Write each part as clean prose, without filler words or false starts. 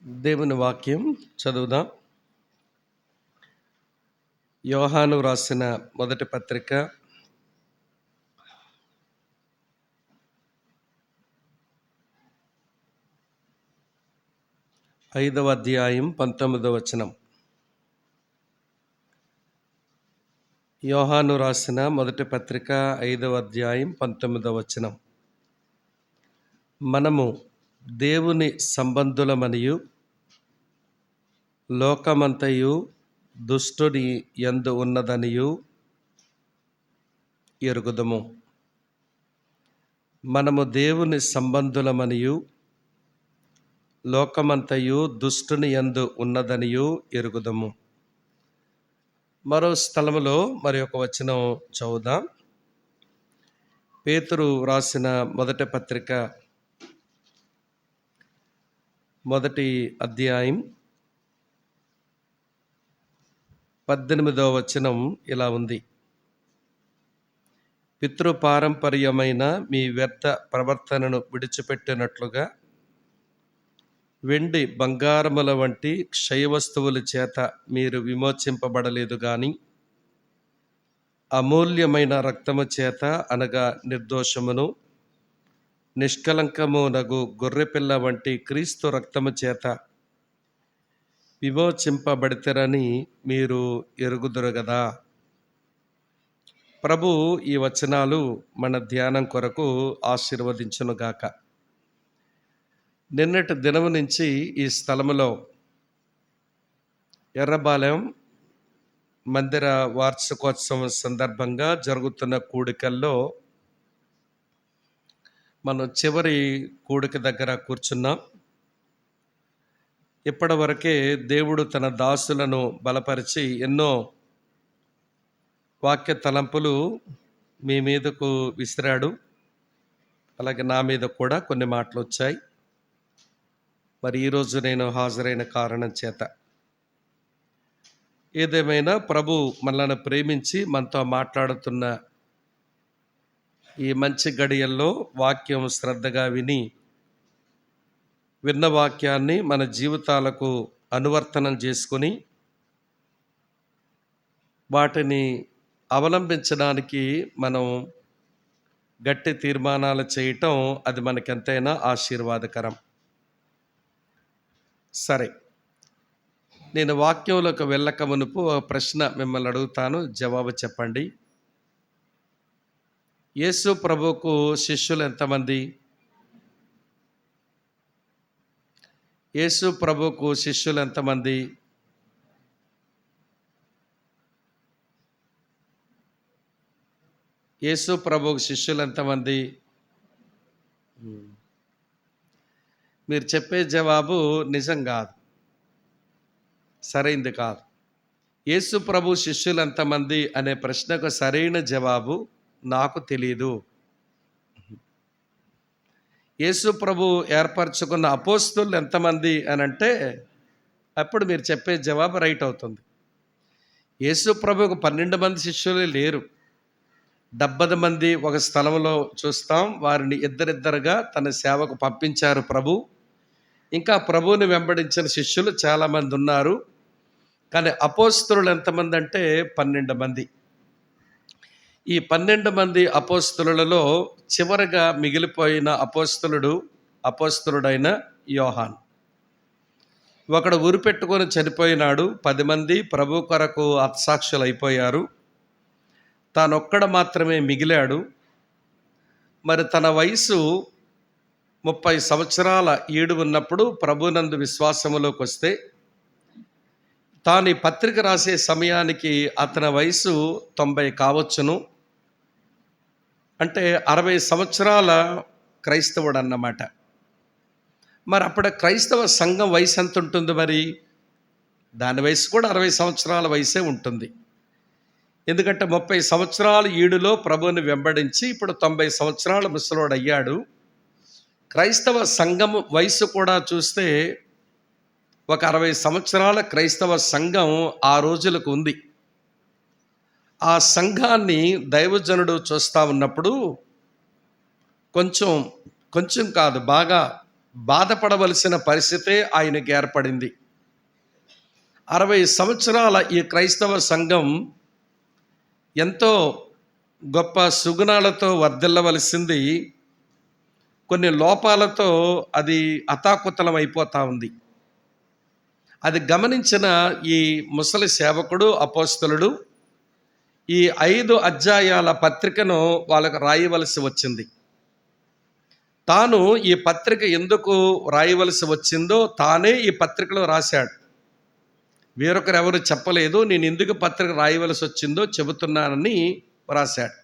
దేవుని వాక్యం చదువుదాం. యోహాను రాసిన మొదటి పత్రిక 5వ అధ్యాయం 19వ వచనం. యోహాను రాసిన మొదటి పత్రిక 5వ అధ్యాయం 19వ వచనం. మనము దేవుని సంబంధులమనియు లోకమంతయు దుష్టుని యందు ఉన్నదనియు ఎరుగుదుము. మనము దేవుని సంబంధులమనియు లోకమంతయు దుష్టుని యందు ఉన్నదనియు ఎరుగుదుము. మరో స్థలములో మరి ఒక వచనం చదువుదాం. పేతురు రాసిన మొదటి పత్రిక మొదటి అధ్యాయం 18వ వచనం ఇలా ఉంది. పితృపారంపర్యమైన మీ వ్యర్థ ప్రవర్తనను విడిచిపెట్టినట్లుగా వెండి బంగారముల వంటి క్షయవస్తువుల చేత మీరు విమోచింపబడలేదు గాని అమూల్యమైన రక్తము చేత, అనగా నిర్దోషమును నిష్కలంకమునగు గొర్రెపిల్ల వంటి క్రీస్తు రక్తము చేత విమోచింపబడితేరని మీరు ఎరుగుదురు గదా. ప్రభు ఈ వచనాలు మన ధ్యానం కొరకు ఆశీర్వదించునుగాక. నిన్నటి దినము నుంచి ఈ స్థలములో ఎర్రబాలెం మందిర వార్షికోత్సవం సందర్భంగా జరుగుతున్న కూడికల్లో మనం చివరి కూడిక దగ్గర కూర్చున్నాం. ఇప్పటి వరకే దేవుడు తన దాసులను బలపరిచి ఎన్నో వాక్య తలంపులు మీ మీదకు విసిరాడు. అలాగే నా మీద కూడా కొన్ని మాటలు వచ్చాయి. మరి ఈరోజు నేను హాజరైన కారణం చేత ఏదేమైనా ప్రభు మనల్ని ప్రేమించి మనతో మాట్లాడుతున్న ఈ మంచి గడియల్లో వాక్యం శ్రద్ధగా విన్న వాక్యాన్ని మన జీవితాలకు అనువర్తనం చేసుకొని వాటిని అవలంబించడానికి మనం గట్టి తీర్మానాలు చేయటం అది మనకెంతైనా ఆశీర్వాదకరం. సరే, నేను వాక్యంలోకి వెళ్ళక మునుపు ఒక ప్రశ్న మిమ్మల్ని అడుగుతాను, జవాబు చెప్పండి. యేసు ప్రభువుకు శిష్యులు ఎంతమంది? యేసు ప్రభువుకు శిష్యులు ఎంతమంది? యేసు ప్రభువుకు శిష్యులు ఎంతమంది? మీరు చెప్పే జవాబు నిజం కాదు, సరైంది కాదు. యేసు ప్రభు శిష్యులు ఎంతమంది అనే ప్రశ్నకు సరైన జవాబు నాకు తెలియదు. యేసు ప్రభు ఏర్పరచుకున్న అపోస్తలులు ఎంతమంది అని అంటే అప్పుడు మీరు చెప్పే జవాబు రైట్ అవుతుంది. యేసు ప్రభువుకు 12 మంది శిష్యులు లేరు, 70 మంది ఒక స్థలంలో చూస్తాం. వారిని ఇద్దరిద్దరుగా తన సేవకు పంపించారు ప్రభు. ఇంకా ప్రభువుని వెంబడించిన శిష్యులు చాలామంది ఉన్నారు. కానీ అపోస్తలులు ఎంతమంది అంటే 12 మంది. ఈ 12 మంది అపోస్తలులలో చివరగా మిగిలిపోయిన అపోస్తలుడైన యోహాను. ఒకడు ఉరిపెట్టుకొని చనిపోయినాడు. 10 మంది ప్రభు కొరకు హతసాక్షులు అయిపోయారు. తానొక్కడ మాత్రమే మిగిలాడు. మరి తన వయసు 30 సంవత్సరాల ఈడు ఉన్నప్పుడు ప్రభునందు విశ్వాసములోకి వస్తే తాను ఈ పత్రిక రాసే సమయానికి అతని వయసు 90 కావచ్చును. అంటే 60 సంవత్సరాల క్రైస్తవుడు అన్నమాట. మరి అప్పుడు క్రైస్తవ సంఘం వయసు ఎంత ఉంటుంది? మరి దాని వయసు కూడా 60 సంవత్సరాల వయసే ఉంటుంది. ఎందుకంటే 30 సంవత్సరాల ఈడులో ప్రభువుని వెంబడించి ఇప్పుడు 90 సంవత్సరాల ముసలోడు అయ్యాడు. క్రైస్తవ సంఘం వయసు కూడా చూస్తే ఒక 60 సంవత్సరాల క్రైస్తవ సంఘం ఆ రోజులకు ఉంది. ఆ సంఘాన్ని దైవజనుడు చూస్తూ ఉన్నప్పుడు కొంచెం కాదు, బాగా బాధపడవలసిన పరిస్థితే ఆయనకి ఏర్పడింది. 60 సంవత్సరాల ఈ క్రైస్తవ సంఘం ఎంతో గొప్ప సుగుణాలతో వర్ధిల్లవలసింది కొన్ని లోపాలతో అది అతాకుతలం అయిపోతూ ఉంది. అది గమనించిన ఈ ముసలి సేవకుడు అపోస్తలుడు ఈ 5 అధ్యాయాల పత్రికను వాళ్ళకు రాయవలసి వచ్చింది. తాను ఈ పత్రిక ఎందుకు రాయవలసి వచ్చిందో తానే ఈ పత్రికలో రాశాడు. వేరొకరు ఎవరు చెప్పలేదు. నేను ఎందుకు పత్రిక రాయవలసి వచ్చిందో చెబుతున్నానని రాశాడు.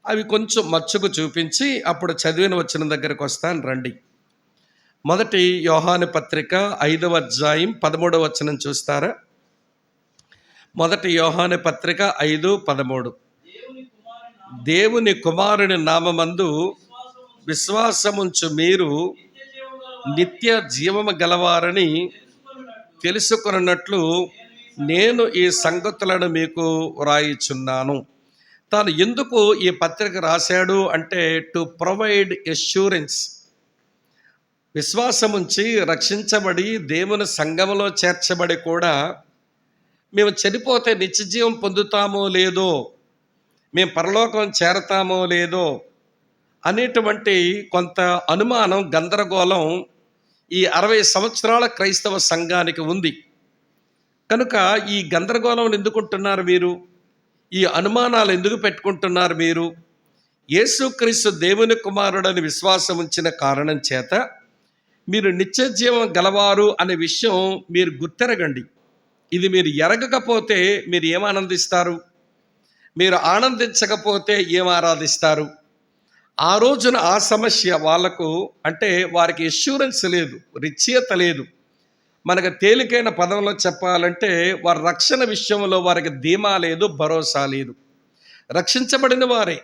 అవి కొంచెం మచ్చుకు చూపించి అప్పుడు చదివిన వచనం దగ్గరికి వస్తాను రండి. మొదటి యోహాను పత్రిక 5వ అధ్యాయం 13వ వచనం చూస్తారా? మొదటి యోహాను పత్రిక 5:13. దేవుని కుమారుని నామమందు విశ్వాసముంచు మీరు నిత్య జీవము గలవారని తెలుసుకొనున్నట్లు నేను ఈ సంగతులను మీకు వ్రాయిచున్నాను. తాను ఎందుకు ఈ పత్రిక రాశాడు అంటే టు ప్రొవైడ్ ఎష్యూరెన్స్. విశ్వాసముంచి రక్షించబడి దేవుని సంఘములో చేర్చబడి కూడా మేము చనిపోతే నిత్యజీవం పొందుతామో లేదో, మేము పరలోకం చేరతామో లేదో అనేటువంటి కొంత అనుమానం, గందరగోళం ఈ 60 సంవత్సరాల క్రైస్తవ సంఘానికి ఉంది. కనుక ఈ గందరగోళం ఎందుకుంటున్నారు మీరు? ఈ అనుమానాలు ఎందుకు పెట్టుకుంటున్నారు మీరు? యేసుక్రీస్తు దేవుని కుమారుడని విశ్వాసం ఉంచిన కారణం చేత మీరు నిత్య జీవం గలవారు అనే విషయం మీరు గుర్తెరగండి. ఇది మీరు ఎరగకపోతే మీరు ఏం ఆనందిస్తారు? మీరు ఆనందించకపోతే ఏం ఆరాధిస్తారు? ఆ రోజున ఆ సమస్య వాళ్లకు, అంటే వారికి ఎష్యూరెన్స్ లేదు, నిశ్చయత లేదు. మనకు తేలికైన పదంలో చెప్పాలంటే వారి రక్షణ విషయంలో వారికి ధీమా లేదు, భరోసా లేదు. రక్షించబడిన వారే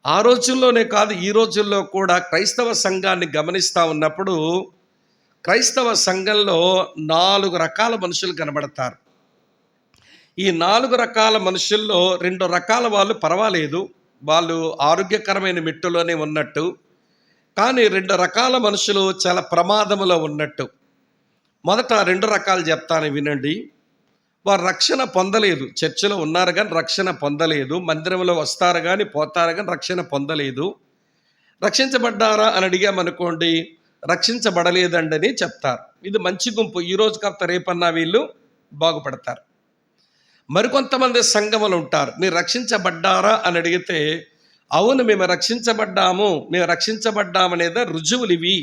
ఆ రోజుల్లోనే కాదు, ఈ రోజుల్లో కూడా క్రైస్తవ సంఘాన్ని గమనిస్తూ ఉన్నప్పుడు క్రైస్తవ సంఘంలో 4 రకాల మనుషులు కనబడతారు. ఈ 4 రకాల మనుషుల్లో 2 రకాల వాళ్ళు పర్వాలేదు, వాళ్ళు ఆరోగ్యకరమైన మెట్టులోనే ఉన్నట్టు. కానీ 2 రకాల మనుషులు చాలా ప్రమాదములో ఉన్నట్టు. మొదట 2 రకాలు చెప్తాను, వినండి. వారు రక్షణ పొందలేదు. చర్చిలో ఉన్నారు కానీ రక్షణ పొందలేదు. మందిరంలో వస్తారు కానీ పోతారు కానీ రక్షణ పొందలేదు. రక్షించబడ్డారా అని అడిగామనుకోండి, రక్షించబడలేదండి అని చెప్తారు. ఇది మంచి గుంపు. ఈరోజు కాస్త రేపన్నా వీళ్ళు బాగుపడతారు. మరికొంతమంది సంఘములు ఉంటారు, మీరు రక్షించబడ్డారా అని అడిగితే అవును మేము రక్షించబడ్డాము, మేము రక్షించబడ్డామనేది రుజువులు ఇవి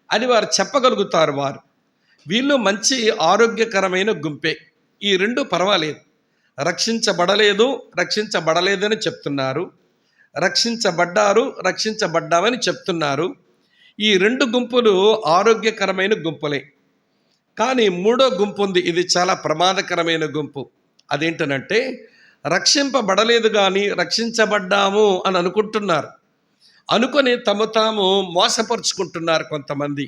అని వారు చెప్పగలుగుతారు. వీళ్ళు మంచి ఆరోగ్యకరమైన గుంపే. ఈ 2 పర్వాలేదు. రక్షించబడలేదు, రక్షించబడలేదని చెప్తున్నారు, రక్షించబడ్డారు, రక్షించబడ్డామని చెప్తున్నారు. ఈ 2 గుంపులు ఆరోగ్యకరమైన గుంపులే. కానీ 3వ గుంపు ఉంది, ఇది చాలా ప్రమాదకరమైన గుంపు. అదేంటనంటే రక్షింపబడలేదు కానీ రక్షించబడ్డాము అని అనుకుంటున్నారు. అనుకొని తాము మోసపరుచుకుంటున్నారు కొంతమంది.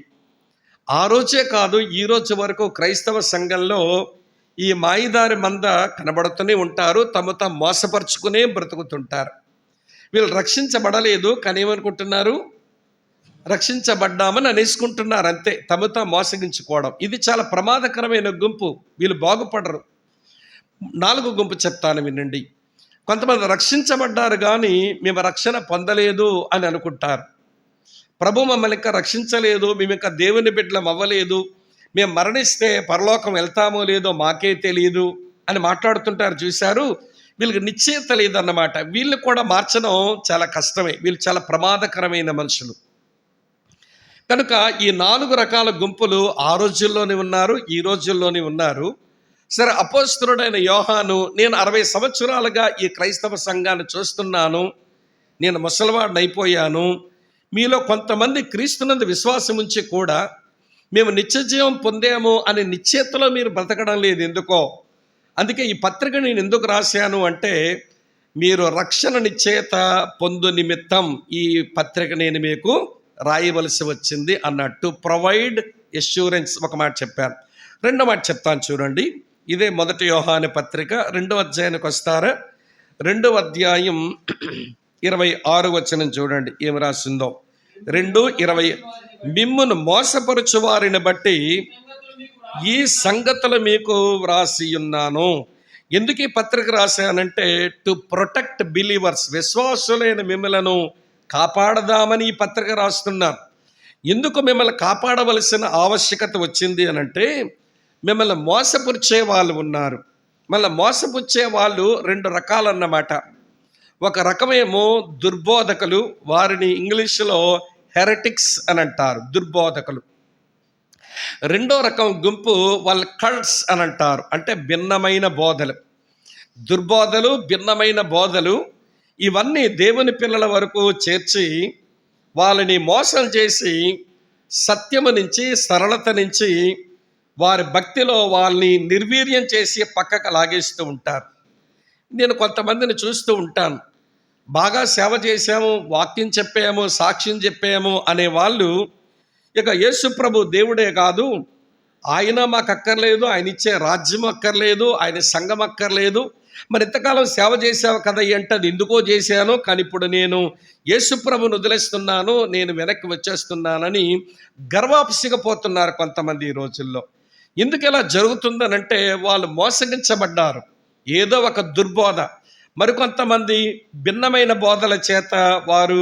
ఆ రోజే కాదు, ఈ రోజు వరకు క్రైస్తవ సంఘంలో ఈ మాయిదారి మంద కనబడుతూనే ఉంటారు. తాము మోసపరుచుకునే బ్రతుకుతుంటారు. వీళ్ళు రక్షించబడలేదు కానీ ఏమనుకుంటున్నారు, రక్షించబడ్డామని అనేసుకుంటున్నారు. అంతే, తాము మోసగించుకోవడం. ఇది చాలా ప్రమాదకరమైన గుంపు. వీళ్ళు బాగుపడరు. 4వ గుంపు చెప్తాను, వినండి. కొంతమంది రక్షించబడ్డారు కానీ మేము రక్షణ పొందలేదు అని అనుకుంటారు. ప్రభు మమ్మల్ని ఇంకా రక్షించలేదు, మేము ఇంకా దేవుని బిడ్డలం అవ్వలేదు, మేము మరణిస్తే పరలోకం వెళ్తామో లేదో మాకే తెలియదు అని మాట్లాడుతుంటారు. చూశారు, వీళ్ళకి నిశ్చయత లేదన్నమాట. వీళ్ళు కూడా మార్చడం చాలా కష్టమే. వీళ్ళు చాలా ప్రమాదకరమైన మనుషులు. కనుక ఈ 4 రకాల గుంపులు ఆ రోజుల్లోనే ఉన్నారు, ఈ రోజుల్లోనే ఉన్నారు. సరే, అపోస్తలుడైన యోహాను, నేను 60 సంవత్సరాలుగా ఈ క్రైస్తవ సంఘాన్ని చూస్తున్నాను, నేను ముసలివాడిని అయిపోయాను, మీలో కొంతమంది క్రీస్తునందు విశ్వాసం ఉంచి కూడా మేము నిత్యజీవం పొందాము అనే నిశ్చయతలో మీరు బ్రతకడం లేదు ఎందుకో. అందుకే ఈ పత్రిక నేను ఎందుకు రాశాను అంటే మీరు రక్షణ నిశ్చయత పొందు నిమిత్తం ఈ పత్రిక నేను మీకు రాయవలసి వచ్చింది అన్నట్టు. ప్రొవైడ్ ఎష్యూరెన్స్ ఒక మాట చెప్పాను. 2వ మాట చెప్తాను చూడండి. ఇదే మొదటి యోహాను పత్రిక 2వ అధ్యాయానికి వస్తారా? 2వ అధ్యాయం 26వ వచనం చూడండి ఏమి రాసిందో. 2:20. మిమ్మును మోసపరచు వారిని బట్టి ఈ సంగతులు మీకు వ్రాసి ఉన్నాను. ఎందుకు ఈ పత్రిక రాశానంటే, టు ప్రొటెక్ట్ బిలీవర్స్, విశ్వాసులైన మిమ్మలను కాపాడదామని ఈ పత్రిక రాస్తున్నాను. ఎందుకు మిమ్మల్ని కాపాడవలసిన ఆవశ్యకత వచ్చింది అనంటే, మిమ్మల్ని మోసపుచ్చే వాళ్ళు ఉన్నారు. మళ్ళీ మోసపుచ్చే వాళ్ళు రెండు రకాలన్నమాట. ఒక రకమేమో దుర్బోధకులు, వారిని ఇంగ్లీషులో హెరటిక్స్ అని అంటారు, దుర్బోధకులు. రెండో రకం గుంపు వాళ్ళు కల్ట్స్ అని అంటారు, అంటే భిన్నమైన బోధలు. దుర్బోధలు, భిన్నమైన బోధలు, ఇవన్నీ దేవుని పిల్లల వరకు చేర్చి వాళ్ళని మోసం చేసి సత్యము నుంచి, సరళత నుంచి, వారి భక్తిలో వాళ్ళని నిర్వీర్యం చేసి పక్కకు లాగేస్తూ ఉంటారు. నేను కొంతమందిని చూస్తూ ఉంటాను, బాగా సేవ చేశాము, వాక్యం చెప్పాము, సాక్ష్యం చెప్పాము అనే వాళ్ళు ఇక యేసు ప్రభు దేవుడే కాదు, ఆయన మాకు అక్కర్లేదు, ఆయన ఇచ్చే రాజ్యం అక్కర్లేదు, ఆయన సంఘం అక్కర్లేదు, మరి ఇంతకాలం సేవ చేసావు కదా అంటే అది ఎందుకో చేశాను, కానీ ఇప్పుడు నేను యేసు ప్రభుని వదిలేస్తున్నాను, నేను వెనక్కి వచ్చేస్తున్నానని గర్వాపసిగపోతున్నారు కొంతమంది ఈ రోజుల్లో. ఎందుకు ఇలా జరుగుతుందనంటే, వాళ్ళు మోసగించబడ్డారు. ఏదో ఒక దుర్బోధ, మరికొంతమంది భిన్నమైన బోధల చేత వారు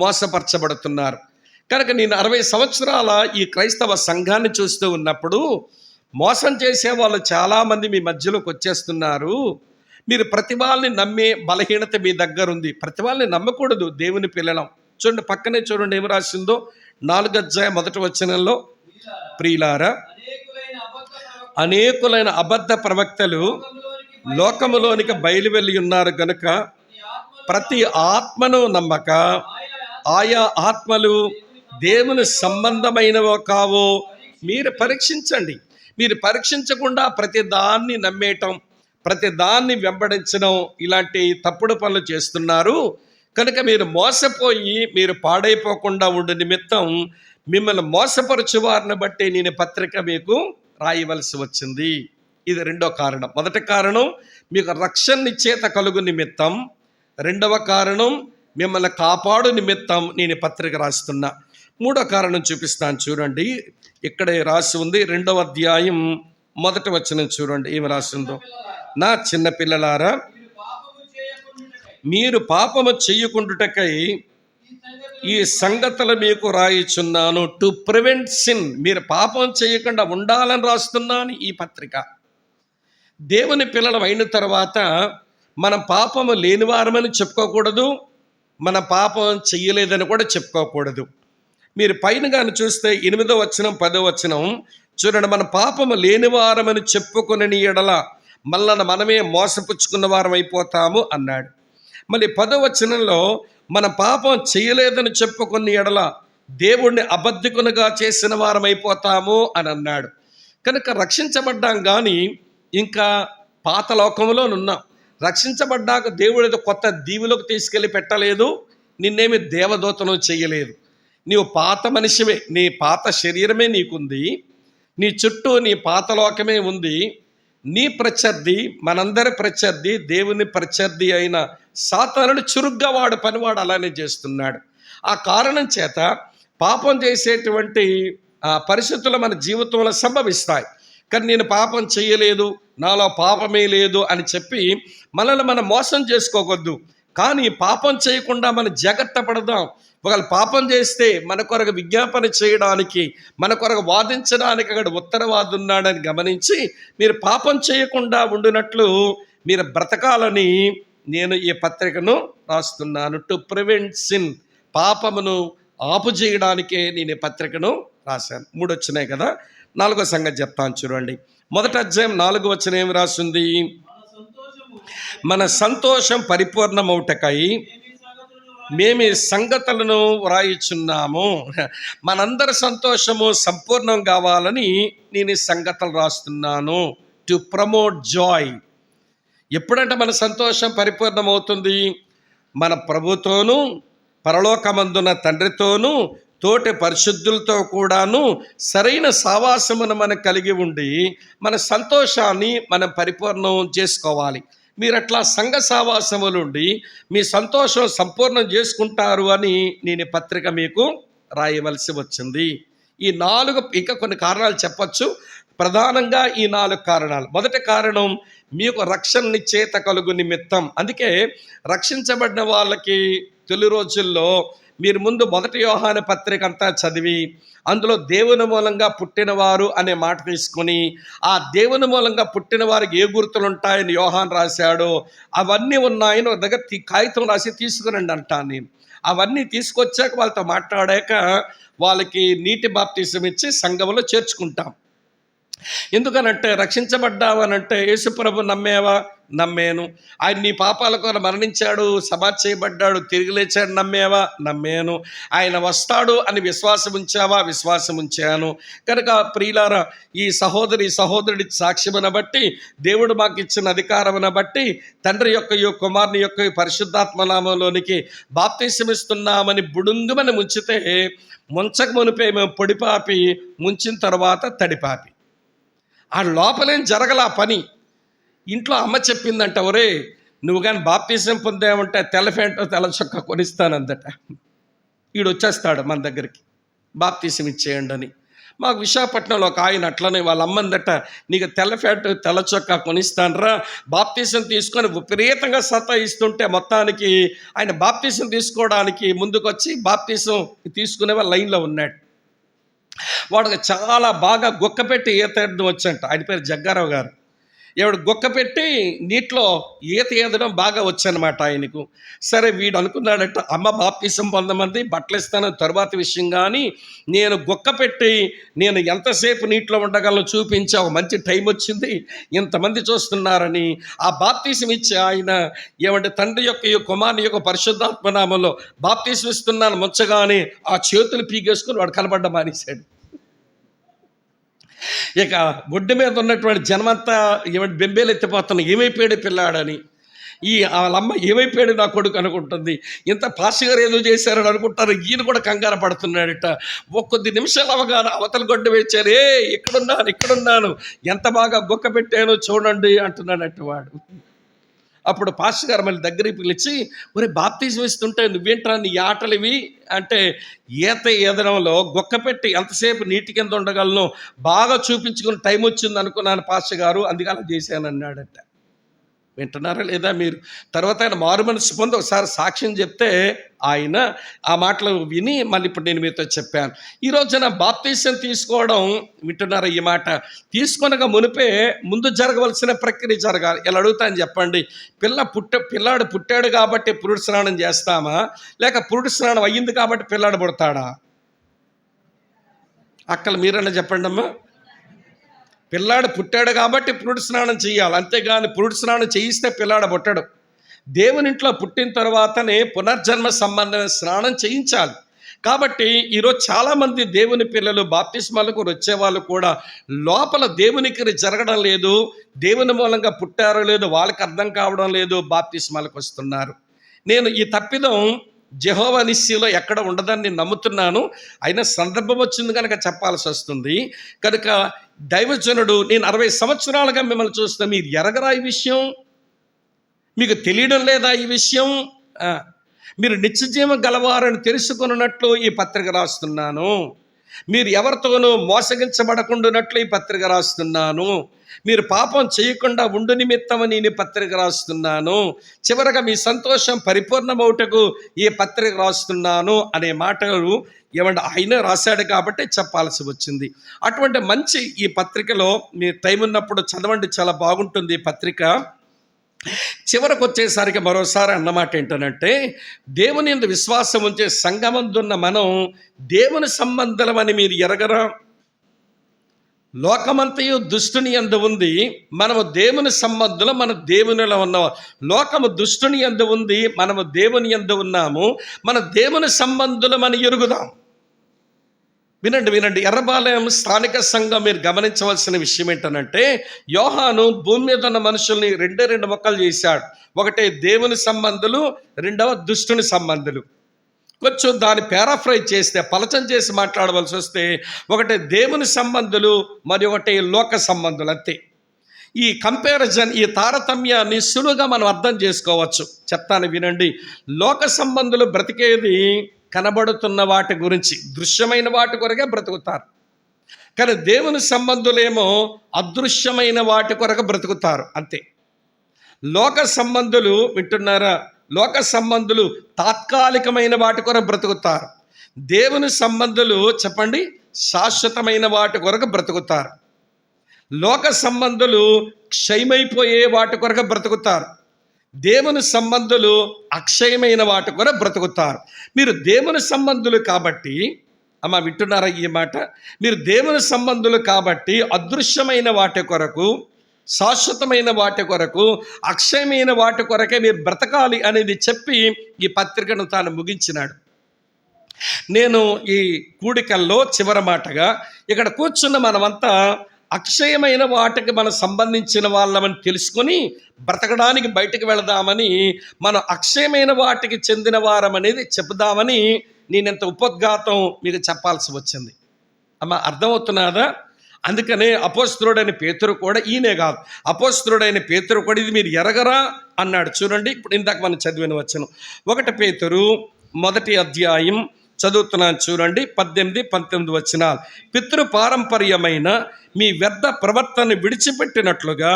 మోసపరచబడుతున్నారు. కనుక నేను 60 సంవత్సరాల ఈ క్రైస్తవ సంఘాన్ని చూస్తూ ఉన్నప్పుడు, మోసం చేసే వాళ్ళు చాలామంది మీ మధ్యలోకి వచ్చేస్తున్నారు. మీరు ప్రతి వాళ్ళని నమ్మే బలహీనత మీ దగ్గర ఉంది. ప్రతి వాళ్ళని నమ్మకూడదు, దేవుని పిల్లలం. చూడండి, పక్కనే చూడండి ఏమి రాసిందో, 4వ అధ్యాయం 1వ వచనంలో, ప్రియులారా, అనేకులైన అబద్ధ ప్రవక్తలు లోకములోనికి బయలువెళ్ళి ఉన్నారు గనుక ప్రతి ఆత్మను నమ్మక ఆయా ఆత్మలు దేవుని సంబంధమైనవో కావో మీరు పరీక్షించండి. మీరు పరీక్షించకుండా ప్రతి దాన్ని నమ్మేయటం, ప్రతి దాన్ని వెంబడించడం, ఇలాంటి తప్పుడు పనులు చేస్తున్నారు. కనుక మీరు మోసపోయి మీరు పాడైపోకుండా ఉండే నిమిత్తం మిమ్మల్ని మోసపరచు వారిని బట్టి నేను పత్రిక మీకు రాయవలసి వచ్చింది. ఇది రెండో కారణం. మొదటి కారణం మీకు రక్షణ నిశ్చేత కలుగు నిమిత్తం, రెండవ కారణం మిమ్మల్ని కాపాడు నిమిత్తం నేను పత్రిక రాస్తున్నా. మూడో కారణం చూపిస్తాను చూడండి, ఇక్కడే రాసి ఉంది, 2వ అధ్యాయం 1వ వచనం చూడండి ఏమి రాసిందో. నా చిన్న పిల్లలారా, మీరు పాపము చెయ్యకుండుటకై ఈ సంగతులు మీకు రాయిచున్నాను. టు ప్రివెంట్ సిన్, మీరు పాపం చేయకుండా ఉండాలని రాస్తున్నాను ఈ పత్రిక. దేవుని పిల్లలం అయిన తర్వాత మనం పాపము లేనివారమని చెప్పుకోకూడదు, మన పాపం చెయ్యలేదని కూడా చెప్పుకోకూడదు. మీరు పైన కానీ చూస్తే 8వ వచనం 10వ వచనం చూడండి, మన పాపము లేనివారమని చెప్పుకుని ఎడల మళ్ళీ మనమే మోసపుచ్చుకున్న వారం అయిపోతాము అన్నాడు. మళ్ళీ 10వ వచనంలో మన పాపం చేయలేదని చెప్పుకున్న ఎడల దేవుణ్ణి అబద్ధికునిగా చేసిన వారం అయిపోతాము అని అన్నాడు. కనుక రక్షించబడ్డాం కానీ ఇంకా పాత లోకంలోనున్నాం. రక్షించబడ్డాక దేవుడు ఏదో కొత్త దీవులకు తీసుకెళ్ళి పెట్టలేదు, నిన్నేమి దేవదూతను చేయలేదు. నీవు పాత మనిషివే, నీ పాత శరీరమే నీకుంది, నీ చుట్టూ నీ పాత లోకమే ఉంది. నీ ప్రత్యర్థి, మనందరి ప్రత్యర్థి, దేవుని ప్రత్యర్థి అయిన సాతానుడు చురుగ్గా వాడు పనివాడు అలానే చేస్తున్నాడు. ఆ కారణం చేత పాపం చేసేటువంటి పరిస్థితులు మన జీవితంలో సంభవిస్తాయి. కానీ నేను పాపం చేయలేదు, నాలో పాపమే లేదు అని చెప్పి మనల్ని మనం మోసం చేసుకోవద్దు. కానీ పాపం చేయకుండా మనం జాగ్రత్త పడదాం. ఒకవేళ పాపం చేస్తే మన కొరకు విజ్ఞాపన చేయడానికి, మన కొరకు వాదించడానికి అక్కడ ఉత్తరవాది ఉన్నాడని గమనించి మీరు పాపం చేయకుండా ఉండినట్లు మీరు బ్రతకాలని నేను ఈ పత్రికను రాస్తున్నాను. టు ప్రివెంట్ సిన్, పాపమును ఆపు చేయడానికే నేను ఈ పత్రికను రాశాను. 3 వచ్చినాయి కదా, 4వ సంగతి చెప్తాను చూడండి. 1వ అధ్యాయం 4వ వచనం ఏమి రాసింది, మన సంతోషం పరిపూర్ణమౌటకై మేము ఈ సంగతులను వ్రాయిచున్నాము. మనందరి సంతోషము సంపూర్ణం కావాలని నేను ఈ సంగతులు రాస్తున్నాను. To promote Joy. ఎప్పుడంటే మన సంతోషం పరిపూర్ణమవుతుంది, మన ప్రభుతోనూ పరలోకమందున తండ్రితోనూ తోటి పరిశుద్ధులతో కూడాను సరైన సావాసమును మనం కలిగి ఉండి మన సంతోషాన్ని మనం పరిపూర్ణం చేసుకోవాలి. మీరు అట్లా సంఘ సావాసములుండి మీ సంతోషం సంపూర్ణం చేసుకుంటారు అని నేను పత్రిక మీకు రాయవలసి వచ్చింది. ఈ 4 ఇంకా కొన్ని కారణాలు చెప్పచ్చు. ప్రధానంగా ఈ 4 కారణాలు. మొదటి కారణం, మీకు రక్షణనిచ్చేత కలుగు నిమిత్తం. అందుకే రక్షించబడిన వాళ్ళకి తొలి రోజుల్లో మీరు ముందు 1 యోహాను పత్రిక అంతా చదివి అందులో దేవుని మూలంగా పుట్టినవారు అనే మాట తీసుకొని, ఆ దేవుని మూలంగా పుట్టిన వారికి ఏ గుర్తులు ఉంటాయని యోహాన్ రాశాడో అవన్నీ ఉన్నాయని ఒక దగ్గర కాగితం రాసి తీసుకురండి అంటాను నేను. అవన్నీ తీసుకొచ్చాక వాళ్ళతో మాట్లాడాక వాళ్ళకి నీటి బాప్తిసం ఇచ్చి సంఘంలో చేర్చుకుంటాం. ఎందుకనంటే రక్షించబడ్డావనంటే యేసుప్రభు నమ్మేవా? నమ్మాను. ఆయన నీ పాపాల కొరకు మరణించాడు, సమాధి చేయబడ్డాడు, తిరిగి లేచాడు, నమ్మేవా? నమ్మాను. ఆయన వస్తాడు అని విశ్వాసం ఉంచావా? విశ్వాసం ఉంచాను. కనుక ప్రియులారా, ఈ సహోదరుడి సాక్ష్యమును బట్టి, దేవుడు మాకు ఇచ్చిన అధికారమును బట్టి, తండ్రి యొక్క కుమారుని యొక్క పరిశుద్ధాత్మ నామంలోనికి బాప్తిసమిస్తున్నామని బుడుంగుమని ముంచితే, ముంచక మునిపే మేము పొడిపాపి, ముంచిన తర్వాత తడిపాపి. ఆ లోపలేం జరగల పని. ఇంట్లో అమ్మ చెప్పిందంట, ఒరే నువ్వు కానీ బాప్తిసం పొందామంటే తెల్ల ప్యాంటు తెల్ల చొక్కా కొనిస్తానందట. వీడు వచ్చేస్తాడు మన దగ్గరికి, బాప్తిసం ఇచ్చేయండి అని. మాకు విశాఖపట్నంలో ఒక ఆయన అట్లనే వాళ్ళ అమ్మందట, నీకు తెల్ల ప్యాంటు తెల్ల చొక్కా కొనిస్తానరా, బాప్తిసం తీసుకొని విపరీతంగా సతాయిస్తుంటే మొత్తానికి ఆయన బాప్తిసం తీసుకోవడానికి ముందుకొచ్చి బాప్తిసం తీసుకునే వాళ్ళ లైన్లో ఉన్నాడు. వాడికి చాలా బాగా గుక్కపెట్టి ఈత ఏదడం వచ్చంట. ఆయన పేరు జగ్గారావు గారు. ఎవడు గుక్కపెట్టి నీటిలో ఈత ఏదడం బాగా వచ్చనమాట ఆయనకు. సరే వీడు అనుకున్నాడట, అమ్మ బాప్తిసం పొందమంది, బట్టలు ఇస్తాను తరువాత విషయం, కానీ నేను గుక్కపెట్టి నేను ఎంతసేపు నీటిలో ఉండగలను చూపించి ఒక మంచి టైం వచ్చింది, ఇంతమంది చూస్తున్నారని ఆ బాప్తిసం ఇచ్చి ఆయన ఏమంటే తండ్రి యొక్క కుమారుని యొక్క పరిశుద్ధాత్మనామంలో బాప్తిసం ఇస్తున్నాను ముచ్చగానే ఆ చేతులు పీకేసుకుని వాడు కనబడ్డ మానేశాడు. ఇక బొడ్డు మీద ఉన్నటువంటి జనమంతా ఏమంటే బెంబేలు ఎత్తిపోతున్నా, ఏమైపోయాడు పిల్లాడని. వాళ్ళమ్మ ఏమైపోయాడు నా కొడుకు అనుకుంటుంది. ఇంత పాస్టర్ గారు ఏదో చేశారని అనుకుంటారు. ఈయన కూడా కంగారు పడుతున్నాడట. కొద్ది నిమిషాలు అవగానే అవతల గొడ్డు వేచారు, ఇక్కడున్నాను, ఎంత బాగా గుక్క పెట్టానో చూడండి అంటున్నాడట వాడు. అప్పుడు పాస్టర్ గారు మళ్ళీ దగ్గరికి పిలిచి, ఒరే బాప్తిజం ఇస్తుంటే నువ్వేంట్రా నీ ఆటలు ఇవి అంటే, ఈత ఈదడంలో గుక్క పెట్టి ఎంతసేపు నీటి కింద ఉండగలను బాగా చూపించుకుని టైం వచ్చింది అనుకున్నాను పాస్టర్ గారు, అందుకే అలా చేశాను అన్నాడట. వింటున్నారా లేదా మీరు? తర్వాత ఆయన మారు మనసు పొంది ఒకసారి సాక్ష్యం చెప్తే ఆయన ఆ మాటలు విని మళ్ళీ ఇప్పుడు నేను మీతో చెప్పాను. ఈ రోజున బాప్తిసం తీసుకోవడం, వింటున్నారా ఈ మాట, తీసుకొనక మునిపే ముందు జరగవలసిన ప్రక్రియ జరగాలి. ఎలా అడుగుతాను చెప్పండి? పిల్లాడు పుట్టాడు కాబట్టి పురుడు స్నానం చేస్తామా, లేక పురుడు స్నానం అయ్యింది కాబట్టి పిల్లాడు పుడతాడా? అక్కలు మీరన్నా చెప్పండి అమ్మా. పిల్లాడు పుట్టాడు కాబట్టి పురుడు స్నానం చేయాలి, అంతేగాని పురుడు స్నానం చేయిస్తే పిల్లాడు పుట్టడు. దేవునింట్లో పుట్టిన తర్వాతనే పునర్జన్మ సంబంధమైన స్నానం చేయించాలి. కాబట్టి ఈరోజు చాలామంది దేవుని పిల్లలు బాప్తిస్మాలకు వచ్చేవాళ్ళు కూడా లోపల దేవునికి జరగడం లేదు, దేవుని మూలంగా పుట్టారో లేదో వాళ్ళకి అర్థం కావడం లేదు, బాప్తిస్మాలకు వస్తున్నారు. నేను ఈ తప్పిదం జెహోవా నిస్సీలో ఎక్కడ ఉండదని నేను నమ్ముతున్నాను. అయినా సందర్భం వచ్చింది కనుక చెప్పాల్సి వస్తుంది. కనుక దైవజనుడు, నేను 60 సంవత్సరాలుగా మిమ్మల్ని చూస్తున్నా, మీరు ఎరగరా ఈ విషయం? మీకు తెలియడం లేదా ఈ విషయం? మీరు నిత్యజీవం గలవారని తెలుసుకున్నట్లు ఈ పత్రిక రాస్తున్నాను. మీరు ఎవరితోనూ మోసగించబడకుండానట్లు ఈ పత్రిక రాస్తున్నాను. మీరు పాపం చేయకుండా ఉండు నిమిత్తమని నేను పత్రిక రాస్తున్నాను. చివరగా మీ సంతోషం పరిపూర్ణమవుటకు ఈ పత్రిక రాస్తున్నాను అనే మాటలు ఏమంటే ఆయన రాశాడు కాబట్టి చెప్పాల్సి వచ్చింది. అటువంటి మంచి ఈ పత్రికలో మీరు టైం ఉన్నప్పుడు చదవండి, చాలా బాగుంటుంది ఈ పత్రిక. చివరకు వచ్చేసరికి మరోసారి అన్నమాట ఏంటనంటే, దేవుని యందు విశ్వాసం ఉంచే సంఘమందున్న మనం దేవుని సంబంధులమని మీరు ఎరగరా? లోకమంతయు దుష్టుని యందు ఉంది, మనము దేవుని సంబంధులు, మన దేవునిలో ఉన్నాము. లోకము దుష్టుని యందు ఉంది, మనము దేవుని యందు ఉన్నాము, మన దేవుని సంబంధులమని ఎరుగుదాం. వినండి. ఎర్రబాలెం స్థానిక సంఘం మీరు గమనించవలసిన విషయం ఏంటనంటే, యోహాను భూమి మీద ఉన్న మనుషుల్ని రెండు మొక్కలు చేశాడు. ఒకటి దేవుని సంబంధులు, రెండవ దుష్టుని సంబంధులు. కొంచెం దాన్ని పారాఫ్రైజ్ చేస్తే, పలచం చేసి మాట్లాడవలసి వస్తే, ఒకటి దేవుని సంబంధులు, మరి ఒకటి లోక సంబంధులు, అంతే. ఈ కంపారిజన్, ఈ తారతమ్యాన్ని సులువుగా మనం అర్థం చేసుకోవచ్చు. చెప్తాను వినండి. లోక సంబంధులు బ్రతికేది కనబడుతున్న వాటి గురించి, దృశ్యమైన వాటి కొరకే బ్రతుకుతారు. కానీ దేవుని సంబంధులేమో అదృశ్యమైన వాటి కొరకు బ్రతుకుతారు అంతే. లోక సంబంధులు వింటున్నారా? లోక సంబంధులు తాత్కాలికమైన వాటి కొరకు బ్రతుకుతారు. దేవుని సంబంధులు చెప్పండి, శాశ్వతమైన వాటి కొరకు బ్రతుకుతారు. లోక సంబంధులు క్షయమైపోయే వాటి కొరకు బ్రతుకుతారు. దేవుని సంబంధులు అక్షయమైన వాటి కొరకు బ్రతుకుతారు. మీరు దేవుని సంబంధులు కాబట్టి, అమ్మ వింటున్నారా ఈ మాట? మీరు దేవుని సంబంధులు కాబట్టి అదృశ్యమైన వాటి కొరకు, శాశ్వతమైన వాటి కొరకు, అక్షయమైన వాటి కొరకే మీరు బ్రతకాలి అనేది చెప్పి ఈ పత్రికను తాను ముగించినాడు. నేను ఈ కూడికల్లో చివరి మాటగా ఇక్కడ కూర్చున్న మనమంతా అక్షయమైన వాటికి మనం సంబంధించిన వాళ్ళమని తెలుసుకొని బ్రతకడానికి బయటకు వెళదామని, మనం అక్షయమైన వాటికి చెందిన వారం అనేది చెప్దామని నేను ఇంత ఉపోద్ఘాతం మీకు చెప్పాల్సి వచ్చింది. అమ్మ అర్థమవుతున్నదా? అందుకనే అపోస్తలుడైన పేతురు కూడా, ఈయనే కాదు, అపోస్తలుడైన పేతురు కూడా ఇది మీరు ఎరగరా అన్నాడు. చూడండి, ఇప్పుడు ఇందాక మనం చదివిన వచనం 1 పేతురు 1వ అధ్యాయం చదువుతున్నాను చూడండి, 18-19 వచనాలు. పితృ పారంపర్యమైన మీ వ్యర్థ ప్రవర్తన విడిచిపెట్టినట్లుగా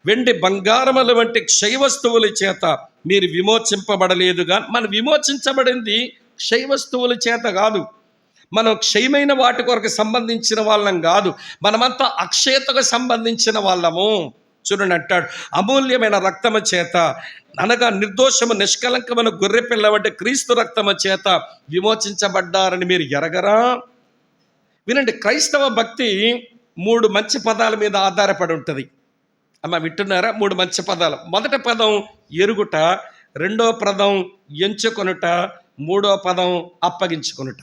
వెండి బంగారముల వంటి క్షయ వస్తువుల చేత మీరు విమోచింపబడలేదుగా. మనం విమోచించబడింది క్షయ వస్తువుల చేత కాదు, మనం క్షయమైన వాటి కొరకు సంబంధించిన వాళ్ళం కాదు, మనమంతా అక్షయతకు సంబంధించిన వాళ్ళము. చూడండి అంటాడు, అమూల్యమైన రక్తము చేత అనగా నిర్దోషము నిష్కలంకమైన గొర్రెపిల్ల వంటి క్రీస్తు రక్తము చేత విమోచించబడ్డారని మీరు ఎరగరా? వినండి, క్రైస్తవ భక్తి 3 మంచి పదాల మీద ఆధారపడి ఉంటుంది. అమ్మ వింటున్నారా? 3 మంచి పదాలు. మొదటి పదం ఎరుగుట, రెండో పదం ఎంచుకొనుట, మూడో పదం అప్పగించుకొనుట.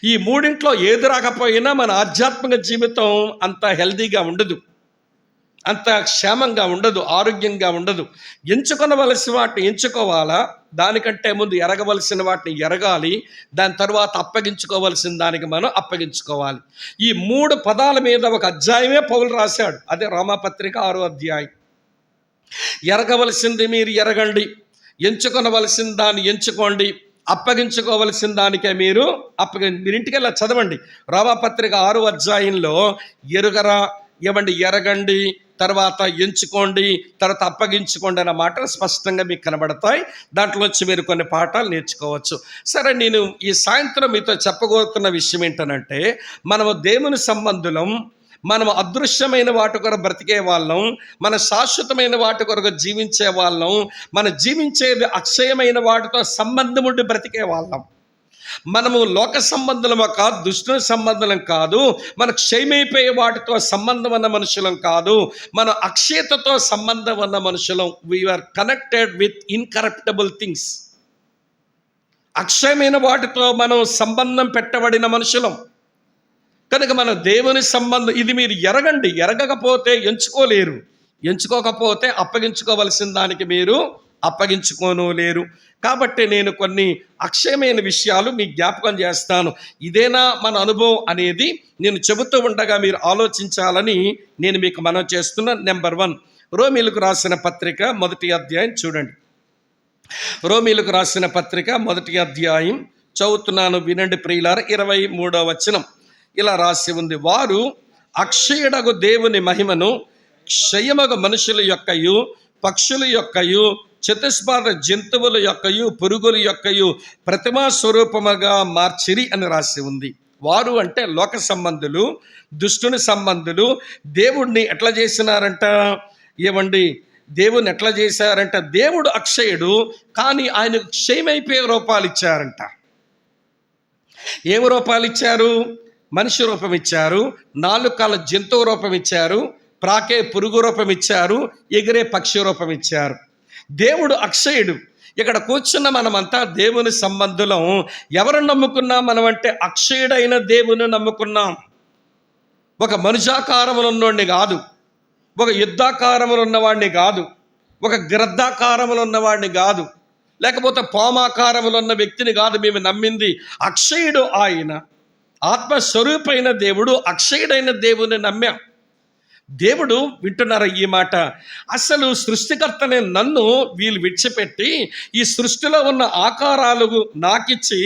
ఈ మూడింట్లో ఏది రాకపోయినా మన ఆధ్యాత్మిక జీవితం అంత హెల్దీగా ఉండదు, అంత క్షేమంగా ఉండదు, ఆరోగ్యంగా ఉండదు. ఎంచుకొనవలసిన వాటిని ఎంచుకోవాలా, దానికంటే ముందు ఎరగవలసిన వాటిని ఎరగాలి, దాని తర్వాత అప్పగించుకోవలసిన దానికి మనం అప్పగించుకోవాలి. ఈ 3 పదాల మీద ఒక అధ్యాయమే పౌలు రాశాడు, అదే రోమాపత్రిక 6వ అధ్యాయం. ఎరగవలసింది మీరు ఎరగండి, ఎంచుకొనవలసిన దాన్ని ఎంచుకోండి, అప్పగించుకోవలసిన దానికే మీరు మీరు ఇంటికి వెళ్ళి చదవండి. రోమాపత్రిక 6వ అధ్యాయంలో ఎరుగరా, ఇవ్వండి, ఎరగండి, తర్వాత ఎంచుకోండి, తర్వాత అప్పగించుకోండి అన్న మాటలు స్పష్టంగా మీకు కనబడతాయి. దాంట్లో వచ్చి మీరు కొన్ని పాఠాలు నేర్చుకోవచ్చు. సరే, నేను ఈ సాయంత్రం మీతో చెప్పబోతున్న విషయం ఏంటనంటే, మనము దేవుని సంబంధులం, మనం అదృశ్యమైన వాటి కొరకు బ్రతికే వాళ్ళం, మన శాశ్వతమైన వాటి కొరకు జీవించే వాళ్ళం, మనం జీవించేది అక్షయమైన వాటితో సంబంధం ఉండి బ్రతికే వాళ్ళం. మనము లోక సంబంధులము కాదు, దుష్టుల సంబంధం కాదు, మన క్షయమైపోయే వాటితో సంబంధం ఉన్న మనుషులం కాదు, మన అక్షయతతో సంబంధం ఉన్న మనుషులం. We're connected with incorruptible things. అక్షయమైన వాటితో మనం సంబంధం పెట్టబడిన మనుషులం కనుక మన దేవుని సంబంధం ఇది మీరు ఎరగండి. ఎరగకపోతే ఎంచుకోలేరు, ఎంచుకోకపోతే అప్పగించుకోవలసిన దానికి మీరు అప్పగించుకోను లేరు. కాబట్టి నేను కొన్ని అక్షయమైన విషయాలు మీకు జ్ఞాపకం చేస్తాను. ఇదేనా మన అనుభవం అనేది నేను చెబుతూ ఉండగా మీరు ఆలోచించాలని నేను మీకు మనవి చేస్తున్నా. నెంబర్ 1, రోమీలకు రాసిన పత్రిక 1వ అధ్యాయం చూడండి. రోమీలకు రాసిన పత్రిక 1వ అధ్యాయం చదువుతున్నాను, వినండి ప్రియులారా. 23వ వచనం ఇలా రాసి ఉంది, వారు అక్షయుడగు దేవుని మహిమను క్షయమగు మనుషుల యొక్కయు, పక్షుల యొక్కయు, చతుష్పాద జంతువుల యొక్కయు, పురుగుల యొక్కయు ప్రతిమా స్వరూపముగా మార్చిరి అని రాసి ఉంది. వారు అంటే లోక సంబంధులు, దుష్టుని సంబంధులు. దేవుణ్ణి ఎట్లా చేసినారంట? ఏమండి, దేవుని ఎట్లా చేశారంట? దేవుడు అక్షయుడు, కానీ ఆయనకు క్షయమైపోయే రూపాలు ఇచ్చారంట. ఏమి రూపాలు ఇచ్చారు? మనిషి రూపం ఇచ్చారు, 4 కాళ్ళ జంతువు రూపం ఇచ్చారు, ప్రాకే పురుగు రూపం ఇచ్చారు, ఎగిరే పక్షి రూపం ఇచ్చారు. దేవుడు అక్షయుడు. ఇక్కడ కూర్చున్న మనమంతా దేవుని సంబంధులం. ఎవరు నమ్ముకున్నాం మనం అంటే అక్షయుడైన దేవుని నమ్ముకున్నాం. ఒక మనుషాకారములు ఉన్నవాడిని కాదు, ఒక యుద్ధాకారములు ఉన్నవాడిని కాదు, ఒక గ్రద్ధాకారములు ఉన్నవాడిని కాదు, లేకపోతే పామాకారములు ఉన్న వ్యక్తిని కాదు. మేము నమ్మింది అక్షయుడు, ఆయన ఆత్మస్వరూపైన దేవుడు, అక్షయుడైన దేవుని నమ్మాం. దేవుడు వింటున్నారా ఈ మాట? అసలు సృష్టికర్తనే నన్ను వీళ్ళు విడిచిపెట్టి ఈ సృష్టిలో ఉన్న ఆకారాలు నాకిచ్చి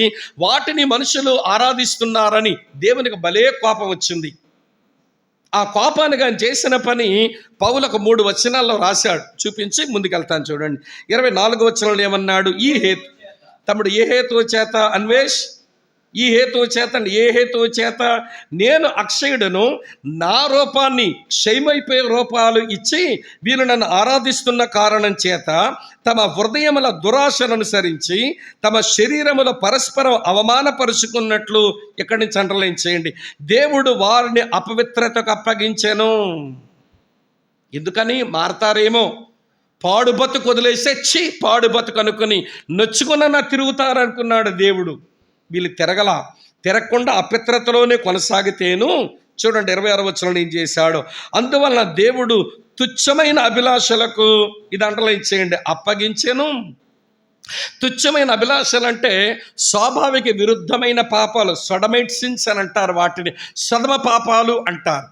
వాటిని మనుషులు ఆరాధిస్తున్నారని దేవునికి భలే కోపం వచ్చింది. ఆ కోపానికి ఆయన చేసిన పని పౌలకు 3 వచనాల్లో రాశాడు. చూపించి ముందుకెళ్తాను చూడండి. 24 వచనంలో ఏమన్నాడు? ఈ హేతు తమ్ముడు ఏ హేతువు చేత అన్వేష్, ఈ హేతువు చేత, ఏ హేతువు చేత నేను అక్షయుడును, నా రూపాన్ని క్షయమైపోయే రూపాలు ఇచ్చి వీరు నన్ను ఆరాధిస్తున్న కారణం చేత తమ హృదయముల దురాశను అనుసరించి తమ శరీరముల పరస్పరం అవమానపరుచుకున్నట్లు ఇక్కడి నుంచి అండర్లైన్ చేయండి. దేవుడు వారిని అపవిత్రతకు అప్పగించెను. ఎందుకని? మారతారేమో, పాడు బతుకు వదిలేసే పాడు బతుకు అనుకుని నొచ్చుకున్న తిరుగుతారనుకున్నాడు దేవుడు. వీళ్ళు తిరగకుండా అపిత్రతలోనే కొనసాగితేను. చూడండి 26వ వచనంలో ఏం చేశాడు? అందువలన దేవుడు తుచ్చమైన అభిలాషలకు, ఇది అండర్లైన్ చేయండి, అప్పగించెను. తుచ్చమైన అభిలాషలు అంటే స్వాభావిక విరుద్ధమైన పాపాలు, సొడమైట్ సిన్స్ అని అంటారు. వాటిని సదమ పాపాలు అంటారు.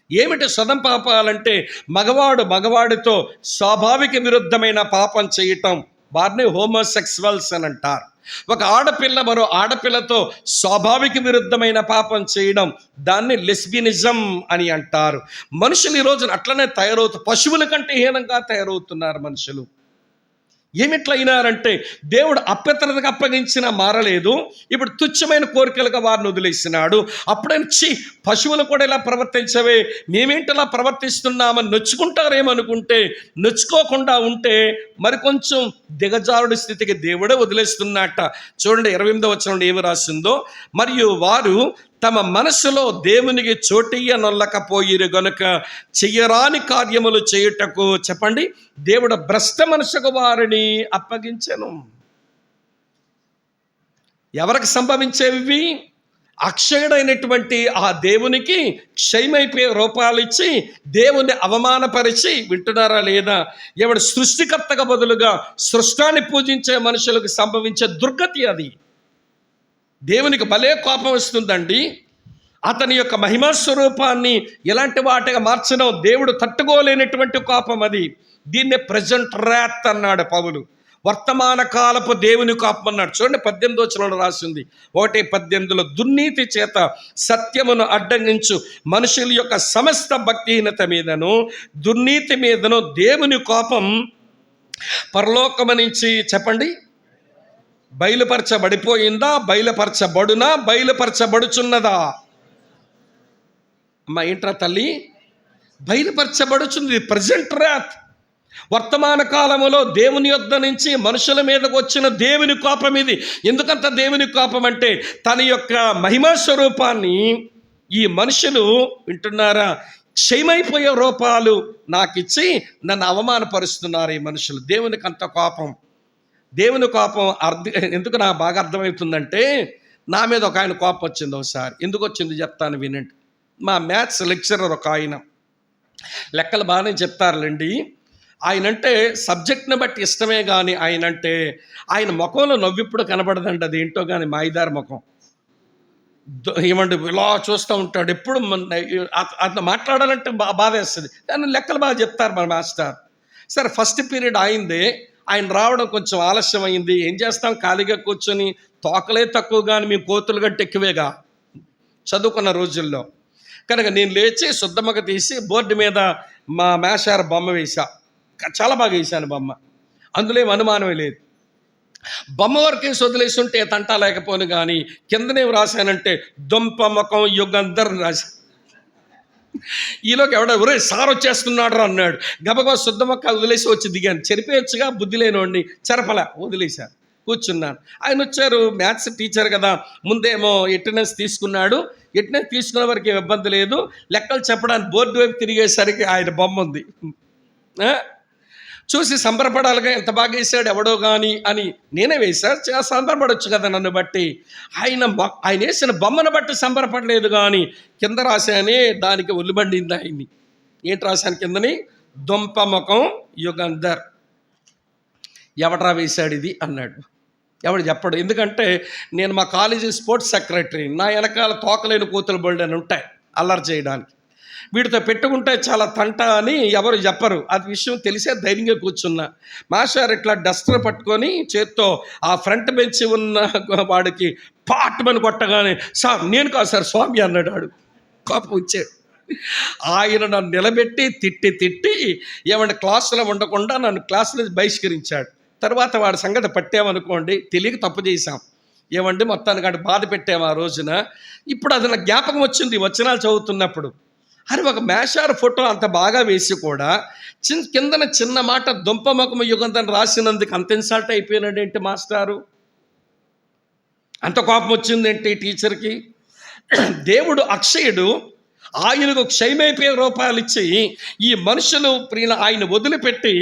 ఏమిటి సదమ పాపాలంటే? మగవాడితో స్వాభావిక విరుద్ధమైన పాపం చేయటం, వారిని హోమోసెక్సువల్స్ అని అంటారు. ఒక ఆడపిల్ల మరో ఆడపిల్లతో స్వాభావిక విరుద్ధమైన పాపం చేయడం, దాన్ని లెస్బినిజం అని అంటారు. మనుషులు ఈ రోజున అట్లనే పశువుల కంటే హీనంగా తయారవుతున్నారు మనుషులు. ఏమిట్లా అయినారంటే దేవుడు అపవిత్రతకు అప్పగించిన మారలేదు. ఇప్పుడు తుచ్చమైన కోరికలుగా వారిని వదిలేసినాడు. అప్పుడే పశువులు కూడా ఇలా ప్రవర్తించవే, మేమేంటి ఇలా ప్రవర్తిస్తున్నామని నొచ్చుకుంటారేమనుకుంటే, నొచ్చుకోకుండా ఉంటే మరికొంచెం దిగజారుడి స్థితికి దేవుడే వదిలేస్తున్నట్ట. చూడండి 28వ వచనంలో ఏమి రాసిందో? మరియు వారు తమ మనసులో దేవునికి చోటియ్యనొల్లకపోయిరు గనుక చెయ్యరాని కార్యములు చేయుటకు, చెప్పండి, దేవుడు భ్రష్ట మనసుకు వారిని అప్పగించెను. ఎవరికి సంభవించేవి? అక్షయుడైనటువంటి ఆ దేవునికి క్షయమైపోయే రూపాలు ఇచ్చి దేవుని అవమానపరిచి, వింటున్నారా లేదా? ఎవడు సృష్టికర్తగా బదులుగా సృష్టాన్ని పూజించే మనుషులకు సంభవించే దుర్గతి అది. దేవునికి భలే కోపం వస్తుందండి. అతని యొక్క మహిమా స్వరూపాన్ని ఎలాంటి వాటిగా మార్చడం దేవుడు తట్టుకోలేనటువంటి కోపం అది. దీన్నే ప్రజెంట్ ర్యాత్ అన్నాడు పౌలు. వర్తమాన కాలపు దేవుని కోపం అన్నాడు. చూడండి 18వ వచనంలో రాసింది. 1:18 దుర్నీతి చేత సత్యమును అడ్డగించు మనుషుల యొక్క సమస్త భక్తిహీనత మీదను దుర్నీతి మీదను దేవుని కోపం పరలోకము నుంచి, చెప్పండి, బయలుపరచబడిపోయిందా, బయలుపరచబడునా, బయలుపరచబడుచున్నదా? అమ్మా ఏంట్రా తల్లి? బయలుపరచబడుచున్నది. ప్రజెంట్ ర్యాత్. వర్తమాన కాలములో దేవుని యొద్ద నుంచి మనుషుల మీదకు వచ్చిన దేవుని కోపం ఇది. ఎందుకంత దేవుని కోపం అంటే తన యొక్క మహిమా స్వరూపాన్ని ఈ మనుషులు, వింటున్నారా, క్షయమైపోయే రూపాలు నాకిచ్చి నన్ను అవమానపరుస్తున్నారు ఈ మనుషులు. దేవునికి అంత కోపం. దేవుని కోపం ఎందుకు నాకు బాగా అర్థమవుతుందంటే, నా మీద ఒక ఆయన కోపం వచ్చింది ఒకసారి. ఎందుకు వచ్చింది చెప్తాను వినండి. మా మ్యాథ్స్ లెక్చరర్ ఒక ఆయన, లెక్కలు బాగానే చెప్తారులేండి. ఆయనంటే సబ్జెక్ట్ని బట్టి ఇష్టమే కానీ ఆయన ముఖంలో నవ్విప్పుడు కనబడదండి. అది ఏంటో కానీ మాయిదారి ముఖం. ఏమంటే ఇలా చూస్తూ ఉంటాడు ఎప్పుడు. అతను మాట్లాడాలంటే బాధ వేస్తుంది. కానీ లెక్కలు బాగా చెప్తారు మన మాస్టర్. సరే ఫస్ట్ పీరియడ్ అయిందే, ఆయన రావడం కొంచెం ఆలస్యం అయింది. ఏం చేస్తాం, ఖాళీగా కూర్చొని తోకలే తక్కువ కానీ మేము కోతులు గట్టి ఎక్కువేగా చదువుకున్న రోజుల్లో. కనుక నేను లేచి శుద్ధమ్మగా తీసి బోర్డు మీద మా మేషార్ బొమ్మ వేసా. చాలా బాగా వేసాను బొమ్మ, అందులో ఏం అనుమానమే లేదు. బొమ్మ వరకేసి వదిలేసి ఉంటే తంటా లేకపోను, కానీ కిందనేం రాశానంటే దుంప ముఖం యుగంధర్ రాశా. ఈలోకి ఎవడో సార్ వచ్చేస్తున్నాడు అన్నాడు. గబగబా శుద్ధమొక్క వదిలేసి వచ్చి దిగాను. చెరిపేయచ్చుగా, బుద్ధి లేనివ్వండి, చెరపల వదిలేశాను. కూర్చున్నాను. ఆయన వచ్చారు, మ్యాథ్స్ టీచర్ కదా, ముందేమో అటెండెన్స్ తీసుకున్నాడు. అటెండెన్స్ తీసుకునే వరకు ఏం ఇబ్బంది లేదు. లెక్కలు చెప్పడానికి బోర్డు వైపు తిరిగేసరికి ఆయన బొమ్మ ఉంది. చూసి సంబరపడాలిగా, ఎంత బాగా వేసాడు ఎవడో కానీ అని నేనే వేశాడు. సంబరపడవచ్చు కదా నన్ను బట్టి. ఆయన వేసిన బొమ్మను బట్టి సంబరపడలేదు, కానీ కింద రాశానే దానికి ఒళ్ళుబండింది ఆయన్ని. ఏంటి రాశాను కిందని? దుంప ముఖం యుగంధర్. ఎవడ్రా వేశాడు ఇది అన్నాడు. ఎవడు చెప్పడు. ఎందుకంటే నేను మా కాలేజీ స్పోర్ట్స్ సెక్రటరీ. నా వెనకాల తోకలేని కూతురు బోల్డ్ అని ఉంటాయి అల్లరి చేయడానికి. వీడితో పెట్టుకుంటే చాలా తంట అని ఎవరు చెప్పరు. అది విషయం తెలిసే ధైర్యంగా కూర్చున్నా. మాస్టర్ ఇట్లా డస్టర్ పట్టుకొని చేత్తో ఆ ఫ్రంట్ బెంచ్ ఉన్న వాడికి పాట్మని కొట్టగానే, సార్ నేను కాదు సార్ స్వామి అన్నాడు. ఆడు కోపం వచ్చాడు. ఆయన నన్ను నిలబెట్టి తిట్టి ఏమంటే క్లాసులో ఉండకుండా నన్ను క్లాసులో బహిష్కరించాడు. తర్వాత వాడి సంగతి పట్టామనుకోండి, తెలియక తప్పు చేశాం. ఏమండి మొత్తానికి అటు బాధ పెట్టాము ఆ రోజున. ఇప్పుడు అది నాకు జ్ఞాపకం వచ్చింది వచనాలు చదువుతున్నప్పుడు. అరే ఒక మేషారు ఫోటో అంత బాగా వేసి కూడా కిందన చిన్న మాట దుంపముఖము యుగంతని రాసినందుకు అంత ఇన్సల్ట్ అయిపోయినాడు ఏంటి మాస్టారు? అంత కోపం వచ్చిందేంటి టీచర్కి? దేవుడు అక్షయుడు, ఆయనకు క్షయమైపోయే రూపాయలు ఇచ్చి ఈ మనుషులు ప్రియుల ఆయన వదిలిపెట్టి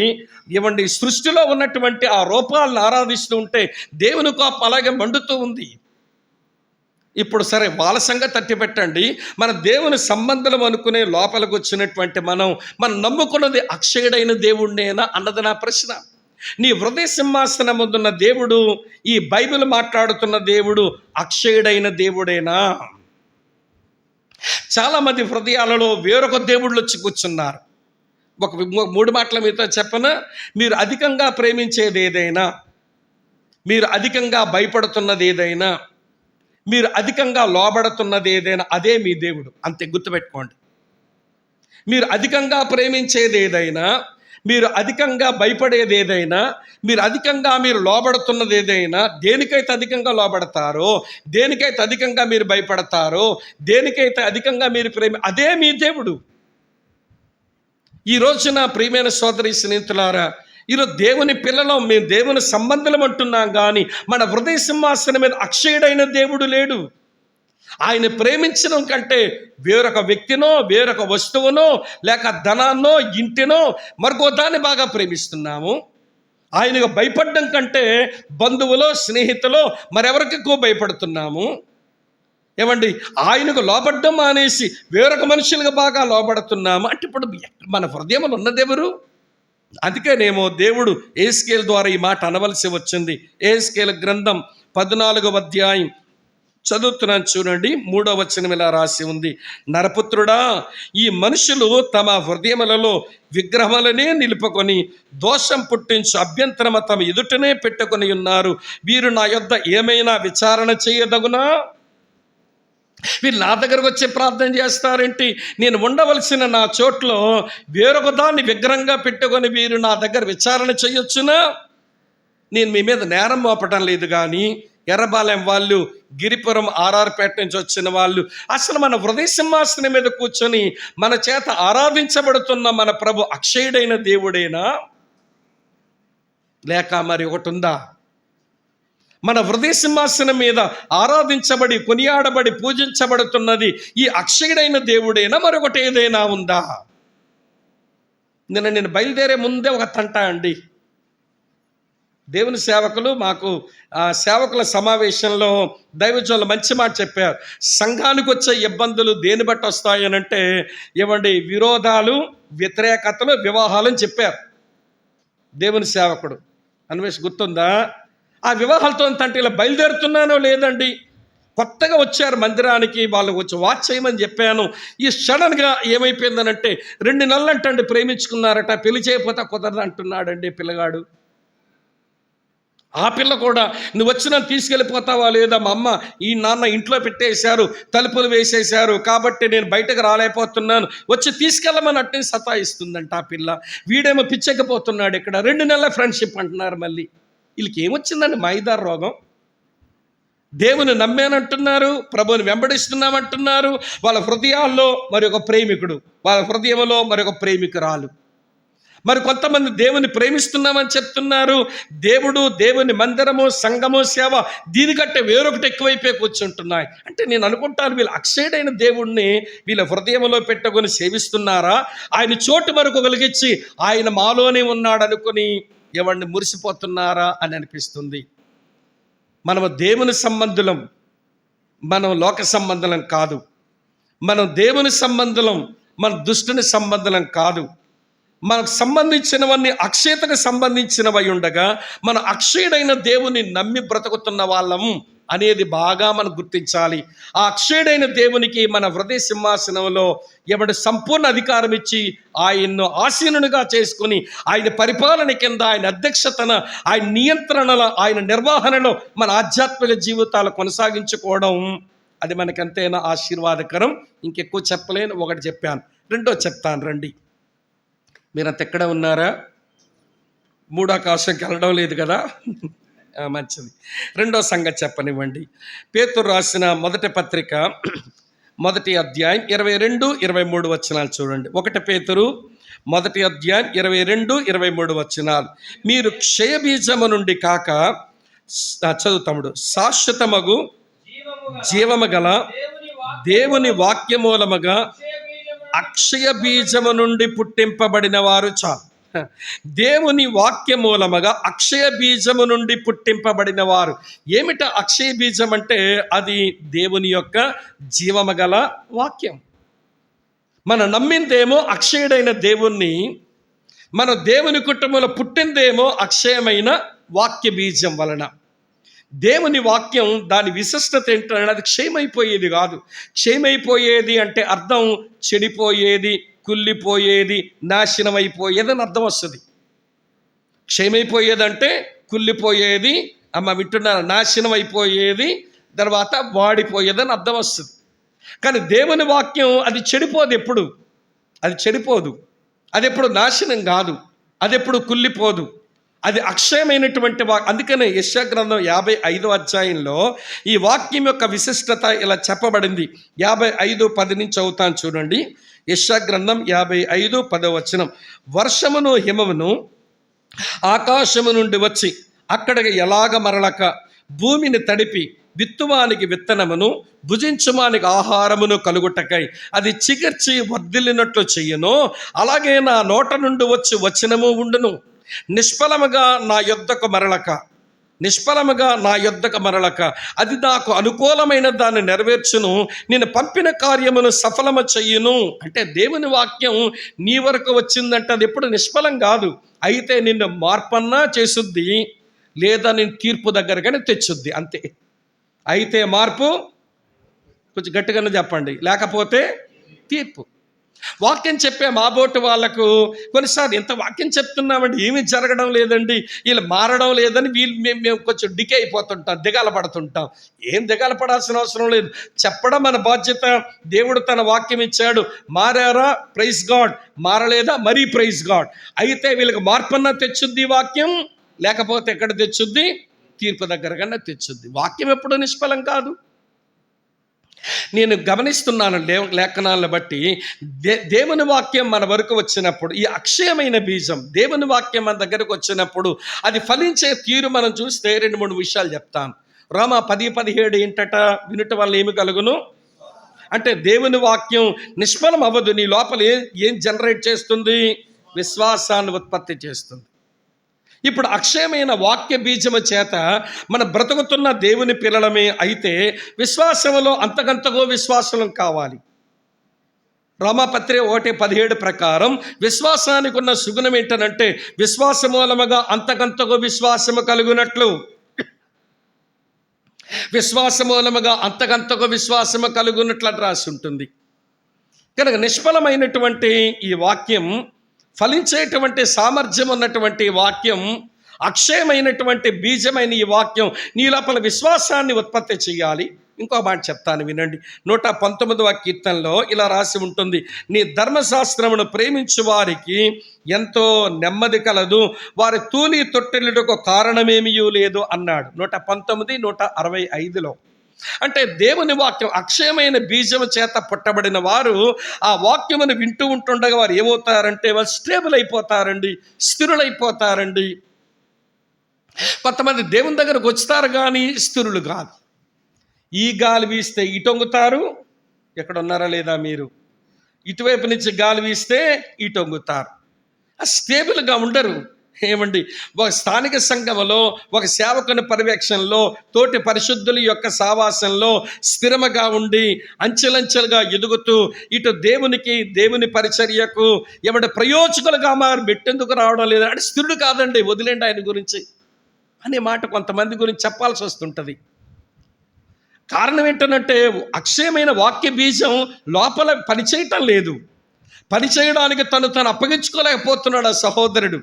ఇవ్వండి సృష్టిలో ఉన్నటువంటి ఆ రూపాలను ఆరాధిస్తూ ఉంటే దేవుని కోపం అలాగే మండుతూ ఉంది. ఇప్పుడు సరే వాళ్ళ సంగతి తట్టి పెట్టండి, మన దేవుని సంబంధం అనుకునే లోపలికి వచ్చినటువంటి మనం నమ్ముకున్నది అక్షయుడైన దేవుడినేనా అన్నది నా ప్రశ్న. నీ హృదయ సింహాసనం ముందున్న దేవుడు, ఈ బైబిల్ మాట్లాడుతున్న దేవుడు అక్షయుడైన దేవుడేనా? చాలామంది హృదయాలలో వేరొక దేవుళ్ళు వచ్చి కూర్చున్నారు. ఒక 3 మాటల మీతో చెప్పన, మీరు అధికంగా ప్రేమించేది ఏదైనా, మీరు అధికంగా భయపడుతున్నది ఏదైనా, మీరు అధికంగా లోబడుతున్నది ఏదైనా, అదే మీ దేవుడు. అంతే, గుర్తుపెట్టుకోండి. మీరు అధికంగా ప్రేమించేది ఏదైనా, మీరు అధికంగా భయపడేది ఏదైనా, మీరు అధికంగా మీరు లోబడుతున్నది ఏదైనా, దేనికైతే అధికంగా లోబడతారో, దేనికైతే అధికంగా మీరు భయపడతారో, దేనికైతే అధికంగా మీరు అదే మీ దేవుడు. ఈ రోజున ప్రియమైన సోదరి స్నేహితులారా, ఈరోజు దేవుని పిల్లలం, మేము దేవుని సంబంధం అంటున్నాం, కానీ మన హృదయ సింహాసనం మీద అక్షయుడైన దేవుడు లేడు. ఆయన ప్రేమించడం కంటే వేరొక వ్యక్తినో, వేరొక వస్తువునో, లేక ధనాన్నో, ఇంటినో, మరొక దాన్ని బాగా ప్రేమిస్తున్నాము. ఆయనకు భయపడడం కంటే బంధువులో, స్నేహితులో మరెవరికి ఎక్కువ భయపడుతున్నాము. ఏమండి, ఆయనకు లోబడ్డం అనేసి వేరొక మనుషులకు బాగా లోబడుతున్నాము. అంటే ఇప్పుడు మన హృదయంలో ఉన్నదెవరు? అందుకేనేమో దేవుడు ఏస్కేల్ ద్వారా ఈ మాట అనవలసి వచ్చింది. ఏస్కేల్ గ్రంథం 14వ అధ్యాయం చదువుతున్నాను చూడండి. 3వ వచనం ఇలా రాసి ఉంది, నరపుత్రుడా, ఈ మనుషులు తమ హృదయములలో విగ్రహములనే నిలుపుకొని దోషం పుట్టించు అభ్యంతరము తమ ఎదుటనే పెట్టుకొని ఉన్నారు. వీరు నా యొద్ద ఏమైనా విచారణ చేయదగునా? వీళ్ళు నా దగ్గరకు వచ్చి ప్రార్థన చేస్తారేంటి? నేను ఉండవలసిన నా చోట్లో వేరొక దాన్ని విగ్రహంగా పెట్టుకొని వీరు నా దగ్గర విచారణ చేయొచ్చునా? నేను మీ మీద నేరం మోపటం లేదు, కానీ ఎర్రబాలెం వాళ్ళు, గిరిపురం ఆర్ఆర్పేట నుంచి వచ్చిన వాళ్ళు అసలు మన హృదయ సింహాసనం మీద కూర్చొని మన చేత ఆరాధించబడుతున్న మన ప్రభు అక్షయుడైన దేవుడేనా? లేక మరి ఒకటి ఉందా? మన హృదయ సింహాసనం మీద ఆరాధించబడి, కొనియాడబడి, పూజించబడుతున్నది ఈ అక్షయుడైన దేవుడేనా? మరొకటి ఏదైనా ఉందా? నేను బయలుదేరే ముందే ఒక తంట అండి. దేవుని సేవకులు మాకు సేవకుల సమావేశంలో దైవజనులు మంచి మాట చెప్పారు. సంఘానికి వచ్చే ఇబ్బందులు దేని బట్టి వస్తాయనంటే, ఏమండి, విరోధాలు, వ్యతిరేకతలు, వివాహాలు అని చెప్పారు దేవుని సేవకుడు. అన్వేష్ గుర్తుందా? ఆ వివాహాలతో తంటే ఇలా బయలుదేరుతున్నానో లేదండి, కొత్తగా వచ్చారు మందిరానికి, వాళ్ళు వచ్చి వాచ్ చేయమని చెప్పాను. ఈ సడన్గా ఏమైపోయిందనంటే 2 నెలలు అంటండి ప్రేమించుకున్నారట, పెళ్లి చేయకపోతే కుదరదు అంటున్నాడండి పిల్లగాడు. ఆ పిల్ల కూడా నువ్వు వచ్చినా తీసుకెళ్ళిపోతావా లేదా, మా అమ్మ ఈ నాన్న ఇంట్లో పెట్టేశారు, తలుపులు వేసేశారు, కాబట్టి నేను బయటకు రాలేకపోతున్నాను, వచ్చి తీసుకెళ్ళమని అట్టే సతాయిస్తుందంట ఆ పిల్ల. వీడేమో పిచ్చెక్కిపోతున్నాడు. ఇక్కడ 2 నెలల ఫ్రెండ్షిప్ అంటున్నారు. మళ్ళీ వీళ్ళకి ఏమొచ్చిందండి? మైదార్ రోగం. దేవుని నమ్మానంటున్నారు, ప్రభుని వెంబడిస్తున్నామంటున్నారు. వాళ్ళ హృదయాల్లో మరి ఒక ప్రేమికుడు, వాళ్ళ హృదయంలో మరొక ప్రేమికురాలు. మరి కొంతమంది దేవుని ప్రేమిస్తున్నామని చెప్తున్నారు. దేవుడు, దేవుని మందిరము, సంఘము, సేవ దీనికంటే వేరొకటి ఎక్కువైపోయి కూర్చుంటున్నాయి. అంటే నేను అనుకుంటాను, వీళ్ళు అక్షయుడైన దేవుణ్ణి వీళ్ళ హృదయంలో పెట్టుకొని సేవిస్తున్నారా? ఆయన చోటు మరొక కలిగించి ఆయన మాలోనే ఉన్నాడు అనుకుని ఎవరిని మురిసిపోతున్నారా అని అనిపిస్తుంది. మనము దేవుని సంబంధులం, మనం లోక సంబంధులం కాదు. మనం దేవుని సంబంధులం, మన దుష్టుని సంబంధులం కాదు. మనకు సంబంధించినవన్నీ అక్షయతకు సంబంధించినవై ఉండగా మన అక్షయుడైన దేవుని నమ్మి బ్రతుకుతున్న వాళ్ళం అనేది బాగా మనం గుర్తించాలి. ఆ అక్షయుడైన దేవునికి మన హృదయ సింహాసనంలో ఎవడు సంపూర్ణ అధికారం ఇచ్చి ఆయన్ను ఆసీనునిగా చేసుకుని ఆయన పరిపాలన కింద, ఆయన అధ్యక్షతన, ఆయన నియంత్రణలో, ఆయన నిర్వహణలో మన ఆధ్యాత్మిక జీవితాలు కొనసాగించుకోవడం అది మనకెంతైనా ఆశీర్వాదకరం. ఇంకెక్కువ చెప్పలేను, ఒకటి చెప్పాను, రెండో చెప్తాను రండి. మీరంత ఎక్కడ ఉన్నారా? మూడాకాశంకి వెళ్ళడం లేదు కదా? మంచిది. రెండో సంగతి చెప్పనివ్వండి. పేతురు రాసిన మొదటి పత్రిక 1వ అధ్యాయం 22, 23 వచనాలు చూడండి. 1 పేతురు 1వ అధ్యాయం 22, 23 వచనాలు. మీరు క్షయబీజము నుండి కాక, చదువుతాముడు, శాశ్వతమగు జీవము గల దేవుని వాక్యమూలముగా అక్షయ బీజము నుండి పుట్టింపబడిన వారు చాలు. దేవుని వాక్య మూలముగా అక్షయ బీజము నుండి పుట్టింపబడిన వారు. ఏమిట అక్షయ బీజం అంటే? అది దేవుని యొక్క జీవము గల వాక్యం. మనం నమ్మిందేమో అక్షయుడైన దేవుణ్ణి, మన దేవుని కుటుంబంలో పుట్టిందేమో అక్షయమైన వాక్య బీజం వలన. దేవుని వాక్యం దాని విశిష్టత ఏంటంటే అది క్షయమైపోయేది కాదు. క్షయమైపోయేది అంటే అర్థం చెడిపోయేది, కుళ్ళిపోయేది, నాశనం అయిపోయేదని అర్థం వస్తుంది. క్షయమైపోయేదంటే కుళ్ళిపోయేది, వింటున్నారా, నాశనం అయిపోయేది, తర్వాత వాడిపోయేదని అర్థం వస్తుంది. కానీ దేవుని వాక్యం అది చెడిపోదు, ఎప్పుడు అది చెడిపోదు, అది ఎప్పుడు నాశనం కాదు, అది ఎప్పుడు కుళ్ళిపోదు, అది అక్షయమైనటువంటి అందుకనే యెషయా గ్రంథం 55వ అధ్యాయంలో ఈ వాక్యం యొక్క విశిష్టత ఇలా చెప్పబడింది. 55:10 నుంచి చదువుతాను చూడండి. యెషయా గ్రంథం 55:10 వచనం. వర్షమును హిమమును ఆకాశము నుండి వచ్చి అక్కడికి ఎలాగ మరలక భూమిని తడిపి విత్తువానికి విత్తనమును భుజించువానికి ఆహారమును కలుగుటకై అది చిగిర్చి వర్ధిల్లినట్లు చెయ్యను, అలాగే నా నోట నుండి వచ్చి వచనము ఉండును. నిష్ఫలముగా నా యొద్దకు మరలక అది నాకు అనుకూలమైన దాన్ని నెరవేర్చును, నేను పంపిన కార్యమును సఫలము చెయ్యును. అంటే దేవుని వాక్యం నీ వరకు వచ్చిందంటే అది ఎప్పుడు నిష్ఫలం కాదు. అయితే నిన్ను మార్పన్నా చేసుద్ది, లేదా నేను తీర్పు దగ్గరగానే తెచ్చుద్ది, అంతే. అయితే మార్పు, కొంచెం గట్టిగానే చెప్పండి, లేకపోతే తీర్పు. వాక్యం చెప్పే మాబోటు వాళ్ళకు కొన్నిసార్లు ఎంత వాక్యం చెప్తున్నామండి, ఏమీ జరగడం లేదండి, వీళ్ళు మారడం లేదని మేము కొంచెం డికే అయిపోతుంటాం, దిగాల పడుతుంటాం. ఏం దిగాల పడాల్సిన అవసరం లేదు. చెప్పడం మన బాధ్యత. దేవుడు తన వాక్యం ఇచ్చాడు. మారారా? Praise God. మారలేదా? మరీ ప్రైజ్ గాడ్. అయితే వీళ్ళకి మార్పన్నా తెచ్చుద్ది వాక్యం, లేకపోతే ఎక్కడ తెచ్చుద్ది? తీర్పు దగ్గర కన్నా తెచ్చుద్ది. వాక్యం ఎప్పుడూ నిష్ఫలం కాదు. నేను గమనిస్తున్నాను లేఖనాలను బట్టి, దేవుని వాక్యం మన వరకు వచ్చినప్పుడు, ఈ అక్షయమైన బీజం దేవుని వాక్యం మన దగ్గరకు వచ్చినప్పుడు అది ఫలించే తీరు మనం చూస్తే 2-3 విషయాలు చెప్తాను. రోమా 10:17 ఏంటట? వినుట వల్ల ఏమి కలుగును అంటే దేవుని వాక్యం నిష్ఫలం అవ్వదు. నీ లోపల ఏం జనరేట్ చేస్తుంది? విశ్వాసాన్ని ఉత్పత్తి చేస్తుంది. ఇప్పుడు అక్షయమైన వాక్య బీజము చేత మన బ్రతుకుతున్న దేవుని పిల్లలమే. అయితే విశ్వాసంలో అంతకంతగో విశ్వాసం కావాలి. రోమాపత్రిక 1:17 ప్రకారం విశ్వాసానికి ఉన్న సుగుణం ఏంటనంటే విశ్వాస మూలముగా అంతకంతగో విశ్వాసము కలుగునట్లు, విశ్వాస మూలముగా అంతకంతగో విశ్వాసము కలుగునట్లు అని రాసి ఉంటుంది. కనుక నిష్ఫలమైనటువంటి ఈ వాక్యం, ఫలించేటువంటి సామర్థ్యం ఉన్నటువంటి వాక్యం, అక్షయమైనటువంటి బీజమైన ఈ వాక్యం నీ లోపల విశ్వాసాన్ని ఉత్పత్తి చేయాలి. ఇంకో మాట చెప్తాను వినండి. 119వ కీర్తనలో ఇలా రాసి ఉంటుంది, నీ ధర్మశాస్త్రమును ప్రేమించు వారికి ఎంతో నెమ్మది కలదు, వారి తూలి తొట్టెలుటకు కారణమేమీ లేదు అన్నాడు. 119, 165లో. అంటే దేవుని వాక్యం అక్షయమైన బీజము చేత పుట్టబడిన వారు ఆ వాక్యమును వింటూ ఉంటుండగా వారు ఏమవుతారంటే వారు స్టేబుల్ అయిపోతారండి, స్థిరులైపోతారండి. కొంతమంది దేవుని దగ్గరకు వచ్చుతారు కానీ స్థిరులు కాదు. ఈ గాలి వీస్తే ఇటొంగుతారు, ఎక్కడ ఉన్నారా లేదా మీరు? ఇటువైపు నుంచి గాలి వీస్తే ఇటొంగుతారు. స్టేబుల్గా ఉండరు. ఏమండి, ఒక స్థానిక సంఘములో ఒక సేవకుని పర్యవేక్షణలో తోటి పరిశుద్ధుల యొక్క సావాసంలో స్థిరముగా ఉండి అంచెలంచెలుగా ఎదుగుతూ ఇటు దేవుని పరిచర్యకు ఏమంటే ప్రయోజకులుగా మారి మెట్టెందుకు రావడం లేదు అంటే స్థిరుడు కాదండి, వదిలేండి ఆయన గురించి అనే మాట కొంతమంది గురించి చెప్పాల్సి వస్తుంటుంది. కారణం ఏంటంటే అక్షయమైన వాక్య బీజం లోపల పనిచేయటం లేదు. పనిచేయడానికి తను అప్పగించుకోలేకపోతున్నాడు ఆ సహోదరుడు.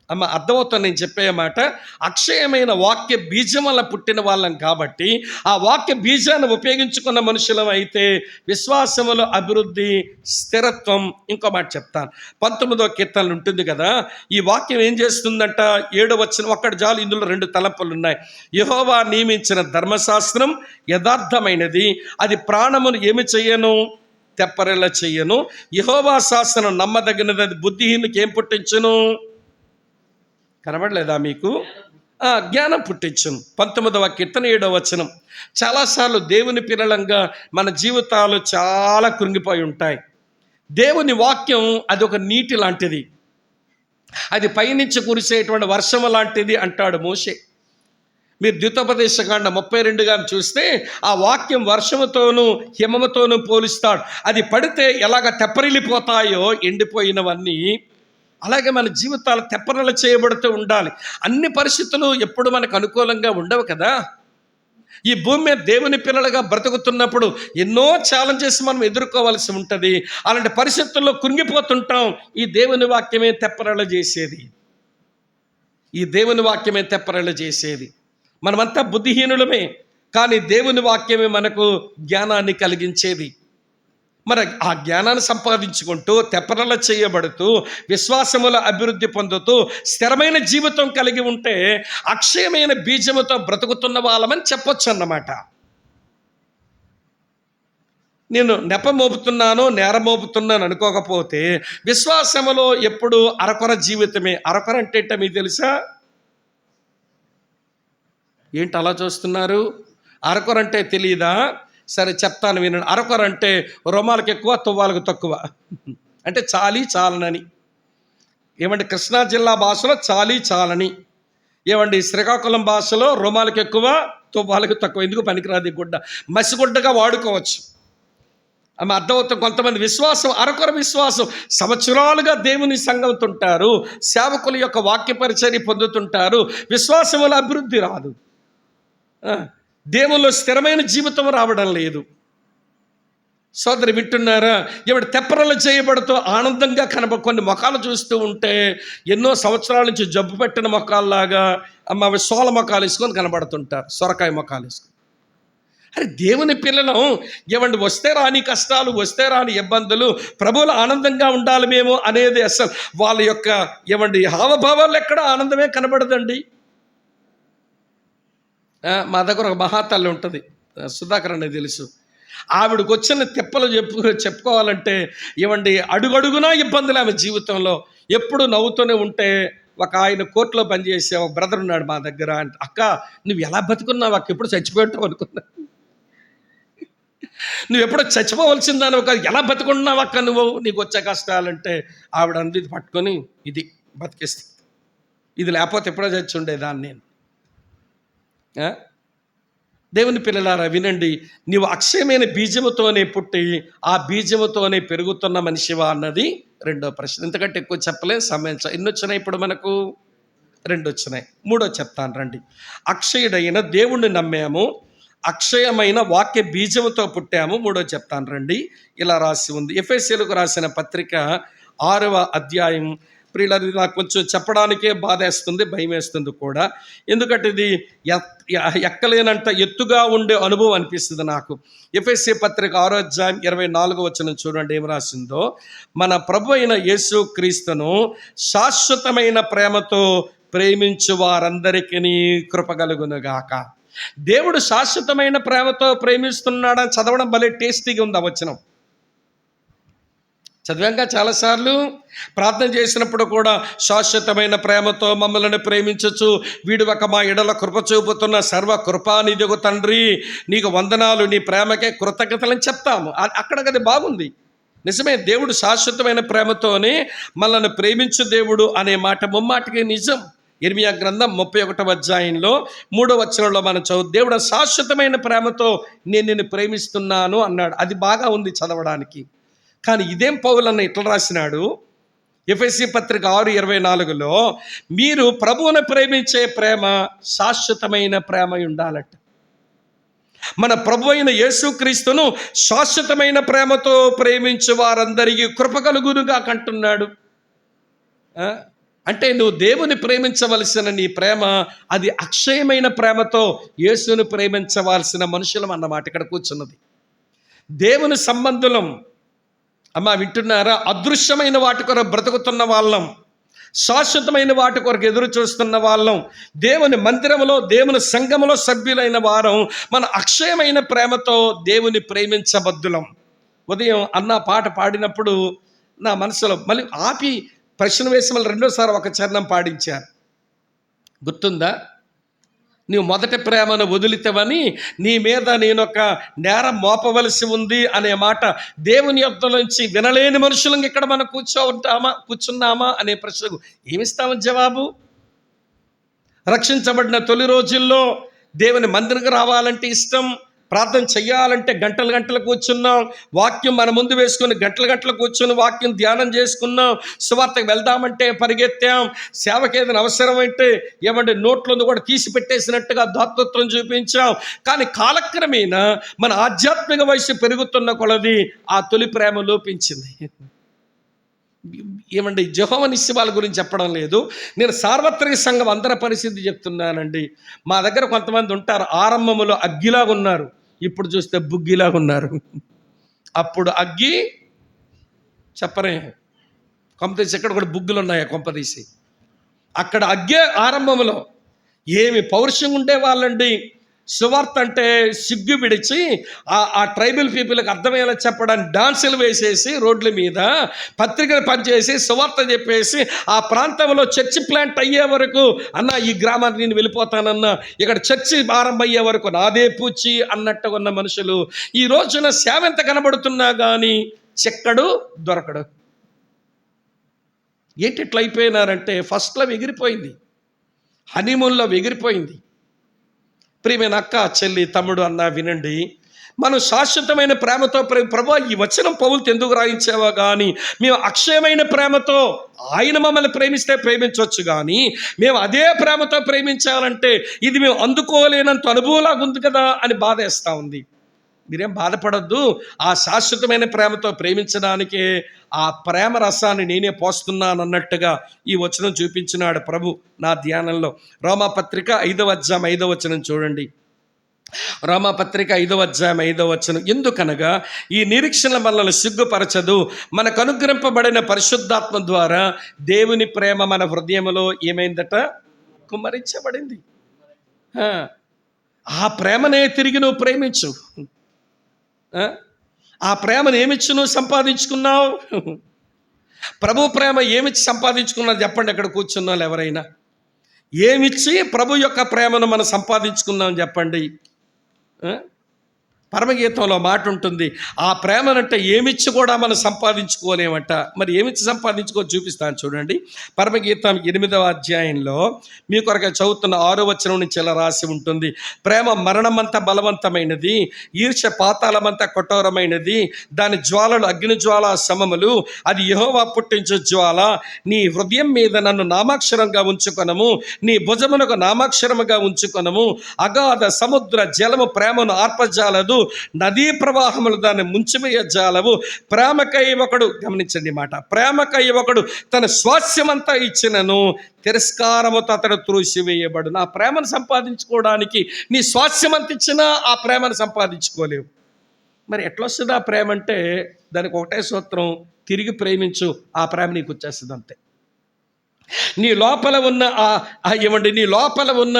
అమ్మ, అర్థమవుతుంది నేను చెప్పే మాట. అక్షయమైన వాక్య బీజం వల్ల పుట్టిన వాళ్ళం కాబట్టి ఆ వాక్య బీజాన్ని ఉపయోగించుకున్న మనుషులం అయితే విశ్వాసములో అభివృద్ధి, స్థిరత్వం. ఇంకో మాట చెప్తాను, 19వ కీర్తనలు ఉంటుంది కదా, ఈ వాక్యం ఏం చేస్తుందంట, 7వ వచనం ఒక్కటి చాలు, ఇందులో 2 తలంపులు ఉన్నాయి. యెహోవా నియమించిన ధర్మశాస్త్రం యథార్థమైనది, అది ప్రాణమును ఏమి చెయ్యను, తెప్పరిల్ల చెయ్యను. యెహోవా శాసనం నమ్మదగినది, అది బుద్ధిహీనునికి ఏం పుట్టించును, కనబడలేదా మీకు, జ్ఞానం పుట్టించును. 19వ కీర్తన 7వ వచనం. చాలాసార్లు దేవుని పిల్లలంగా మన జీవితాలు చాలా కృంగిపోయి ఉంటాయి. దేవుని వాక్యం అది ఒక నీటి లాంటిది, అది పైనుంచి కురిసేటువంటి వర్షము లాంటిది అంటాడు మోషే. మీరు ద్వితోపదేశకాండం 32 గాని చూస్తే ఆ వాక్యం వర్షముతోనూ హిమముతోనూ పోలుస్తాడు. అది పడితే ఎలాగ తెప్పరిల్లిపోతాయో ఎండిపోయినవన్నీ, అలాగే మన జీవితాలు తెప్పరలు చేయబడుతూ ఉండాలి. అన్ని పరిస్థితులు ఎప్పుడు మనకు అనుకూలంగా ఉండవు కదా. ఈ భూమి మీద దేవుని పిల్లలుగా బ్రతుకుతున్నప్పుడు ఎన్నో ఛాలెంజెస్ మనం ఎదుర్కోవాల్సి ఉంటుంది. అలాంటి పరిస్థితుల్లో కృంగిపోతుంటాం. ఈ దేవుని వాక్యమే తెప్పరలు చేసేది, ఈ దేవుని వాక్యమే తెప్పరలు చేసేది. మనమంతా బుద్ధిహీనులమే, కానీ దేవుని వాక్యమే మనకు జ్ఞానాన్ని కలిగించేది. మరి ఆ జ్ఞానాన్ని సంపాదించుకుంటూ తెప్పరల చేయబడుతూ విశ్వాసముల అభివృద్ధి పొందుతూ స్థిరమైన జీవితం కలిగి ఉంటే అక్షయమైన బీజముతో బ్రతుకుతున్న వాళ్ళమని చెప్పొచ్చు అన్నమాట. నేను నెపమోపుతున్నాను, నేరమోపుతున్నాను అనుకోకపోతే విశ్వాసములో ఎప్పుడు అరకొర జీవితమే. అరకొర అంటే మీకు తెలుసా? ఏంటి అలా చూస్తున్నారు? అరకొర అంటే తెలియదా? సరే చెప్తాను వినండి. అరకొర అంటే రుమాలకు ఎక్కువ, తువ్వాలకు తక్కువ, అంటే చాలీ చాలనని. ఏమంటే కృష్ణా జిల్లా భాషలో చాలీ చాలని, ఏమండి శ్రీకాకుళం భాషలో రుమాలకు ఎక్కువ, తువ్వాలకు తక్కువ. ఎందుకు పనికిరాది గుడ్డ, మసిగుడ్డగా వాడుకోవచ్చు. ఆమె అర్థమవుతుంది. కొంతమంది విశ్వాసం అరకొర విశ్వాసం, సంవత్సరాలుగా దేవుని సంఘంతో ఉంటారు, సేవకుల యొక్క వాక్య పరిచర్య పొందుతుంటారు, విశ్వాసముల అభివృద్ధి రాదు, దేవుల్లో స్థిరమైన జీవితం రావడం లేదు. సోదరి వింటున్నారా? ఎవడు తెప్పరలు చేయబడుతూ ఆనందంగా కొన్ని ముఖాలు చూస్తూ ఉంటే ఎన్నో సంవత్సరాల నుంచి జబ్బు పెట్టిన ముఖాల్లాగా అవి సోల ముఖాలు వేసుకొని కనబడుతుంటారు, సొరకాయ ముఖాలు వేసుకొని. అరే దేవుని పిల్లలు ఏమండి, వస్తే రాని కష్టాలు, వస్తే రాని ఇబ్బందులు, ప్రభువులు ఆనందంగా ఉండాలి మేము అనేది అసలు వాళ్ళ యొక్క ఏమండి హావభావాలు ఎక్కడ ఆనందమే కనబడదండి. మా దగ్గర ఒక మహాతల్లి ఉంటుంది, సుధాకర్ అనేది తెలుసు. ఆవిడకు వచ్చిన తిప్పలు చెప్పుకోవాలంటే ఏమండి అడుగడుగునా ఇబ్బందులు ఆమె జీవితంలో. ఎప్పుడు నవ్వుతూనే ఉంటే, ఒక ఆయన కోర్టులో పనిచేసే ఒక బ్రదర్ ఉన్నాడు మా దగ్గర. అక్క నువ్వు ఎలా బతుకున్నావు అక్క, ఎప్పుడు చచ్చిపోయావు అనుకున్నా, నువ్వు ఎప్పుడో చచ్చిపోవలసిందాను ఒక ఎలా బతుకున్నావు అక్క నువ్వు, నీకు వచ్చే కష్టాలంటే ఆవిడ అంది పట్టుకొని, ఇది బతికిస్తే, ఇది లేకపోతే ఎప్పుడో చచ్చి ఉండేదాన్ని నేను. దేవుని పిల్లలారా వినండి, నీవు అక్షయమైన బీజముతోనే పుట్టి ఆ బీజముతోనే పెరుగుతున్న మనిషివా అన్నది రెండో ప్రశ్న. ఇంతకంటే ఎక్కువ చెప్పలేం, సమయం ఎన్ని వచ్చినాయి ఇప్పుడు మనకు? 2 వచ్చినాయి. 3వ చెప్తాను రండి. అక్షయుడైన దేవుణ్ణి నమ్మాము, అక్షయమైన వాక్య బీజముతో పుట్టాము. 3వ చెప్తాను రండి. ఇలా రాసి ఉంది ఎఫెసీయులకు రాసిన పత్రిక 6వ అధ్యాయం. ప్రియులారా, నాకు కొంచెం చెప్పడానికే బాధేస్తుంది, భయం వేస్తుంది కూడా. ఎందుకంటే ఇది ఎక్కలేనంత ఎత్తుగా ఉండే అనుభవం అనిపిస్తుంది నాకు. ఎఫెసీ పత్రిక 6వ అధ్యాయం 24వ వచనం చూడండి ఏం రాసిందో. మన ప్రభు అయిన యేసు క్రీస్తును శాశ్వతమైన ప్రేమతో ప్రేమించు వారందరికీ కృప కలుగునుగాక. దేవుడు శాశ్వతమైన ప్రేమతో ప్రేమిస్తున్నాడని చదవడం భలే టేస్టీగా ఉంది ఆ వచనం. చదివాక చాలాసార్లు ప్రార్థన చేసినప్పుడు కూడా శాశ్వతమైన ప్రేమతో మమ్మల్ని ప్రేమించచ్చు, వీడు ఒక మా ఎడల కృప చూపుతున్న సర్వ కృపానిధిగు తండ్రి నీకు వందనాలు, నీ ప్రేమకే కృతజ్ఞతలని చెప్తాము. అక్కడ అది బాగుంది. నిజమే, దేవుడు శాశ్వతమైన ప్రేమతోనే మనల్ని ప్రేమించు దేవుడు అనే మాట ముమ్మాటికి నిజం. ఇర్మియా గ్రంథం 31వ అధ్యాయంలో 3వ వచనంలో మనం దేవుడు శాశ్వతమైన ప్రేమతో నేను నిన్ను ప్రేమిస్తున్నాను అన్నాడు. అది బాగా ఉంది చదవడానికి. కానీ ఇదేం పౌలన్న ఇట్లా రాసినాడు, ఎఫెసీ పత్రిక 6:24లో మీరు ప్రభువును ప్రేమించే ప్రేమ శాశ్వతమైన ప్రేమ ఉండాలట. మన ప్రభు అయిన యేసుక్రీస్తును శాశ్వతమైన ప్రేమతో ప్రేమించు వారందరికీ కృప కలుగునుగా కంటున్నాడు. అంటే నువ్వు దేవుని ప్రేమించవలసిన నీ ప్రేమ అది అక్షయమైన ప్రేమతో యేసును ప్రేమించవలసిన మనుషులం అన్నమాట ఇక్కడ కూర్చున్నది. దేవుని సంబంధులం. అమ్మ వింటున్నారా? అదృశ్యమైన వాటి కొరకు బ్రతుకుతున్న వాళ్ళం, శాశ్వతమైన వాటి కొరకు ఎదురు చూస్తున్న వాళ్ళం, దేవుని మందిరంలో దేవుని సంఘములో సభ్యులైన వారం మన అక్షయమైన ప్రేమతో దేవుని ప్రేమించబద్దులం. ఉదయం అన్న పాట పాడినప్పుడు నా మనసులో మళ్ళీ ఆపి ప్రశ్న వేసి మళ్ళీ రెండోసారి ఒక చరణం పాడించారు. గుర్తుందా? నీవు మొదటి ప్రేమను వదిలితేవని నీ మీద నేనొక నేరం మోపవలసి ఉంది అనే మాట దేవుని యొద్ద నుంచి వినలేని మనుషులను ఇక్కడ మనం కూర్చున్నామా అనే ప్రశ్నకు ఏమిస్తామని జవాబు? రక్షించబడిన తొలి రోజుల్లో దేవుని మందిరకు రావాలంటే ఇష్టం, ప్రార్థన చెయ్యాలంటే గంటలు గంటలు కూర్చున్నాం, వాక్యం మన ముందు వేసుకుని గంటలు గంటలు కూర్చొని వాక్యం ధ్యానం చేసుకున్నాం, సువార్తకు వెళ్దామంటే పరిగెత్తాం, సేవకి ఏదైనా అవసరమైతే ఏమంటే నోట్లను కూడా తీసి పెట్టేసినట్టుగా దాతృత్వం చూపించాం. కానీ కాలక్రమేణా మన ఆధ్యాత్మిక వయసు పెరుగుతున్న కొలది ఆ తొలి ప్రేమ లోపించింది. ఏమండి, యెహోవా నిస్సి వాళ్ళ గురించి చెప్పడం లేదు, నేను సార్వత్రిక సంఘం అందరి పరిస్థితి చెప్తున్నానండి. మా దగ్గర కొంతమంది ఉంటారు, ఆరంభంలో అగ్గిలాగా ఉన్నారు, ఇప్పుడు చూస్తే బుగ్గిలాగా ఉన్నారు. అప్పుడు అగ్గి చెప్పరే, కొంపతీసి ఎక్కడ కూడా బుగ్గులు ఉన్నాయా? కొంపతీసి అక్కడ అగ్గే ఆరంభంలో ఏమి పౌరుషంగా ఉండే వాళ్ళండి. సువార్త అంటే సిగ్గు విడిచి ఆ ట్రైబల్ పీపుల్కి అర్థమయ్యేలా చెప్పడానికి డాన్సులు వేసేసి రోడ్ల మీద పత్రికలు పనిచేసి సువార్త చెప్పేసి ఆ ప్రాంతంలో చర్చి ప్లాంట్ అయ్యే వరకు అన్న ఈ గ్రామానికి నేను వెళ్ళిపోతానన్నా, ఇక్కడ చర్చి ఆరంభం అయ్యే వరకు నాదే పూచి అన్నట్టు ఉన్న మనుషులు ఈ రోజున సేవ ఎంత కనబడుతున్నా కానీ చెక్కడు దొరకడు. ఏంటి ఇట్లా అయిపోయినారంటే ఫస్ట్లో ఎగిరిపోయింది, హనీమూన్లో ఎగిరిపోయింది. ప్రియమైన అక్క, చెల్లి, తమ్ముడు, అన్న వినండి, మనం శాశ్వతమైన ప్రేమతో ప్రభువా ఈ వచనం పౌలుతో ఎందుకు రాయించావా కానీ మేము అక్షయమైన ప్రేమతో ఆయన మమ్మల్ని ప్రేమిస్తే ప్రేమించవచ్చు, కానీ మేము అదే ప్రేమతో ప్రేమించాలంటే ఇది మేము అందుకోలేనంత అనుభవంలాగా ఉంది కదా అని బాధేస్తూ ఉంది. మీరేం బాధపడద్దు, ఆ శాశ్వతమైన ప్రేమతో ప్రేమించడానికే ఆ ప్రేమ రసాన్ని నేనే పోస్తున్నాను అన్నట్టుగా ఈ వచనం చూపించినాడు ప్రభు నా ధ్యానంలో. రోమాపత్రిక 5వ అధ్యాయం 5వ వచనం చూడండి. రోమాపత్రిక 5వ అధ్యాయం 5వ వచనం, ఎందుకనగా ఈ నిరీక్షణ మనల్ని సిగ్గుపరచదు, మనకు అనుగ్రహింపబడిన పరిశుద్ధాత్మ ద్వారా దేవుని ప్రేమ మన హృదయంలో ఏమైందట? కుమ్మరించబడింది. ఆ ప్రేమనే తిరిగి నువ్వు ప్రేమించు. ఆ ప్రేమను ఏమిచ్చి నువ్వు సంపాదించుకున్నావు? ప్రభు ప్రేమ ఏమిచ్చి సంపాదించుకున్నది చెప్పండి. అక్కడ కూర్చున్న వాళ్ళు ఎవరైనా ఏమిచ్చి ప్రభు యొక్క ప్రేమను మనం సంపాదించుకున్నాం చెప్పండి. పరమగీతంలో మాట ఉంటుంది, ఆ ప్రేమనంటే ఏమిచ్చి కూడా మనం సంపాదించుకోలేమంట. మరి ఏమిచ్చి సంపాదించుకో చూపిస్తాను చూడండి. పరమగీతం 8వ అధ్యాయంలో మీ కొరకు చదువుతున్న 6వ వచనం నుంచి ఇలా రాసి ఉంటుంది, ప్రేమ మరణమంతా బలవంతమైనది, ఈర్ష్య పాతాళమంతా కఠోరమైనది, దాని జ్వాలలు అగ్ని జ్వాల సమములు, అది యెహోవా పుట్టించు జ్వాల. నీ హృదయం మీద నన్ను నామాక్షరంగా ఉంచుకొనము, నీ భుజమునకు నామాక్షరముగా ఉంచుకొనము. అగాధ సముద్ర జలము ప్రేమను ఆర్పజాలదు, నదీ ప్రవాహములు దాన్ని ముంచివేయజాలవు. ప్రేమకై ఒకడు, గమనించండి మాట, ప్రేమకై ఒకడు తన స్వాస్యమంతా ఇచ్చినను తిరస్కారముతో అతడు త్రోసివేయబడు. నా ప్రేమను సంపాదించుకోవడానికి నీ స్వాస్యమంత ఇచ్చినా ఆ ప్రేమను సంపాదించుకోలేవు. మరి ఎట్లా వస్తుంది ఆ ప్రేమ అంటే దానికి ఒకటే సూత్రం, తిరిగి ప్రేమించు, ఆ ప్రేమ నీకు వచ్చేస్తుంది అంతే. నీ లోపల ఉన్న నీ లోపల ఉన్న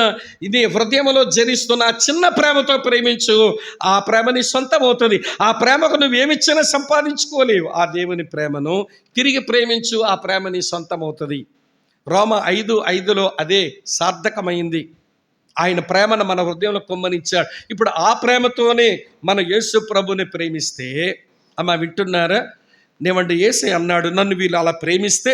నీ హృదయంలో జనిస్తున్న ఆ చిన్న ప్రేమతో ప్రేమించు, ఆ ప్రేమ నీ సొంతం అవుతుంది. ఆ ప్రేమకు నువ్వేమిచ్చినా సంపాదించుకోలేవు. ఆ దేవుని ప్రేమను తిరిగి ప్రేమించు, ఆ ప్రేమ నీ సొంతం అవుతుంది. రోమా 5:5లో అదే సార్థకమైంది. ఆయన ప్రేమను మన హృదయంలో కొమ్మనిచ్చాడు. ఇప్పుడు ఆ ప్రేమతోనే మన యేసు ప్రభుని ప్రేమిస్తే, అమ్మ వింటున్నారా, నేమంటే యేసయ్య అన్నాడు, నన్ను వీళ్ళు అలా ప్రేమిస్తే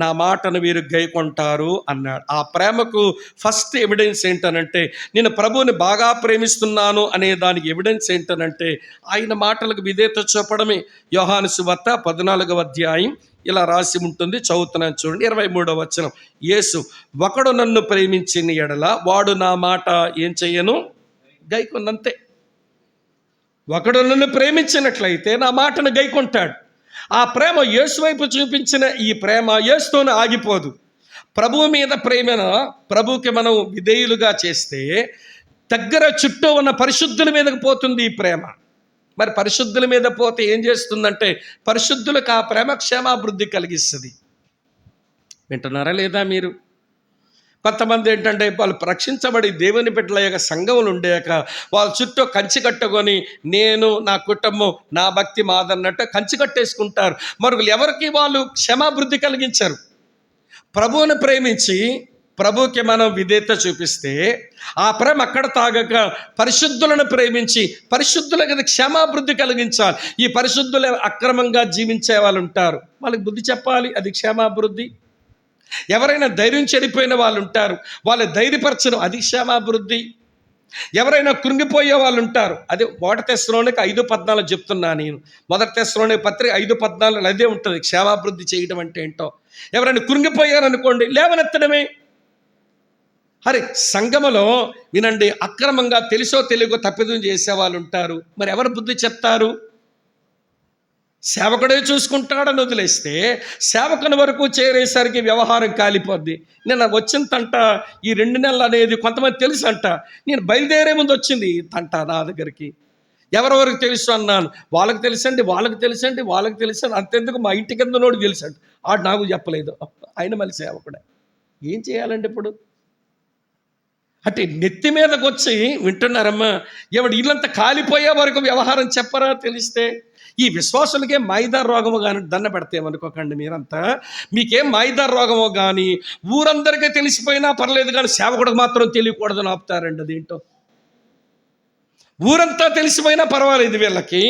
నా మాటను వీరు గైకొంటారు అన్నాడు. ఆ ప్రేమకు ఫస్ట్ ఎవిడెన్స్ ఏంటనంటే, నేను ప్రభువుని బాగా ప్రేమిస్తున్నాను అనే దానికి ఎవిడెన్స్ ఏంటనంటే ఆయన మాటలకు విధేయత చూపడమే. యోహాను సువార్త 14వ అధ్యాయం ఇలా రాసి ఉంటుంది, చదువుతున్నాను చూడండి. 23వ వచనం, యేసు, ఒకడు నన్ను ప్రేమించిన ఎడల వాడు నా మాట ఏం చెయ్యను, గైకొనంతే. ఒకడు నన్ను ప్రేమించినట్లయితే నా మాటను గైకొంటాడు. ఆ ప్రేమ యేసు వైపు చూపించిన ఈ ప్రేమ యేసుతోనే ఆగిపోదు. ప్రభువు మీద ప్రేమను ప్రభువుకి మనం విధేయులుగా చేస్తే దగ్గర చుట్టూ ఉన్న పరిశుద్ధుల మీదకి పోతుంది ఈ ప్రేమ. మరి పరిశుద్ధుల మీద పోతే ఏం చేస్తుందంటే పరిశుద్ధులకు ఆ ప్రేమ క్షేమాభివృద్ధి కలిగిస్తుంది. వింటున్నారా లేదా మీరు? కొంతమంది ఏంటంటే వాళ్ళు రక్షించబడి దేవుని బిడ్డల యొక్క సంఘములు ఉండేక వాళ్ళ చుట్టూ కంచి కట్టుకొని నేను నా కుటుంబం నా భక్తి మాదన్నట్టు కంచి కట్టేసుకుంటారు. మరొకరు ఎవరికి వాళ్ళు క్షమాభివృద్ధి కలిగించరు. ప్రభువుని ప్రేమించి ప్రభువుకి మనం విధేయత చూపిస్తే ఆ ప్రేమ అక్కడ తాగక పరిశుద్ధులను ప్రేమించి పరిశుద్ధులకు క్షమాభివృద్ధి కలిగించాలి. ఈ పరిశుద్ధులు అక్రమంగా జీవించే వాళ్ళు ఉంటారు, వాళ్ళకి బుద్ధి చెప్పాలి, అది క్షమాభివృద్ధి. ఎవరైనా ధైర్యం చెడిపోయిన వాళ్ళు ఉంటారు, వాళ్ళు ధైర్యపరచడం, అది క్షేమాభివృద్ధి. ఎవరైనా కృంగిపోయే వాళ్ళు ఉంటారు, అది 1 తెస్సలోనిక 5:14 చెప్తున్నా నేను. 1 తెస్సలోనిక పత్రిక 5:14 అదే ఉంటుంది క్షేమాభివృద్ధి చేయడం అంటే ఏంటో. ఎవరైనా కృంగిపోయారనుకోండి, లేవనెత్తడమే. అరే సంఘములో వినండి, అక్రమంగా తెలుసో తెలియకో తప్పిదం చేసే వాళ్ళు ఉంటారు, మరి ఎవరు బుద్ధి చెప్తారు? సేవకుడే చూసుకుంటాడని వదిలేస్తే సేవకుని వరకు చేరేసరికి వ్యవహారం కాలిపోద్ది. నేను వచ్చిన తంట ఈ 2 నెలలు అనేది కొంతమంది తెలుసు అంట. నేను బయలుదేరే ముందు వచ్చింది తంట నా దగ్గరికి. ఎవరెవరికి తెలుసు అన్నాను. వాళ్ళకి తెలుసండి, వాళ్ళకి తెలుసండి, వాళ్ళకి తెలుసండి. అంతెందుకు మా ఇంటి కింద నోడు తెలుసండి, ఆడు నాకు చెప్పలేదు. ఆయన మళ్ళీ సేవకుడే. ఏం చేయాలండి ఇప్పుడు? అంటే నెత్తి మీదకి వచ్చి వింటున్నారమ్మా, ఎవడు ఇల్లంతా కాలిపోయే వరకు వ్యవహారం చెప్పరా తెలిస్తే? ఈ విశ్వాసులకే మాయిదార్ రోగము కానీ దండ పెడతామనుకోకండి మీరంతా. మీకేం మాయిదార్ రోగమో కానీ ఊరందరికీ తెలిసిపోయినా పర్లేదు, కానీ సేవకుడికి మాత్రం తెలియకూడదని ఆపుతారండి. అదేంటో ఊరంతా తెలిసిపోయినా పర్వాలేదు, వీళ్ళకి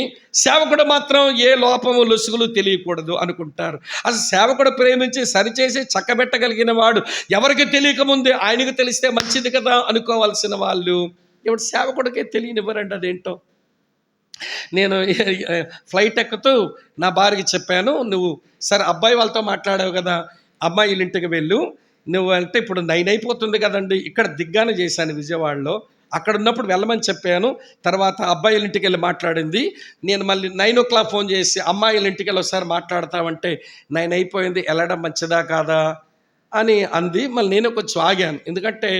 సేవకుడు మాత్రం ఏ లోపము లొసుగులు తెలియకూడదు అనుకుంటారు. అసలు సేవకుడు ప్రేమించి సరిచేసి చక్కబెట్టగలిగిన వాడు ఎవరికి తెలియకముందే ఆయనకు తెలిస్తే మంచిది కదా అనుకోవాల్సిన వాళ్ళు ఇప్పుడు సేవకుడికే తెలియనివ్వరండి. అదేంటో. నేను ఫ్లైట్ ఎక్కుతూ నా భార్యకి చెప్పాను, నువ్వు సరే అబ్బాయి వాళ్ళతో మాట్లాడావు కదా, అమ్మాయిల ఇంటికి వెళ్ళు, నువ్వు అంటే ఇప్పుడు 9 అయిపోతుంది కదండి. ఇక్కడ దిగ్గానే చేశాను విజయవాడలో, అక్కడ ఉన్నప్పుడు వెళ్ళమని చెప్పాను. తర్వాత అబ్బాయిల ఇంటికి వెళ్ళి మాట్లాడింది. నేను మళ్ళీ 9 o'clock ఫోన్ చేసి అమ్మాయిల ఇంటికి వెళ్ళి ఒకసారి మాట్లాడతామంటే 9 అయిపోయింది, వెళ్ళడం మంచిదా కాదా అని అంది. మళ్ళీ నేను కొంచెం ఆగాను, ఎందుకంటే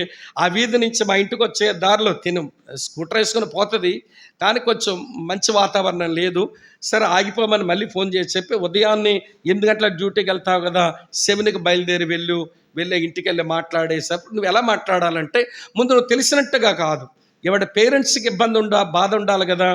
ఆ వీధి నుంచి మా ఇంటికి వచ్చే దారిలో తిను స్కూటర్ వేసుకొని పోతుంది, కానీ కొంచెం మంచి వాతావరణం లేదు. సరే ఆగిపోమని మళ్ళీ ఫోన్ చేసి చెప్పి ఉదయాన్నే 8 గంటలకు డ్యూటీకి వెళ్తావు కదా, 7కి బయలుదేరి వెళ్ళే ఇంటికి వెళ్ళి మాట్లాడేసప్పుడు నువ్వు ఎలా మాట్లాడాలంటే ముందు నువ్వు తెలిసినట్టుగా కాదు, ఎవరి పేరెంట్స్కి ఇబ్బంది బాధ ఉండాలి కదా,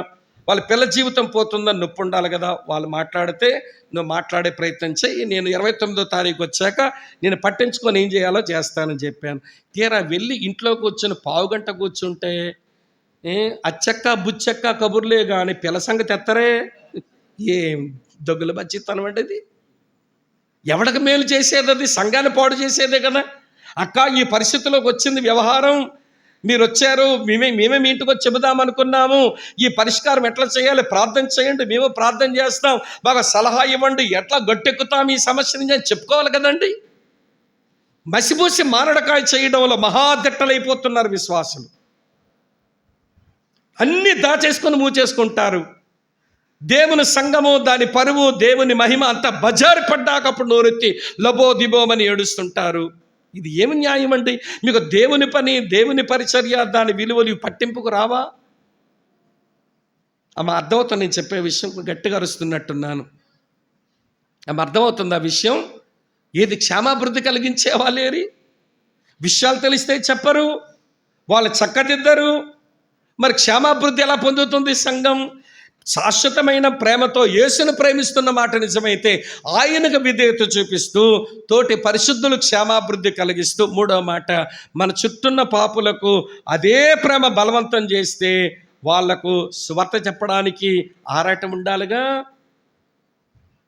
వాళ్ళ పిల్ల జీవితం పోతుందని నొప్పి ఉండాలి కదా, వాళ్ళు మాట్లాడితే నువ్వు మాట్లాడే ప్రయత్నం చేయి. నేను 29వ తారీఖు వచ్చాక నేను పట్టించుకొని ఏం చేయాలో చేస్తానని చెప్పాను. తీరా వెళ్ళి ఇంట్లో కూర్చొని 1/2 గంట కూర్చుంటే అచ్చక్క బుచ్చక్క కబుర్లే కానీ పిల్ల సంగతి ఎత్తరే. ఏం దొగ్గుల బచ్చితనం అంటే ఇది? ఎవడికి మేలు చేసేది అది? సంఘాన్ని పాడు చేసేదే కదా. అక్క ఈ పరిస్థితిలోకి వచ్చింది వ్యవహారం, మీరు వచ్చారు, మేమే మీ ఇంటికి వచ్చి చెబుదామనుకున్నాము, ఈ పరిష్కారం ఎట్లా చేయాలి, ప్రార్థన చేయండి, మేము ప్రార్థన చేస్తాం, బాగా సలహా ఇవ్వండి, ఎట్లా గట్టెక్కుతాం ఈ సమస్యని అని చెప్పుకోవాలి కదండి. మసిపూసి మారడకాయ చేయడంలో మహాదిట్టలైపోతున్నారు విశ్వాసులు. అన్నీ దాచేసుకొని మూచేసుకుంటారు. దేవుని సంఘము, దాని పరువు, దేవుని మహిమ అంతా బజారు పడ్డాకప్పుడు నోరెత్తి లబో దిబోమని ఏడుస్తుంటారు. ఇది ఏమి న్యాయం అండి? మీకు దేవుని పని, దేవుని పరిచర్య, దాని విలువలు పట్టింపుకు రావా? ఆమె అర్థమవుతుంది నేను చెప్పే విషయం, గట్టిగా అరుస్తున్నట్టున్నాను. ఆమె అర్థమవుతుంది ఆ విషయం. ఏది క్షేమాభివృద్ధి కలిగించే వాళ్ళేరి విషయాలు తెలిస్తే చెప్పరు, వాళ్ళు చక్కదిద్దరు. మరి క్షేమాభివృద్ధి ఎలా పొందుతుంది సంఘం? శాశ్వతమైన ప్రేమతో యేసును ప్రేమిస్తున్న మాట నిజమైతే ఆయనకు విధేయత చూపిస్తూ తోటి పరిశుద్ధులు క్షేమాభివృద్ధి కలిగిస్తూ, 3వ మాట, మన చుట్టూన్న పాపులకు అదే ప్రేమ బలవంతం చేస్తే వాళ్లకు సువార్త చెప్పడానికి ఆరాటం ఉండాలిగా.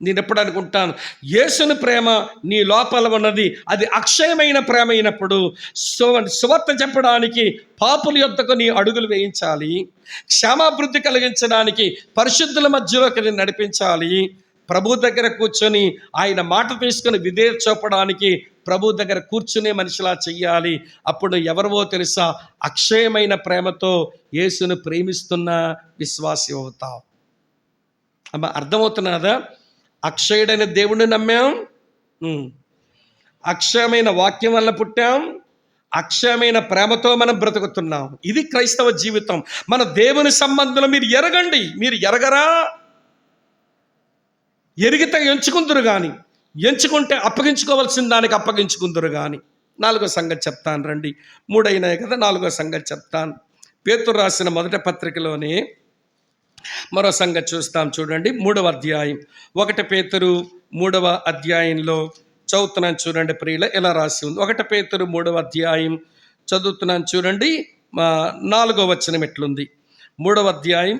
నేను ఎప్పుడు అనుకుంటాను, యేసుని ప్రేమ నీ లోపల ఉన్నది, అది అక్షయమైన ప్రేమ అయినప్పుడు సువార్త చెప్పడానికి పాపుల యొద్దకు నీ అడుగులు వేయించాలి, క్షేమాభివృద్ధి కలిగించడానికి పరిశుద్ధుల మధ్యలోకి నేను నడిపించాలి, ప్రభు దగ్గర కూర్చొని ఆయన మాట తీసుకుని విధేయత చూపడానికి ప్రభు దగ్గర కూర్చునే మనిషిలా చెయ్యాలి. అప్పుడు ఎవరివో తెలుసా, అక్షయమైన ప్రేమతో యేసును ప్రేమిస్తున్న విశ్వాసి అవుతావు. అమ్మ, అర్థమవుతున్నదా? అక్షయుడైన దేవుణ్ణి నమ్మాం, అక్షయమైన వాక్యం వల్ల పుట్టాం, అక్షయమైన ప్రేమతో మనం బ్రతుకుతున్నాం. ఇది క్రైస్తవ జీవితం. మన దేవుని సంబంధంలో మీరు ఎరగండి. మీరు ఎరగరా? ఎరిగితే ఎంచుకుందరు కానీ, ఎంచుకుంటే అప్పగించుకోవాల్సిన దానికి అప్పగించుకుందరు కానీ. 4వ సంగతి చెప్తాను రండి. 3 అయినాయి కదా, 4వ సంగతి చెప్తాను. పేతురు రాసిన మొదటి పత్రికలోనే మరో సంగతి చూస్తాం చూడండి. 3వ అధ్యాయం, 1 పేతురు 3వ అధ్యాయంలో చదువుతున్నాను చూడండి ప్రియుల, ఎలా రాసి ఉంది. 1 పేతురు 3వ అధ్యాయం చదువుతున్నాను చూడండి. 4వ వచనం ఎట్లుంది? 3వ అధ్యాయం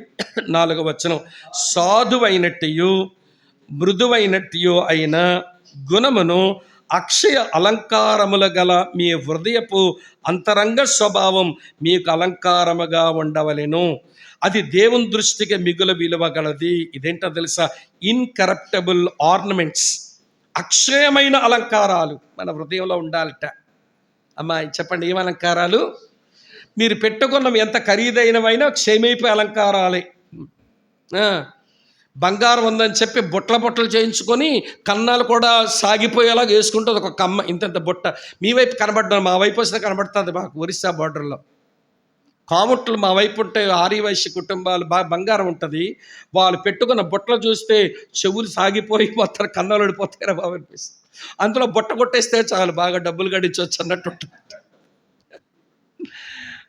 4వ వచనం, సాధువైనట్టు మృదువైనట్టు అయిన గుణమును అక్షయ అలంకారముల గల మీ హృదయపు అంతరంగ స్వభావం మీకు అలంకారముగా ఉండవలెను. అది దేవుని దృష్టికి మిగుల విలువ గలది. ఇదేంటో తెలుసా? ఇన్కరప్టబుల్ ఆర్నమెంట్స్, అక్షయమైన అలంకారాలు మన హృదయంలో ఉండాలట. అమ్మాయి చెప్పండి, ఏం అలంకారాలు? మీరు పెట్టుకున్న ఎంత ఖరీదైనవైనా క్షయమైపోయే అలంకారాలే. బంగారం ఉందని చెప్పి బొట్టలు చేయించుకొని కన్నాలు కూడా సాగిపోయేలాగా వేసుకుంటుంది ఒక కమ్మ, ఇంత బొట్ట. మీ వైపు కనబడ్డా, మా వైపు వస్తే కనబడుతుంది. మాకు ఒరిస్సా బార్డర్లో కాముట్లు మా వైపు ఉంటే ఆర్యవైశ్య కుటుంబాలు బాగా బంగారం ఉంటుంది. వాళ్ళు పెట్టుకున్న బొట్టలు చూస్తే చెవులు సాగిపోయి మొత్తం కన్నాలు పడిపోతాయిరా బాబు అనిపిస్తుంది. అందులో బొట్ట కొట్టేస్తే చాలు, బాగా డబ్బులు గడించవచ్చు అన్నట్టు ఉంటుంది.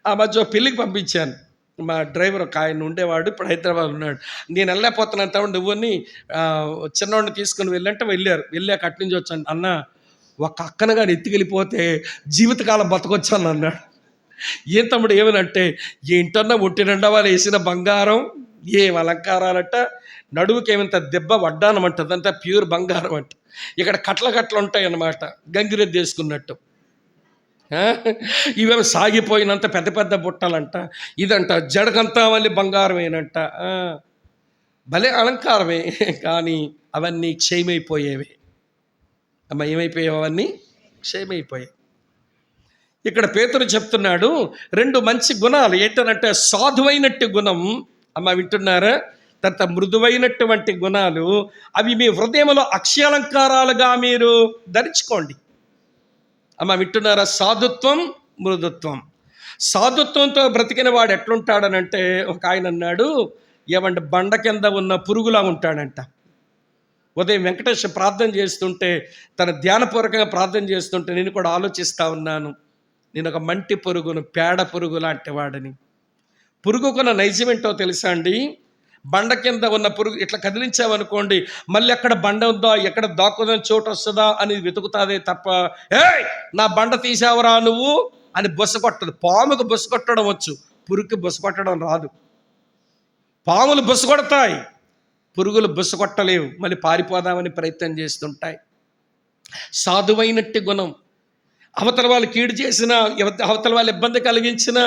ఆ మధ్య పెళ్ళికి పంపించాను. మా డ్రైవర్ ఒక ఆయన ఉండేవాడు, ఇప్పుడు హైదరాబాద్ ఉన్నాడు. నేను వెళ్ళలేకపోతున్నాను తమ్ముడు, నువ్వుని చిన్నవాడిని తీసుకుని వెళ్ళాక అటు నుంచి వచ్చాను. అన్న, ఒక అక్కన కానీ ఎత్తుకెళ్ళిపోతే జీవితకాలం బతకొచ్చాను అన్నాడు. ఏం తమ్ముడు ఏమనంటే, ఏంటన్నా ఒంటి నిండా వాళ్ళు వేసిన బంగారం, ఏం అలంకారాలట, నడువుకి ఏమంత దెబ్బ వడ్డానం అంటది, అంతా ప్యూర్ బంగారం అంట. ఇక్కడ కట్ల ఉంటాయి అన్నమాట, గంగిరెద్దు వేసుకున్నట్టు. ఇవేమో సాగిపోయినంత పెద్ద పెద్ద బుట్టలంట, ఇదంట జడకంతా మళ్ళీ బంగారమేనంట. భలే అలంకారమే, కానీ అవన్నీ క్షయమైపోయేవి. అమ్మ, ఏమైపోయావు? అవన్నీ క్షయమైపోయాయి. ఇక్కడ పేతురు చెప్తున్నాడు 2 మంచి గుణాలు ఏంటనంటే, సాధువైనట్టు గుణం, అమ్మ వింటున్నారా, తర్వాత మృదువైనటువంటి గుణాలు, అవి మీ హృదయంలో అక్షయాలంకారాలుగా మీరు ధరించుకోండి. అమ్మ వింటున్నారా? సాధుత్వం, మృదుత్వం. సాధుత్వంతో బ్రతికిన వాడు ఎట్లుంటాడనంటే, ఒక ఆయన అన్నాడు, ఏమంటే బండ కింద ఉన్న పురుగులా ఉంటాడంట. ఉదయం వెంకటేశ్వర ప్రార్థన చేస్తుంటే, తన ధ్యానపూర్వకంగా ప్రార్థన చేస్తుంటే నేను కూడా ఆలోచిస్తూ ఉన్నాను, నేను ఒక మంటి పురుగును, పేడ పురుగు లాంటి వాడిని. పురుగుకున్న నైజమేంటో తెలుసా అండి? బండ కింద ఉన్న పురుగు ఇట్లా కదిలించావనుకోండి, మళ్ళీ ఎక్కడ బండ ఉందా, ఎక్కడ దాక్కుదని చోటు వస్తుందా అని వెతుకుతాదే తప్ప, నా బండ తీసావరా నువ్వు అని బొస్స కొట్టదు. పాముకు బొస్స కొట్టడం వచ్చు, పురుగుకి బొస్స కొట్టడం రాదు. పాములు బొస్స కొడతాయి, పురుగులు బొస్స కొట్టలేవు, మళ్ళీ పారిపోదామని ప్రయత్నం చేస్తుంటాయి. సాధువైనట్టి గుణం, అవతల వాళ్ళు కీడు చేసినా, అవతల వాళ్ళు ఇబ్బంది కలిగించినా,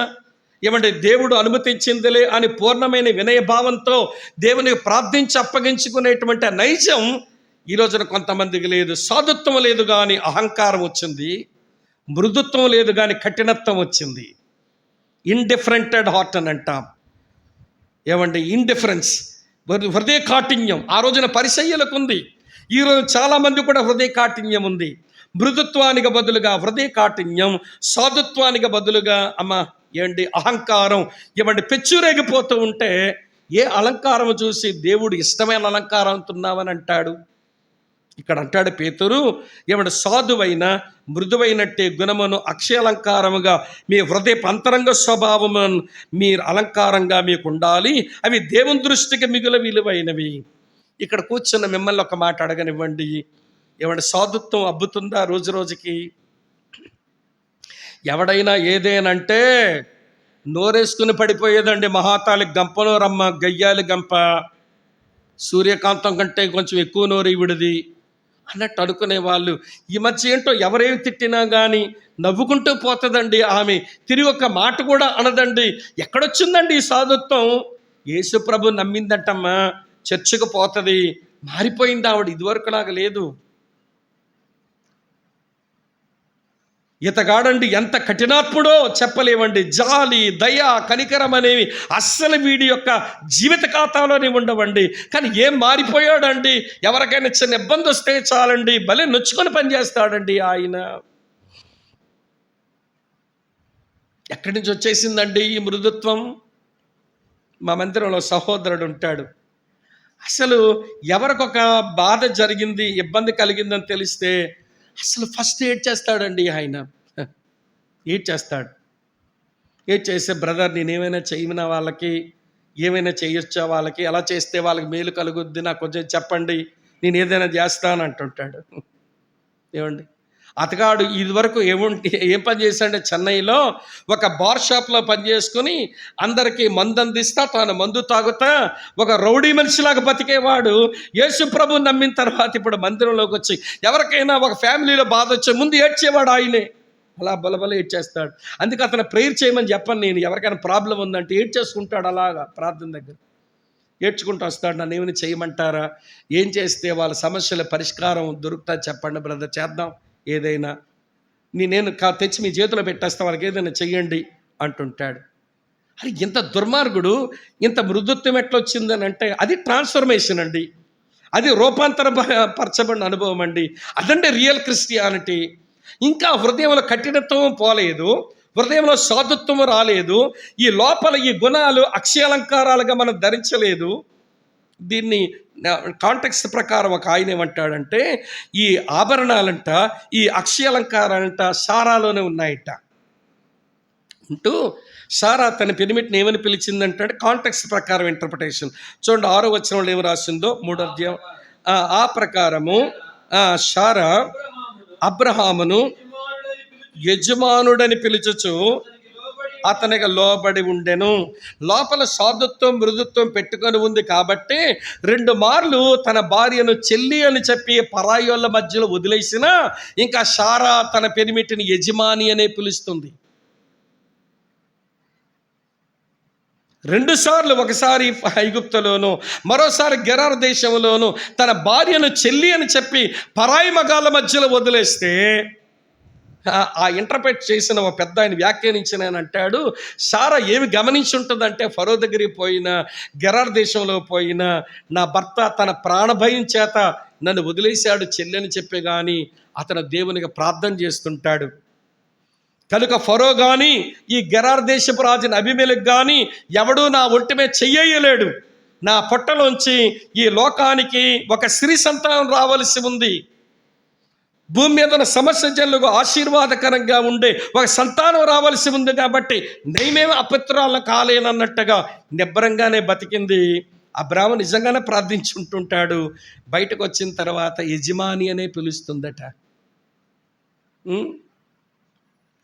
ఏమంటే దేవుడు అనుమతించిందిలే అని పూర్ణమైన వినయభావంతో దేవునికి ప్రార్థించి అప్పగించుకునేటువంటి నైజం ఈ రోజున కొంతమందికి లేదు. సాధుత్వం లేదు కానీ అహంకారం వచ్చింది, మృదుత్వం లేదు కానీ కఠినత్వం వచ్చింది. ఇండిఫరెంటెడ్ హార్ట్ అని అంటాం. ఏమంటే ఇండిఫరెన్స్, హృదయ కాఠిన్యం ఆ రోజున పరిసయ్యులకు ఉంది. ఈరోజు చాలామంది కూడా హృదయ కాఠిన్యం ఉంది. మృదుత్వానికి బదులుగా హృదయ కాఠిన్యం, సాధుత్వానికి బదులుగా ఏంటి అహంకారం, ఏమంటే పెచ్చురేగిపోతూ ఉంటే, ఏ అలంకారం చూసి దేవుడు ఇష్టమైన అలంకారం అంటున్నావని అంటాడు? ఇక్కడ అంటాడు పేతురు, ఏమంటే సాధువైన మృదువైనట్టే గుణమును అక్షయాలంకారముగా మీ హృదయ అంతరంగ స్వభావము మీరు అలంకారంగా మీకు ఉండాలి, అవి దేవుని దృష్టికి మిగుల విలువైనవి. ఇక్కడ కూర్చున్న మిమ్మల్ని ఒక మాట అడగనివ్వండి, ఏమంటే సాధుత్వం అబ్బుతుందా రోజు రోజుకి? ఎవడైనా ఏదేనంటే నోరేసుకుని పడిపోయేదండి. మహాతాలి గంపలో రమ్మ, గయ్యాలి గంప. సూర్యకాంతం కంటే కొంచెం ఎక్కువ నోరు ఈవిడిది అన్నట్టు అనుకునే వాళ్ళు ఈ మధ్య ఏంటో ఎవరేమి తిట్టినా కానీ నవ్వుకుంటూ పోతుందండి ఆమె. తిరిగి ఒక మాట కూడా అనదండి. ఎక్కడొచ్చిందండి ఈ సాధుత్వం? యేసు ప్రభు నమ్మిందంటమ్మా, చర్చకు పోతుంది, మారిపోయింది ఆవిడ, ఇదివరకు లాగా లేదు. ఇతగాడండి ఎంత కఠినాత్ముడో చెప్పలేవండి. జాలి, దయ, కనికరం అనేవి అస్సలు వీడి యొక్క జీవిత ఖాతాలోనే ఉండవండి. కానీ ఏం మారిపోయాడండి. ఎవరికైనా చిన్న ఇబ్బంది వస్తే చాలండి భలే నొచ్చుకొని పనిచేస్తాడండి ఆయన. ఎక్కడి నుంచి వచ్చేసిందండి ఈ మృదుత్వం? మా మందిరంలో సహోదరుడు ఉంటాడు. అసలు ఎవరికొక బాధ జరిగింది, ఇబ్బంది కలిగిందని తెలిస్తే అసలు ఫస్ట్ ఏడ్ చేస్తాడండి ఆయన. ఏడ్ చేస్తాడు. ఏడ్ చేసే బ్రదర్ నేనేమైనా చేయమన్నా వాళ్ళకి, ఏమైనా చేయొచ్చా వాళ్ళకి, ఎలా చేస్తే వాళ్ళకి మేలు కలుగుద్ది నాకు కొంచెం చెప్పండి, నేను ఏదైనా చేస్తాను అంటుంటాడు. ఏమండి అతగాడు ఇదివరకు ఏం పని చేశాడంటే చెన్నైలో ఒక బార్ షాప్లో పనిచేసుకుని అందరికీ మందు అందిస్తా తాను మందు తాగుతా ఒక రౌడీ మనిషిలాగా బతికేవాడు. యేసు ప్రభు నమ్మిన తర్వాత ఇప్పుడు మందిరంలోకి వచ్చి ఎవరికైనా ఒక ఫ్యామిలీలో బాధ వచ్చే ముందు ఏడ్చేవాడు ఆయనే. అలా బలబల ఏడ్చేస్తాడు. అందుకే అతను ప్రేయర్ చేయమని చెప్పను నేను. ఎవరికైనా ప్రాబ్లం ఉందంటే ఏడ్చేసుకుంటాడు, అలాగా ప్రార్థన దగ్గర ఏడ్చుకుంటూ వస్తాడు. నన్ను ఏమైనా చేయమంటారా, ఏం చేస్తే వాళ్ళ సమస్యల పరిష్కారం దొరుకుతా చెప్పండి బ్రదర్, చేద్దాం ఏదైనా, నేను తెచ్చి మీ చేతిలో పెట్టేస్తా, వాళ్ళకి ఏదైనా చెయ్యండి అంటుంటాడు. అది ఇంత దుర్మార్గుడు, ఇంత మృదుత్వం ఎట్లా వచ్చిందని అంటే అది ట్రాన్స్ఫర్మేషన్ అండి, అది రూపాంతరపరచబడిన అనుభవం అండి. అదంటే రియల్ క్రిస్టియానిటీ. ఇంకా హృదయంలో కఠినత్వం పోలేదు, హృదయంలో సాధుత్వం రాలేదు, ఈ లోపల ఈ గుణాలు అక్షయాలంకారాలుగా మనం ధరించలేదు. దీన్ని కాంటెక్స్ట్ ప్రకారం ఒక ఆయన ఏమంటాడంటే ఈ ఆభరణాలంట, ఈ అక్షయాలంకారాలంట సారాలోనే ఉన్నాయట అంటూ, సారా తన పెనిమిటిని ఏమని పిలిచిందంటే కాంటెక్స్ట్ ప్రకారం ఇంటర్ప్రిటేషన్ చూడండి. 6వ వచనంలో ఏమి రాసిందో, 3వ అధ్యాయం. ఆ ప్రకారము సారా అబ్రహామును యజమానుడని పిలుచుచు అతనికి లోబడి ఉండెను. లోపల సాధుత్వం మృదుత్వం పెట్టుకొని ఉంది కాబట్టి 2 మార్లు తన భార్యను చెల్లి అని చెప్పి పరాయోళ్ళ మధ్యలో వదిలేసిన ఇంకా సారా తన పెనిమిటిని యజమాని అనే పిలుస్తుంది. 2 సార్లు, ఒకసారి ఐగుప్తులోను, మరోసారి గెరార్ దేశంలోను తన భార్యను చెల్లి అని చెప్పి పరాయి మగాళ్ళ మధ్యలో వదిలేస్తే ఆ ఇంటర్ప్రెట్ చేసిన ఒక పెద్ద ఆయన వ్యాఖ్యానించిన ఆయన అంటాడు, సారా ఏమి గమనించి ఉంటుందంటే ఫరో దగ్గరికి పోయినా, గెరార్ దేశంలో పోయినా నా భర్త తన ప్రాణభయం చేత నన్ను వదిలేశాడు చెల్లెని చెప్పి కానీ అతను దేవునికి ప్రార్థన చేస్తుంటాడు. కనుక ఫరో కానీ ఈ గెరార్ దేశపు రాజుని అబీమెలెకు కానీ ఎవడూ నా ఒంటిమే చెయ్యలేడు. నా పొట్టలోంచి ఈ లోకానికి ఒక స్త్రీ సంతానం రావలసి ఉంది. భూమి మీద సమస్య జనులకు ఆశీర్వాదకరంగా ఉండే ఒక సంతానం రావాల్సి ఉంది కాబట్టి నేనేమో అపత్రాలను కాలేనన్నట్టుగా నిబ్బరంగానే బతికింది. అబ్రాహాము నిజంగానే ప్రార్థించుంటుంటాడు. బయటకు వచ్చిన తర్వాత యజమాని అనే పిలుస్తుందట.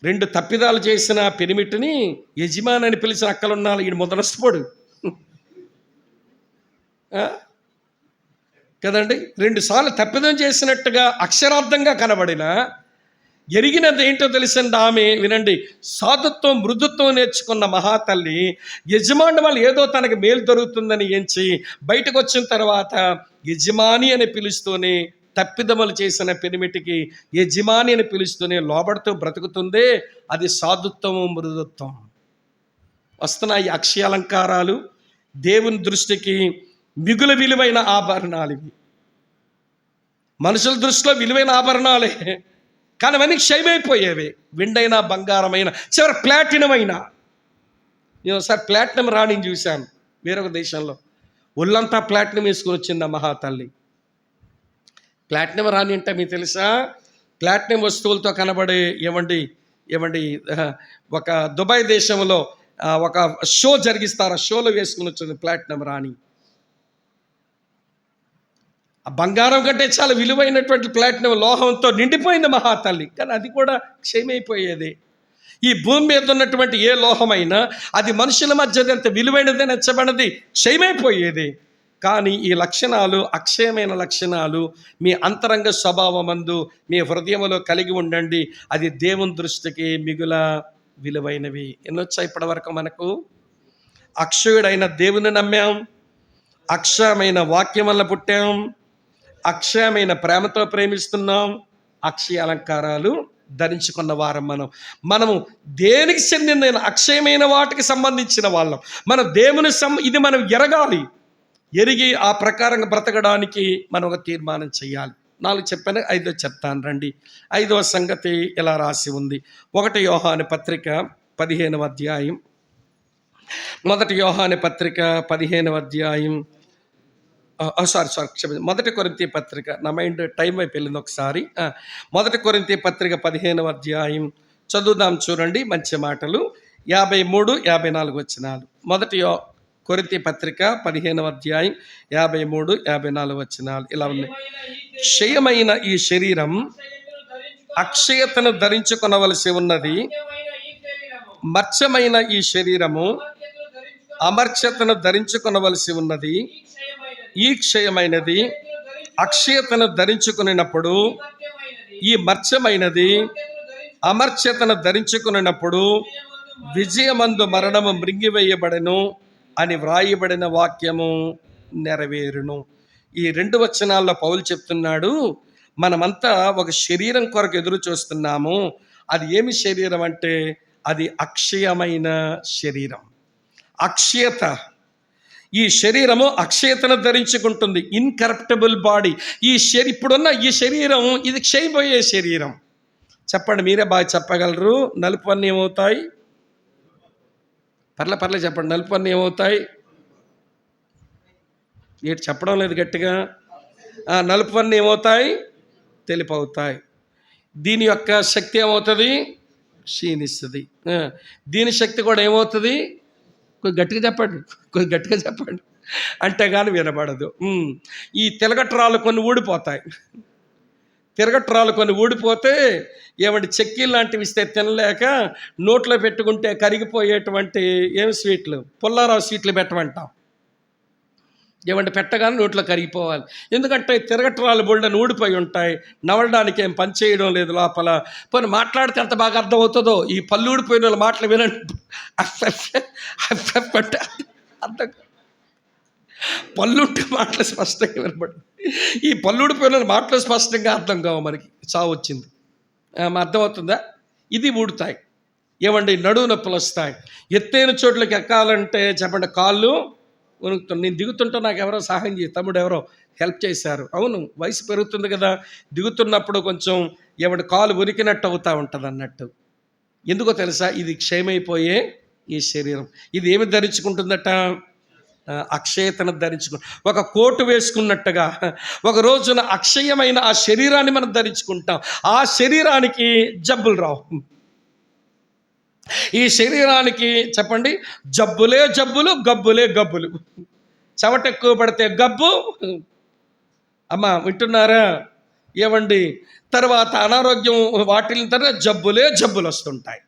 2 తప్పిదాలు చేసిన పెనిమిటిని యజమాని అని పిలిచిన అక్కలున్నాళ్ళు. ఈయన మొదలస్తుపోడు కదండి. 2 సార్లు తప్పిదం చేసినట్టుగా అక్షరార్థంగా కనబడిన ఎరిగినది ఏంటో తెలిసింది ఆమె. వినండి, సాధుత్వం మృదుత్వం నేర్చుకున్న మహాతల్లి యజమాని వాళ్ళు ఏదో తనకు మేలు దొరుకుతుందని ఎంచి బయటకు వచ్చిన తర్వాత యజమాని అని పిలుస్తూనే తప్పిదములు చేసిన పెనిమిటికి యజమాని అని పిలుస్తూనే లోబడుతూ బ్రతుకుతుందే అది సాధుత్వము మృదుత్వం. వస్తున్నాయి అక్షయాలంకారాలు, దేవుని దృష్టికి మిగులు విలువైన ఆభరణాలు. ఇవి మనుషుల దృష్టిలో విలువైన ఆభరణాలే, కానీ అవన్నీ క్షయమైపోయేవి. వెండైనా బంగారమైన చివరి ప్లాటినం అయినా. నేను ఒకసారి ప్లాటినం రాణిని చూశాను వేరొక దేశంలో. ఒళ్ళంతా ప్లాటినం వేసుకుని వచ్చింది ఆ మహాతల్లి. ప్లాటినం రాణి అంటే మీకు తెలుసా, ప్లాటినం వస్తువులతో కనబడే ఏమండి ఒక దుబాయ్ దేశంలో ఒక షో జరిగిస్తారు, ఆ షోలో వేసుకుని వచ్చింది ప్లాటినం రాణి. ఆ బంగారం కంటే చాలా విలువైనటువంటి ప్లాటినం లోహంతో నిండిపోయింది మహాతల్లి. కానీ అది కూడా క్షయమైపోయేది. ఈ భూమి మీద ఉన్నటువంటి ఏ లోహమైనా అది మనుషుల మధ్య ఎంత విలువైనది నచ్చబడినది క్షయమైపోయేది. కానీ ఈ లక్షణాలు అక్షయమైన లక్షణాలు మీ అంతరంగ స్వభావమందు మీ హృదయంలో కలిగి ఉండండి. అది దేవుని దృష్టికి మిగుల విలువైనవి. ఎన్నొచ్చా ఇప్పటి వరకు మనకు? అక్షయుడైన దేవుని నమ్మాం, అక్షయమైన వాక్యం వల్ల పుట్టాం, అక్షయమైన ప్రేమతో ప్రేమిస్తున్నాం, అక్షయ అలంకారాలు ధరించుకున్న వారం మనము దేనికి చెందిన అక్షయమైన వాటికి సంబంధించిన వాళ్ళం. మనం దేవుని ఇది మనం ఎరగాలి. ఎరిగి ఆ ప్రకారంగా బ్రతకడానికి మనం ఒక తీర్మానం చేయాలి. 4 చెప్పాను, 5 చెప్తాను రండి. 5వ సంగతి ఇలా రాసి ఉంది. 1 యోహాను పత్రిక 15వ అధ్యాయం. 1 యోహాను పత్రిక 15వ అధ్యాయం. క్షమించండి, 1 కొరింథీ పత్రిక, నా మైండ్ టైం వైపు వెళ్ళింది ఒకసారి. 1 కొరింథీ పత్రిక 15వ అధ్యాయం చదువుదాం, చూడండి మంచి మాటలు. 53, 54 వచనాలు. 1 కొరింథీ పత్రిక 15వ అధ్యాయం 53, 54 వచనాలు ఇలా ఉన్నాయి. క్షయమైన ఈ శరీరం అక్షయతను ధరించుకొనవలసి ఉన్నది, మర్చమైన ఈ శరీరము అమర్చతను ధరించుకొనవలసి ఉన్నది. ఈ క్షయమైనది అక్షయతను ధరించుకున్నప్పుడు, ఈ మర్చమైనది అమర్చతను ధరించుకున్నప్పుడు విజయమందు మరణము మృంగివేయబడెను అని వ్రాయబడిన వాక్యము నెరవేరును. ఈ 2 వచనాల్లో పౌలు చెప్తున్నాడు, మనమంతా ఒక శరీరం కొరకు ఎదురు చూస్తున్నాము. అది ఏమి శరీరం అంటే అది అక్షయమైన శరీరం, అక్షయత. ఈ శరీరము అక్షయతను ధరించుకుంటుంది, ఇన్కరప్టబుల్ బాడీ. ఇప్పుడున్న ఈ శరీరం ఇది క్షయపోయే శరీరం. చెప్పండి, మీరే బాగా చెప్పగలరు. నలుపన్నీ ఏమవుతాయి? పర్లే చెప్పండి, నలుపన్నీ ఏమవుతాయి? ఏంటి చెప్పడం లేదు గట్టిగా? నలుపన్నీ ఏమవుతాయి? తెలుపు అవుతాయి. దీని యొక్క శక్తి ఏమవుతుంది? క్షీణిస్తుంది. దీని శక్తి కూడా ఏమవుతుంది? కొద్ది గట్టిగా చెప్పండి అంటే కానీ వినబడదు. ఈ తిరగట్రాలు కొన్ని ఊడిపోతాయి. తిరగట్రాలు కొన్ని ఊడిపోతే ఏమంటే చెక్కీలు లాంటివి ఇస్తే తినలేక నోట్లో పెట్టుకుంటే కరిగిపోయేటువంటి స్వీట్లు, పుల్లారావు స్వీట్లు పెట్టమంటాం. ఏమంటే పెట్టగానే నోట్లో కరిగిపోవాలి. ఎందుకంటే తిరగట్రాలు బోల్డని ఊడిపోయి ఉంటాయి, నవలడానికి ఏం పని చేయడం లేదు లోపల. పోనీ మాట్లాడితే ఎంత బాగా అర్థమవుతుందో. ఈ పళ్ళు ఊడిపోయిన వాళ్ళ మాటలు వినండి, అర్థం. పళ్ళుంటే మాటలు స్పష్టంగా వినపడు. ఈ పళ్ళుడిపోయిన మాటలు స్పష్టంగా అర్థం కావు. మనకి చావు వచ్చింది, అర్థమవుతుందా? ఇది ఊడుతాయి. ఏమండి, నడువు నొప్పులు వస్తాయి. ఎత్తైన చోట్లకి ఎక్కాలంటే చెప్పండి, కాళ్ళు వణుకుతుంది. నేను దిగుతుంటే నాకు ఎవరో సహాయం తమ్ముడు ఎవరో హెల్ప్ చేశారు. అవును, వయసు పెరుగుతుంది కదా, దిగుతున్నప్పుడు కొంచెం ఏమంటే కాలు ఉరికినట్టు అవుతూ ఉంటుంది అన్నట్టు. ఎందుకో తెలుసా? ఇది క్షయమైపోయే ఈ శరీరం. ఇది ఏమి ధరించుకుంటుందట? అక్షయతను ధరించుకు. ఒక కోటు వేసుకున్నట్టుగా ఒక రోజున అక్షయమైన ఆ శరీరాన్ని మనం ధరించుకుంటాం. ఆ శరీరానికి జబ్బులు రావు. ఈ శరీరానికి చెప్పండి, జబ్బులే జబ్బులు, గబ్బులే గబ్బులు. చెమట ఎక్కువ పడితే గబ్బు, అమ్మ వింటున్నారా? ఏమండి, తర్వాత అనారోగ్యం వాటిల్ని తర్వాత జబ్బులే జబ్బులు వస్తుంటాయి.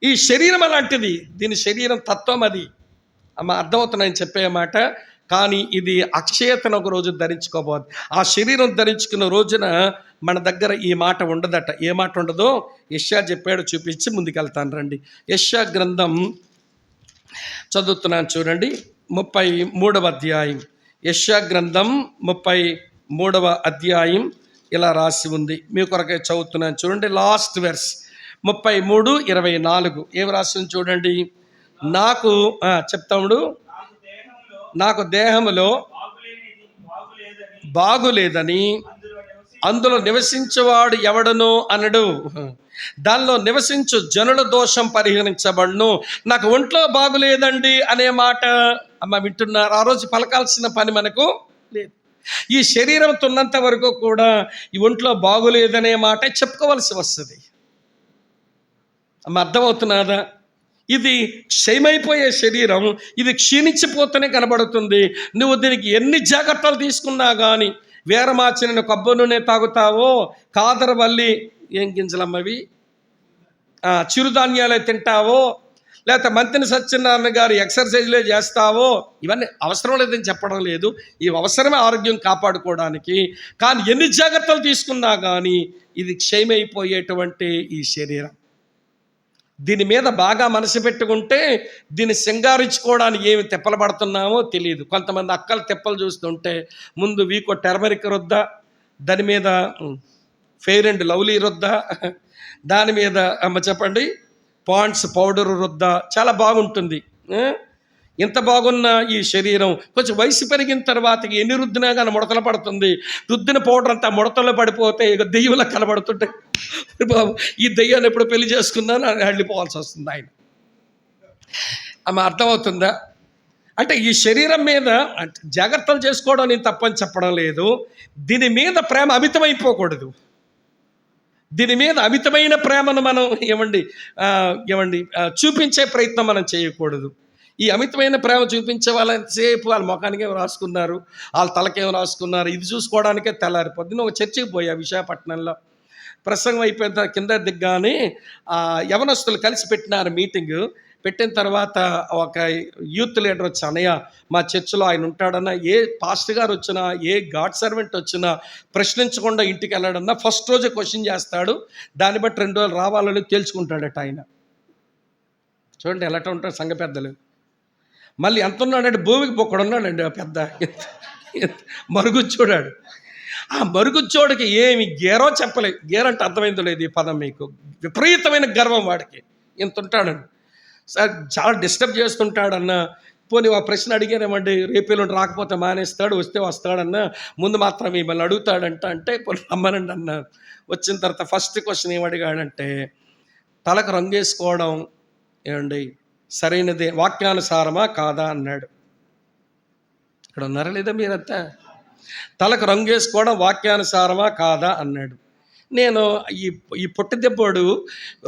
ఈ శరీరం అలాంటిది, దీని శరీరం తత్వం అది. అమ్మ అర్థమవుతున్నాయని చెప్పే మాట. కానీ ఇది అక్షయతను ఒక రోజు ధరించుకోబోదు. ఆ శరీరం ధరించుకున్న రోజున మన దగ్గర ఈ మాట ఉండదట. ఏ మాట ఉండదో యెషయా చెప్పాడు, చూపించి ముందుకెళ్తాను రండి. యెషయా గ్రంథం చదువుతున్నాను చూడండి, 33వ అధ్యాయం. యెషయా గ్రంథం 33వ అధ్యాయం ఇలా రాసి ఉంది. మీ కొరకే చదువుతున్నాను చూడండి. లాస్ట్ వెర్స్ 33:24 ఏం రాసింది చూడండి. నాకు చెప్తాముడు, నాకు దేహములో బాగులేదని అందులో నివసించేవాడు ఎవడను అనడు. దానిలో నివసించు జనుల దోషం పరిహరించబడును. నాకు ఒంట్లో బాగులేదండి అనే మాట అమ్మ వింటున్నారు. ఆ రోజు పలకాల్సిన పని మనకు లేదు. ఈ శరీరంతో ఉన్నంత వరకు కూడా ఈ ఒంట్లో బాగులేదనే మాట చెప్పుకోవాల్సి వస్తుంది. అమ్మ అర్థమవుతున్నదా? ఇది క్షయమైపోయే శరీరం, ఇది క్షీణించిపోతూనే కనబడుతుంది. నువ్వు దీనికి ఎన్ని జాగ్రత్తలు తీసుకున్నా కానీ, వేరమాచిన కొబ్బరి నూనె తాగుతావో, కాదరవల్లి ఏం గింజలమ్మవి చిరుధాన్యాలే తింటావో, లేకపోతే మంత్రి సత్యనారాయణ గారు ఎక్సర్సైజ్లే చేస్తావో, ఇవన్నీ అవసరం లేదని చెప్పడం లేదు. ఇవి అవసరమే ఆరోగ్యం కాపాడుకోవడానికి. కానీ ఎన్ని జాగ్రత్తలు తీసుకున్నా కానీ ఇది క్షయమైపోయేటువంటి ఈ శరీరం, దీని మీద బాగా మనసు పెట్టుకుంటే దీన్ని సింగారించుకోవడానికి ఏమి తిప్పలు పడుతున్నామో తెలియదు. కొంతమంది అక్కలు తిప్పలు చూస్తుంటే ముందు వీకో టర్మరిక్ రుద్దా, దాని మీద ఫెయిర్ అండ్ లవ్లీ రుద్దా, దాని మీద చెప్పండి పాండ్స్ పౌడర్ రుద్దా, చాలా బాగుంటుంది. ఇంత బాగున్న ఈ శరీరం కొంచెం వయసు పెరిగిన తర్వాత ఎన్ని రుద్దినా కానీ ముడతలు పడుతుంది. రుద్దిన పౌడర్ అంతా ముడతలు పడిపోతే ఇక దెయ్యంలా కనబడుతుంటే, బాబు ఈ దెయ్యాన్ని ఎప్పుడు పెళ్లి చేసుకున్నాను అని వెళ్ళిపోవాల్సి వస్తుంది ఆయన. ఆమె అర్థమవుతుందా? అంటే ఈ శరీరం మీద జాగ్రత్తలు చేసుకోవడం నేను తప్పని చెప్పడం లేదు. దీని మీద ప్రేమ అమితమైపోకూడదు. దీని మీద అమితమైన ప్రేమను మనం ఏమండి చూపించే ప్రయత్నం మనం చేయకూడదు. ఈ అమితమైన ప్రేమ చూపించే వాళ్ళు ఎంతసేపు వాళ్ళ ముఖానికి ఏమో రాసుకున్నారు, వాళ్ళ తలకేమో రాసుకున్నారు, ఇది చూసుకోవడానికే తెల్లారి. పొద్దున్న ఒక చర్చికి పోయా విశాఖపట్నంలో. ప్రసంగం అయిపోయిన కింద దిగ్గానే యవనస్తులు కలిసి పెట్టినారు మీటింగు. పెట్టిన తర్వాత ఒక యూత్ లీడర్ వచ్చి, అన్నయ్య మా చర్చిలో ఆయన ఉంటాడన్న, ఏ పాస్టర్ గారు వచ్చినా ఏ గాడ్ సర్వెంట్ వచ్చినా ప్రశ్నించకుండా ఇంటికి వెళ్ళాడన్నా ఫస్ట్ రోజే క్వశ్చన్ చేస్తాడు. దాన్ని బట్టి 2 రోజులు రావాలని తేల్చుకుంటాడట ఆయన. చూడండి ఎలాట ఉంటాడు సంఘ పెద్దలు. మళ్ళీ ఎంత ఉన్నాడంటే భూమికి పొక్కడు ఉన్నాడండి పెద్ద మరుగుచ్చోడాడు. ఆ మరుగుచ్చోడికి ఏమి గేరో చెప్పలేదు. గేరంటే అర్థమైందో లేదు ఈ పదం మీకు. విపరీతమైన గర్వం వాడికి. ఇంత ఉంటాడండి. సార్ చాలా డిస్టర్బ్ చేస్తుంటాడన్న. పోనీ ఆ ప్రశ్న అడిగారేమండి, రేపేళ్ళు రాకపోతే మానేస్తాడు, వస్తే వస్తాడన్న, ముందు మాత్రం మిమ్మల్ని అడుగుతాడంట. అంటే పోనీ రమ్మనండి అన్నారు. వచ్చిన తర్వాత ఫస్ట్ క్వశ్చన్ ఏమడిగాడంటే, తలకు రంగేసుకోవడం ఏమండి సరైనదే, వాక్యానుసారమా కాదా అన్నాడు. ఇక్కడ ఉన్నారా లేదా మీరంతా? తలకు రంగేసుకోవడం వాక్యానుసారమా కాదా అన్నాడు. నేను ఈ పొట్టి దెబ్బోడు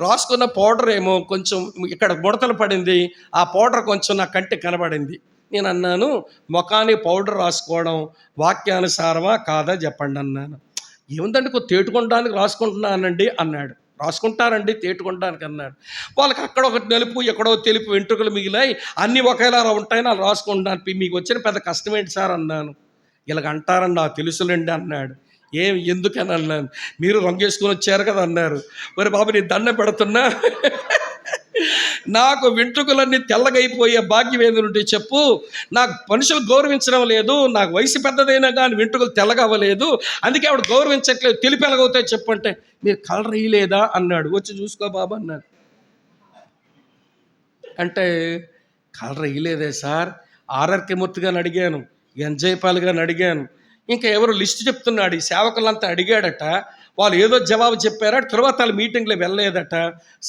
రాసుకున్న పౌడర్ ఏమో కొంచెం ఇక్కడ ముడతలు పడింది, ఆ పౌడర్ కొంచెం నా కంటికి కనబడింది. నేను అన్నాను, ముఖానికి పౌడర్ రాసుకోవడం వాక్యానుసారమా కాదా చెప్పండి అన్నాను. ఏముందండి కొంచెం తేటుకోవడానికి రాసుకుంటున్నానండి అన్నాడు. రాసుకుంటారండి తేటుకోవడానికి అన్నాడు. వాళ్ళకి అక్కడ ఒకటి నలుపు ఎక్కడో తెలుపు వెంట్రుకలు మిగిలాయి, అన్నీ ఒకేలా ఉంటాయని వాళ్ళు రాసుకుంటాను. మీకు వచ్చిన పెద్ద కష్టమేంటి సార్ అన్నాను. ఇలాగ అంటారని నాకు తెలుసులేండి అన్నాడు. ఎందుకని అన్నాను. మీరు రంగేసుకొని వచ్చారు కదా అన్నారు. మరి బాబు నీ దండ పెడుతున్నా, నాకు వెంట్రుకలన్నీ తెల్లగైపోయే భాగ్యం ఏదంటే చెప్పు. నాకు మనుషులు గౌరవించడం లేదు, నాకు వయసు పెద్దదైనా కానీ వెంట్రుకలు తెల్లగవ్వలేదు, అందుకే ఆవిడ గౌరవించట్లేదు, తెలిపి ఎలాగవుతాయి చెప్పు అంటే, మీరు కలర్ వేయలేదా అన్నాడు. వచ్చి చూసుకో బాబు అన్నాడు. అంటే కలర్ వేయలేదే సార్, ఆర్ఆర్కే మూర్తి గారిని అడిగాను, ఎన్జైపాల్ గారిని అడిగాను, ఇంకా ఎవరు లిస్ట్ చెప్తున్నాడు. ఈ సేవకులంతా అడిగాడట, వాళ్ళు ఏదో జవాబు చెప్పారట. తర్వాత వాళ్ళు మీటింగ్లో వెళ్ళలేదట.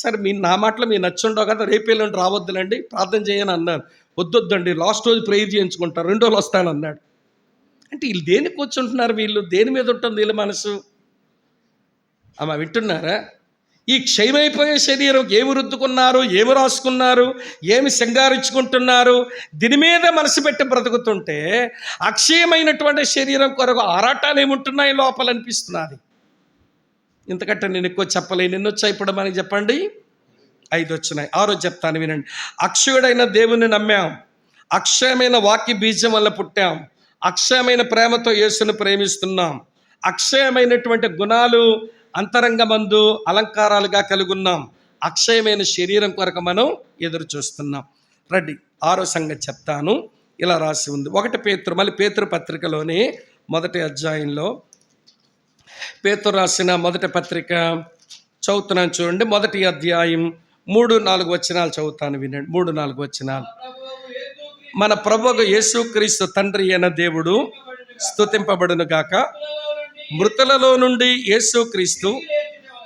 సరే నా మాటలో మీరు నచ్చుండవు కదా, రేపేళ్ళండి రావద్దులండి, ప్రార్థన చేయని అన్నాను. వద్దొద్దండి, లాస్ట్ రోజు ప్రేయర్ చేయించుకుంటారు, 2 రోజులు వస్తానన్నాడు. అంటే వీళ్ళు దేనికి కూర్చుంటున్నారు, వీళ్ళు దేని మీద ఉంటుంది వీళ్ళ మనసు? అమ్మ వింటున్నారా? ఈ క్షయమైపోయే శరీరం ఏమి రుద్దుకున్నారు, ఏమి రాసుకున్నారు, ఏమి సింగారించుకుంటున్నారు, దీని మీద మనసు పెట్టి బ్రతుకుతుంటే అక్షయమైనటువంటి శరీరం కొరకు ఆరాటాలు ఏముంటున్నాయి లోపల అనిపిస్తున్నది. ఇంతకంటే నేను ఎక్కువ చెప్పలేను. ఎన్ని వచ్చాయి ఇప్పుడు మనకి చెప్పండి? 5 వచ్చినాయి. 6 చెప్తాను వినండి. అక్షయుడైన దేవుని నమ్మాం, అక్షయమైన వాక్య బీజం వల్ల పుట్టాం, అక్షయమైన ప్రేమతో యేసును ప్రేమిస్తున్నాం, అక్షయమైనటువంటి గుణాలు అంతరంగమందు అలంకారాలుగా కలుగున్నాం, అక్షయమైన శరీరం కొరకు మనం ఎదురు చూస్తున్నాం. రండి 6వ సంగతి చెప్తాను. ఇలా రాసి ఉంది. 1 పేతురు, మళ్ళీ పేతురు పత్రికలోని 1వ అధ్యాయంలో, పేతురు రాసిన 1వ పత్రిక చదువుతున్నాను చూడండి. 1వ అధ్యాయం 3-4 వచనాలు చదువుతాను వినండి. 3-4 వచనాలు. మన ప్రభువు యేసుక్రీస్తు తండ్రి అయిన దేవుడు స్తుతింపబడును గాక. మృతులలో నుండి యేసుక్రీస్తు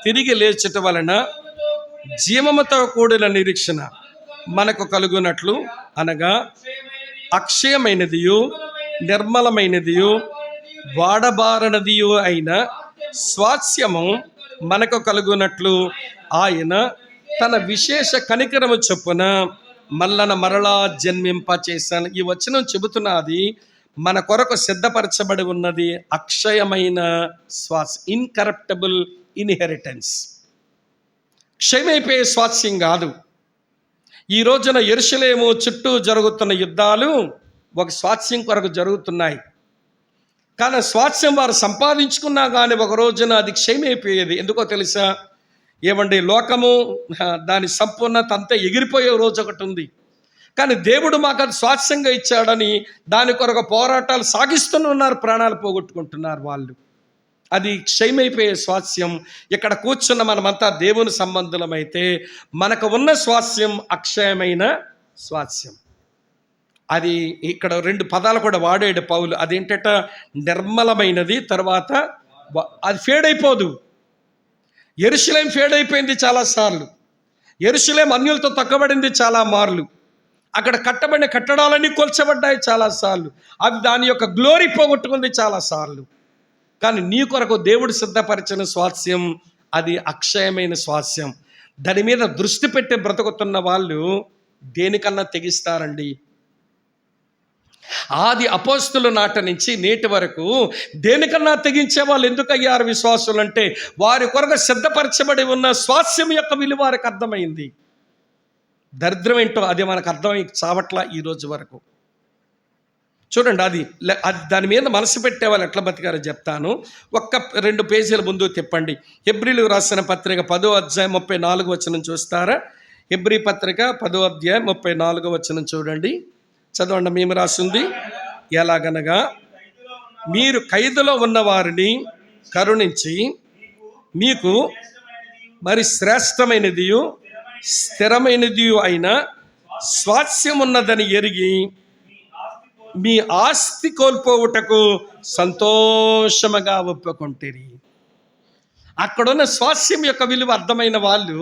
తిరిగి లేచుట వలన జీవముతో కూడిన నిరీక్షణ మనకు కలుగునట్లు, అనగా అక్షయమైనదియు నిర్మలమైనదియు వాడబారనదియు అయిన స్వాస్యము మనకు కలుగునట్లు ఆయన తన విశేష కనికరము చొప్పున మరలా జన్మింపచేశాను. ఈ వచనం చెబుతున్నది మన కొరకు సిద్ధపరచబడి ఉన్నది అక్షయమైన స్వాస్, ఇన్కరప్టబుల్ ఇన్హెరిటెన్స్. క్షయమైపోయే స్వాస్యం కాదు. ఈ రోజున యెరూషలేము చుట్టూ జరుగుతున్న యుద్ధాలు ఒక స్వాస్థ్యం కొరకు జరుగుతున్నాయి. కానీ స్వాస్థ్యం వారు సంపాదించుకున్నా కానీ ఒక రోజున అది క్షయమైపోయేది. ఎందుకో తెలుసా? ఏమండి, లోకము దాని సంపూర్ణత అంతా ఎగిరిపోయే రోజు ఒకటి ఉంది. కానీ దేవుడు మాకు అది స్వాస్థ్యంగా ఇచ్చాడని దాని కొరకు పోరాటాలు సాగిస్తున్నారు, ప్రాణాలు పోగొట్టుకుంటున్నారు వాళ్ళు. అది క్షయమైపోయే స్వాస్థ్యం. ఇక్కడ కూర్చున్న మనమంతా దేవుని సంబంధులమైతే మనకు ఉన్న స్వాస్థ్యం అక్షయమైన స్వాస్థ్యం. అది ఇక్కడ 2 పదాలు కూడా వాడాడు పౌలు. అదేంటట? నిర్మలమైనది, తర్వాత అది ఫేడ్ అయిపోదు. యెరూషలేం ఫేడ్ అయిపోయింది చాలాసార్లు. యెరూషలేం అన్యులతో తక్కబడింది చాలా మార్లు. అక్కడ కట్టబడిన కట్టడాలన్నీ కూల్చబడ్డాయి చాలాసార్లు. అది దాని యొక్క గ్లోరీ పోగొట్టుకుంది చాలాసార్లు. కానీ నీ కొరకు దేవుడు సిద్ధపరిచిన స్వాస్థ్యం అది అక్షయమైన స్వాస్థ్యం. దాని మీద దృష్టి పెట్టి బ్రతుకుతున్న వాళ్ళు దేనికన్నా తెగిస్తారండి. ఆది అపోస్తుల నాట నుంచి నేటి వరకు దేనికన్నా తెగించే వాళ్ళు ఎందుకు అయ్యారు విశ్వాసులు అంటే వారి కొరకు సిద్ధపరచబడి ఉన్న స్వాస్థ్యం యొక్క విలువ వారికి అర్థమైంది. దరిద్రం ఏంటో అది మనకు అర్థమై చావట్లా ఈ రోజు వరకు. చూడండి, అది దాని మీద మనసు పెట్టే వాళ్ళు ఎట్లా బతికారో చెప్తాను. 1-2 పేజీల ముందు తిప్పండి. హెబ్రీలకు రాసిన పత్రిక 10వ అధ్యాయం 34వ వచనం చూస్తారా? హెబ్రీ పత్రిక 10వ అధ్యాయం 34వ వచనం చూడండి, చదవండి. మేము రాసింది, ఎలాగనగా మీరు ఖైదులో ఉన్న వారిని కరుణించి మీకు మరి శ్రేష్టమైనదియు స్థిరమైనదియు అయిన స్వాస్థ్యం ఉన్నదని ఎరిగి మీ ఆస్తి కోల్పోవుటకు సంతోషముగా ఒప్పుకొంటిరి. అక్కడున్న స్వాస్థ్యం యొక్క విలువ అర్థమైన వాళ్ళు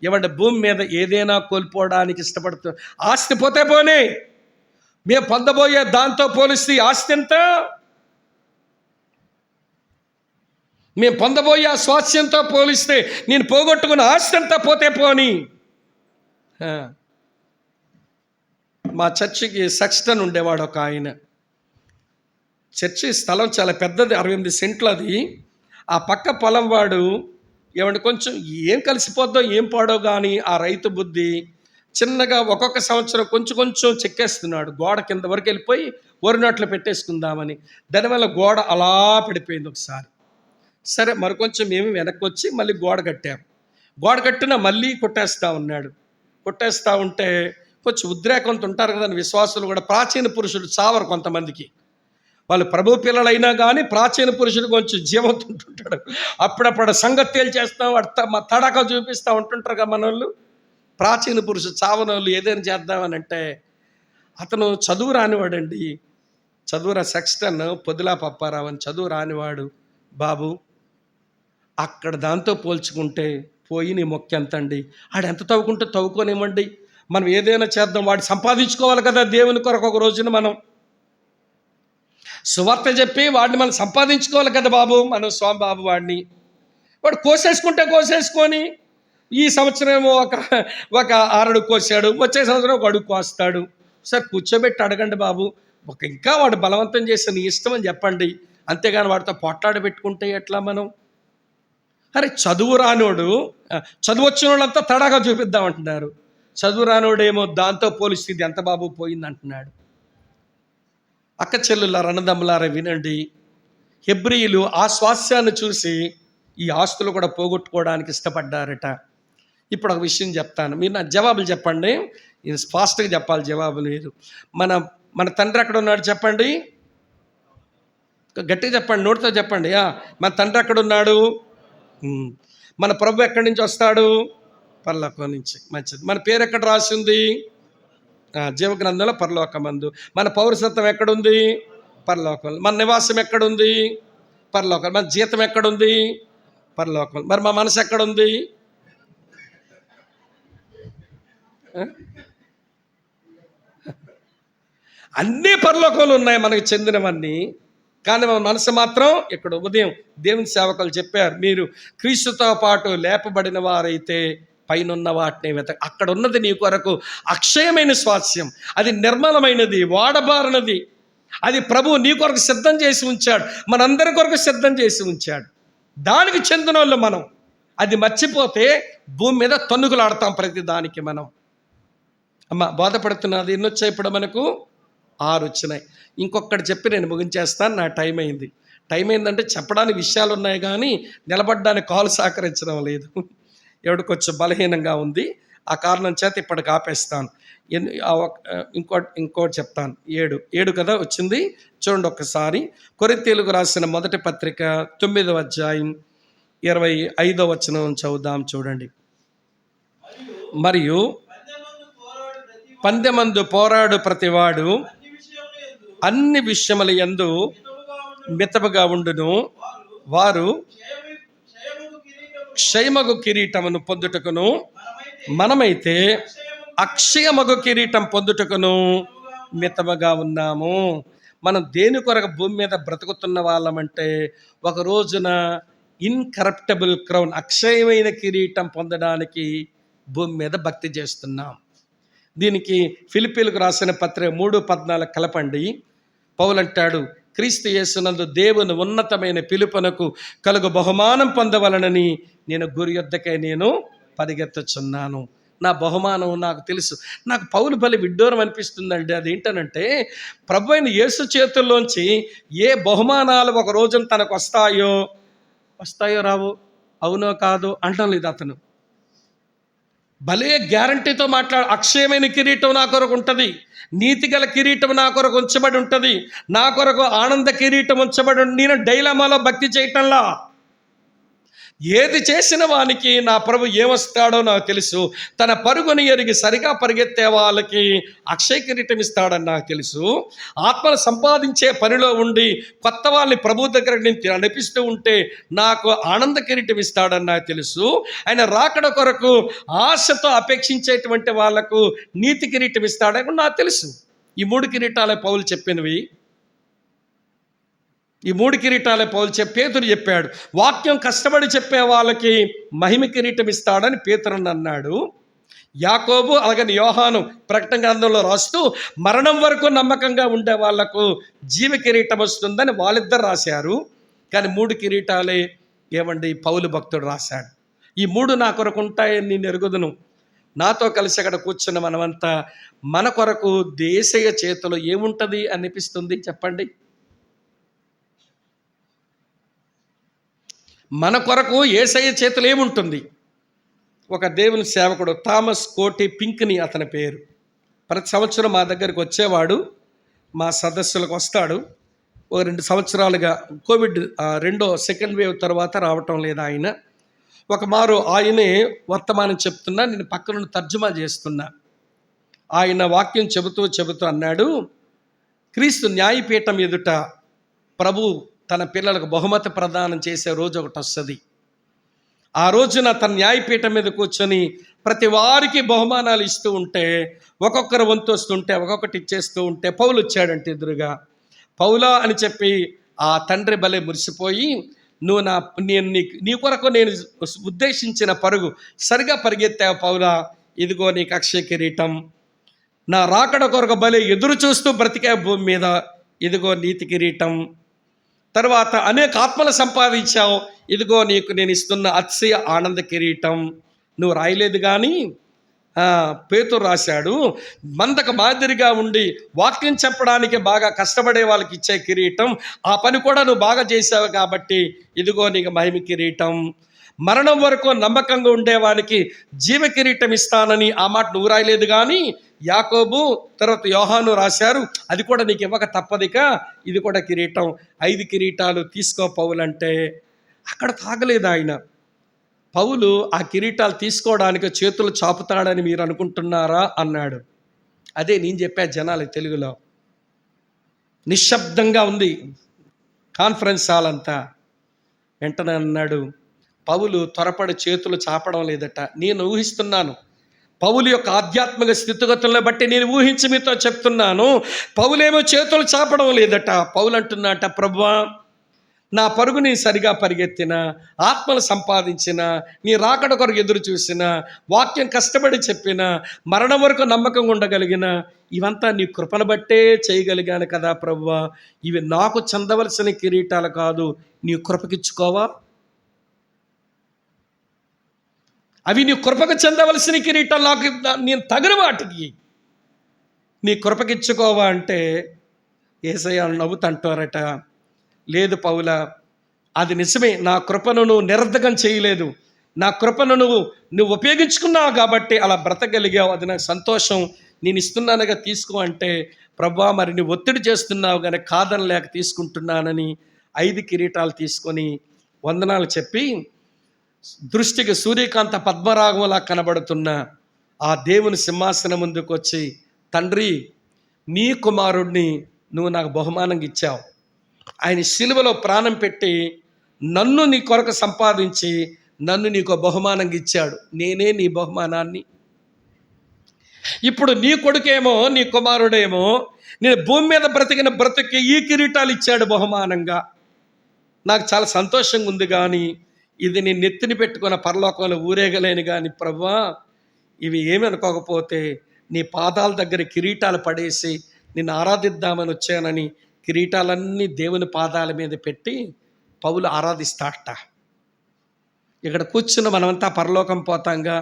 ఏమంటే భూమి మీద ఏదైనా కోల్పోవడానికి ఇష్టపడుతున్నారు. ఆస్తి పోతే పోనీ, మేము పొందబోయే దాంతో పోలిస్తే ఆస్తి ఎంత? మేము పొందబోయే ఆ స్వాస్థ్యంతో పోలిస్తే నేను పోగొట్టుకున్న ఆస్తి అంతా పోతే పోని. మా చర్చికి సెక్స్టన్ ఉండేవాడు ఒక ఆయన. చర్చి స్థలం చాలా పెద్దది, 68 సెంట్లు అది. ఆ పక్క పొలం వాడు ఏమంటే కొంచెం ఏం కలిసిపోద్దో ఏం పాడో కానీ ఆ రైతు బుద్ధి చిన్నగా ఒక్కొక్క సంవత్సరం కొంచెం చెక్కేస్తున్నాడు. గోడ కింద వరకు వెళ్ళిపోయి వరి నాట్లు పెట్టేసుకుందామని. దానివల్ల గోడ అలా పడిపోయింది ఒకసారి. సరే మరికొంచెం మేము వెనక్కి వచ్చి మళ్ళీ గోడ కట్టాము. గోడ కట్టినా మళ్ళీ కొట్టేస్తూ ఉన్నాడు. కొట్టేస్తూ ఉంటే కొంచెం ఉద్రేకంతో ఉంటారు కదా విశ్వాసులు కూడా. ప్రాచీన పురుషుడు చావరు కొంతమందికి. వాళ్ళు ప్రభు పిల్లలైనా కానీ ప్రాచీన పురుషుడు కొంచెం జీవంతుంటుంటాడు. అప్పుడప్పుడు సంగత్యాలు చేస్తాం, తడక చూపిస్తూ ఉంటుంటారు కదా మన వాళ్ళు. ప్రాచీన పురుషుడు చావని వాళ్ళు ఏదైనా చేద్దామని అంటే అతను చదువు రానివాడండి. సెక్స్టన్ పొదిలా పప్పారావు అని చదువు రానివాడు. బాబు, అక్కడ దాంతో పోల్చుకుంటే పోయి నీ మొక్క ఎంత అండి? ఆడు ఎంత తవ్వుకుంటే తవ్వుకోనివ్వండి, మనం ఏదైనా చేద్దాం. వాడు సంపాదించుకోవాలి కదా దేవుని కొరకు. ఒక రోజున మనం సువార్త చెప్పి వాడిని మనం సంపాదించుకోవాలి కదా బాబు. మనం స్వామి బాబు వాడిని వాడు కోసేసుకొని ఈ సంవత్సరం ఏమో ఒక 6 అడుగు కోసాడు, వచ్చే సంవత్సరం ఒక అడుగు కోస్తాడు. సార్ కూర్చోబెట్టి అడగండి బాబు, ఇంకా వాడు బలవంతం చేస్తే నీ ఇష్టం అని చెప్పండి. అంతేగాని వాడితో పొట్లాడ పెట్టుకుంటే ఎట్లా మనం? అరే చదువు రానోడు, చదువు వచ్చిన వాళ్ళంతా తడాగా చూపిద్దామంటున్నారు. చదువు రానోడేమో దాంతో పోలిస్తే ఇది ఎంత బాబు పోయింది అంటున్నాడు. అక్క చెల్లులారా, అన్నదమ్ములారా వినండి. హెబ్రీయులు ఆ స్వాస్థ్యాన్ని చూసి ఈ ఆస్తులు కూడా పోగొట్టుకోవడానికి ఇష్టపడ్డారట. ఇప్పుడు ఒక విషయం చెప్తాను, మీరు నా జవాబులు చెప్పండి. ఇది ఫాస్ట్గా చెప్పాలి, జవాబులు మీరు. మన తండ్రి ఎక్కడ ఉన్నాడు చెప్పండి, గట్టిగా చెప్పండి, నోటితో చెప్పండి. మన తండ్రి ఎక్కడ ఉన్నాడు? మన ప్రభు ఎక్కడి నుంచి వస్తాడు? పరలోకం నుంచి. మంచిది. మన పేరు ఎక్కడ రాసి ఉంది? జీవగ్రంథంలో పరలోకమందు. మన పౌరసత్వం ఎక్కడుంది? పరలోకం. మన నివాసం ఎక్కడుంది? పరలోకం. మన జీతం ఎక్కడుంది? పరలోకం. మరి మా మనసు ఎక్కడుంది? అన్నీ పరలోకంలో ఉన్నాయి మనకు చెందినవన్నీ. కానీ మన మనసు మాత్రం ఇక్కడ. ఉదయం దేవుని సేవకులు చెప్పారు, మీరు క్రీస్తుతో పాటు లేపబడిన వారైతే పైనున్న వాటిని అక్కడ ఉన్నది నీ కొరకు అక్షయమైన స్వాస్థ్యం. అది నిర్మలమైనది, వాడబారినది. అది ప్రభువు నీ కొరకు సిద్ధం చేసి ఉంచాడు, మనందరి కొరకు సిద్ధం చేసి ఉంచాడు. దానికి చెందిన వాళ్ళు మనం. అది మర్చిపోతే భూమి మీద తన్నుకులాడతాం ప్రతి దానికి మనం. అమ్మ బోధపడుతున్నది ఎన్ని వచ్చాయి ఇప్పుడు మనకు? 6 వచ్చినాయి. ఇంకొకటి చెప్పి నేను ముగించేస్తాను, నా టైం అయింది. టైం ఏంటంటే చెప్పడానికి విషయాలు ఉన్నాయి కానీ నిలబడడానికి కాలు సహకరించడం లేదు. ఎవడు కొంచెం బలహీనంగా ఉంది, ఆ కారణం చేత ఇప్పటికి ఆపేస్తాను. ఇంకోటి చెప్తాను. 7 కదా వచ్చింది, చూడండి ఒక్కసారి. కొరింథీయులకు రాసిన మొదటి పత్రిక 9వ అధ్యాయం 25వ వచనం చదువుదాం, చూడండి. మరియు పందెమందు పోరాడు ప్రతివాడు అన్ని విషయముల యందు మితముగా ఉండును, వారు క్షయమగు కిరీటమును పొందుటకును, మనమైతే అక్షయమగు కిరీటం పొందుటకును మితముగా ఉన్నాము. మనం దేని కొరకు భూమి మీద బ్రతుకుతున్న వాళ్ళమంటే, ఒక రోజున ఇన్కరప్టబుల్ క్రౌన్, అక్షయమైన కిరీటం పొందడానికి భూమి మీద భక్తి చేస్తున్నాం. దీనికి ఫిలిప్పీలకు రాసిన పత్రిక 3:14 కలపండి. పౌలు అంటాడు, క్రీస్తు యేసునందు దేవుని ఉన్నతమైన పిలుపునకు కలుగు బహుమానం పొందవలనని నేను గురి యొద్దకై నేను పరిగెత్తుచున్నాను. నా బహుమానం నాకు తెలుసు. నాకు పౌలు బలి విడ్డూరం అనిపిస్తుందండి. అదేంటనంటే, ప్రభు అయిన యేసు చేతుల్లోంచి ఏ బహుమానాలు ఒక రోజున తనకు వస్తాయో రావు, అవునో కాదో అంటం లేదు అతను. భలే గ్యారంటీతో అక్షయమైన కిరీటం నా కొరకు ఉంటుంది, నీతిగల కిరీటం నా కొరకు ఉంచబడి ఉంటుంది, నా కొరకు ఆనంద కిరీటం ఉంచబడి. నేను డైలమాలో భక్తి చేయటంలా, ఏది చేసిన వానికి నా ప్రభు ఏమొస్తాడో నాకు తెలుసు. తన పరుగుని ఎరిగి సరిగా పరిగెత్తే వాళ్ళకి అక్షయ కిరీటం ఇస్తాడని నాకు తెలుసు. ఆత్మను సంపాదించే పనిలో ఉండి కొత్త వాళ్ళని ప్రభు దగ్గర నుంచి నడిపిస్తూ ఉంటే నాకు ఆనంద కిరీటం ఇస్తాడని నాకు తెలుసు. ఆయన రాకడ కొరకు ఆశతో అపేక్షించేటువంటి వాళ్లకు నీతి కిరీటం ఇస్తాడని నాకు తెలుసు. ఈ 3 కిరీటాలే పౌలు చెప్పినవి. ఈ 3 కిరీటాలే పేతురు చెప్పాడు. వాక్యం కష్టపడి చెప్పే వాళ్ళకి మహిమ కిరీటం ఇస్తాడని పేతురుని అన్నాడు. యాకోబు అలాగని యోహాను ప్రకటన గ్రంథంలో రాస్తూ మరణం వరకు నమ్మకంగా ఉండే వాళ్లకు జీవ కిరీటం వస్తుందని వాళ్ళిద్దరు రాశారు. కానీ 3 కిరీటాలే ఏమండి పౌలు భక్తుడు రాశాడు. ఈ 3 నా కొరకు ఉంటాయని నేను ఎరుగుదును. నాతో కలిసి అక్కడ కూర్చున్న మనమంతా మన కొరకు దేశీయ చేతిలో ఏముంటుంది అనిపిస్తుంది చెప్పండి? మన కొరకు యేసయ్య చేతులు ఏముంటుంది? ఒక దేవుని సేవకుడు థామస్ కోటి పింక్ని అతని పేరు. ప్రతి సంవత్సరం మా దగ్గరికి వచ్చేవాడు, మా సదస్సులకు వస్తాడు. ఓ 2 సంవత్సరాలుగా కోవిడ్ సెకండ్ వేవ్ తర్వాత రావటం లేదు ఆయన. ఒక మారు ఆయనే వర్తమానం చెప్తున్నా, నేను పక్కన తర్జుమా చేస్తున్నా. ఆయన వాక్యం చెబుతూ అన్నాడు, క్రీస్తు న్యాయపీఠం ఎదుట ప్రభు తన పిల్లలకు బహుమతి ప్రదానం చేసే రోజు ఒకటి వస్తుంది. ఆ రోజున తన న్యాయపీఠం మీద కూర్చొని ప్రతి వారికి బహుమానాలు ఇస్తూ ఉంటే, ఒక్కొక్కరు వంతు వస్తుంటే ఒక్కొక్కటి ఇచ్చేస్తూ ఉంటే పౌలు వచ్చాడంటే ఎదురుగా. పౌలా అని చెప్పి ఆ తండ్రి భలే మురిసిపోయి, నేను నీ కొరకు నేను ఉద్దేశించిన పరుగు సరిగా పరిగెత్తావు పౌలా, ఇదిగో నీకు అక్షయ కిరీటం. నా రాకడ కొరకు భలే ఎదురు చూస్తూ బ్రతికా భూమి మీద, ఇదిగో నీతి కిరీటం. తర్వాత అనేక ఆత్మలు సంపాదించావు, ఇదిగో నీకు నేను ఇస్తున్న అతిశయ ఆనంద కిరీటం. నువ్వు రాయలేదు కానీ పేతురు రాశాడు. మందకు మాదిరిగా ఉండి వాక్యం చెప్పడానికి బాగా కష్టపడే వాళ్ళకి ఇచ్చే కిరీటం, ఆ పని కూడా నువ్వు బాగా చేసావు కాబట్టి ఇదిగో నీకు మహిమ కిరీటం. మరణం వరకు నమ్మకంగా ఉండేవానికి జీవ కిరీటం ఇస్తానని ఆ మాట నువ్వు రాయలేదు కానీ యాకోబు తర్వాత యోహాను రాశారు. అది కూడా నీకు ఇవ్వక తప్పదిక, ఇది కూడా కిరీటం. 5 కిరీటాలు తీసుకో పౌలు అంటే అక్కడ తాగలేదు ఆయన. పౌలు ఆ కిరీటాలు తీసుకోవడానికి చేతులు చాపుతాడని మీరు అనుకుంటున్నారా అన్నాడు. అదే నేను చెప్పా జనాలు తెలుగులో. నిశ్శబ్దంగా ఉంది కాన్ఫరెన్స్ హాల్ అంతా. వెంటనే అన్నాడు, పౌలు త్వరపడి చేతులు చాపడం లేదట. నేను ఊహిస్తున్నాను పౌలు యొక్క ఆధ్యాత్మిక స్థితిగతులను బట్టి, నేను ఊహించి మీతో చెప్తున్నాను. పౌలేమో చేతులు చాపడం లేదట. పౌలు అంటున్నట, ప్రభువా నా పరుగుని సరిగా పరిగెత్తిన, ఆత్మలు సంపాదించిన, నీ రాకడ కొరకు ఎదురు చూసిన, వాక్యం కష్టపడి చెప్పిన, మరణం వరకు నమ్మకంగా ఉండగలిగిన, ఇవంతా నీ కృపను బట్టే చేయగలిగాను కదా ప్రభువా. ఇవి నాకు చెందవలసిన కిరీటాలు కాదు, నీ కృపకిచ్చుకోవా? అవి నీ కృపకు చెందవలసిన కిరీటాలు, నాకు నేను తగిన వాటికి నీ కృపకిచ్చుకోవా అంటే యేసయ్య నవ్వుతంటారట, లేదు పౌలా, అది నిజమే, నా కృపను నువ్వు నిరర్ధకం చేయలేదు, నా కృపను నువ్వు ఉపయోగించుకున్నావు కాబట్టి అలా బ్రతకగలిగావు, అది నాకు సంతోషం, నేను ఇస్తున్నానుగా తీసుకో అంటే, ప్రభువా మరి నువ్వు ఒత్తిడి చేస్తున్నావు కానీ కాదనలేక తీసుకుంటున్నానని 5 కిరీటాలు తీసుకొని వందనాలు చెప్పి దృష్టికి సూర్యకాంత పద్మరాగంలా కనబడుతున్న ఆ దేవుని సింహాసనం ముందుకు వచ్చి, తండ్రి నీ కుమారుడిని నువ్వు నాకు బహుమానంగా ఇచ్చావు, ఆయన శిలువలో ప్రాణం పెట్టి నన్ను నీ కొరకు సంపాదించి నన్ను నీకు బహుమానంగా ఇచ్చాడు, నేనే నీ బహుమానాన్ని. ఇప్పుడు నీ కొడుకేమో, నీ కుమారుడేమో నేను భూమి మీద బ్రతికిన బ్రతికి ఈ కిరీటాలు ఇచ్చాడు బహుమానంగా. నాకు చాలా సంతోషంగా ఉంది, కానీ ఇది నేను నెత్తిని పెట్టుకున్న పరలోకంలో ఊరేగలేను. కానీ ప్రభువా, ఇవి ఏమి అనుకోకపోతే నీ పాదాల దగ్గర కిరీటాలు పడేసి నిన్ను ఆరాధిద్దామని వచ్చానని కిరీటాలన్నీ దేవుని పాదాల మీద పెట్టి పౌలు ఆరాధిస్తాడట. ఇక్కడ కూర్చున్న మనమంతా పరలోకం పోతాంగా.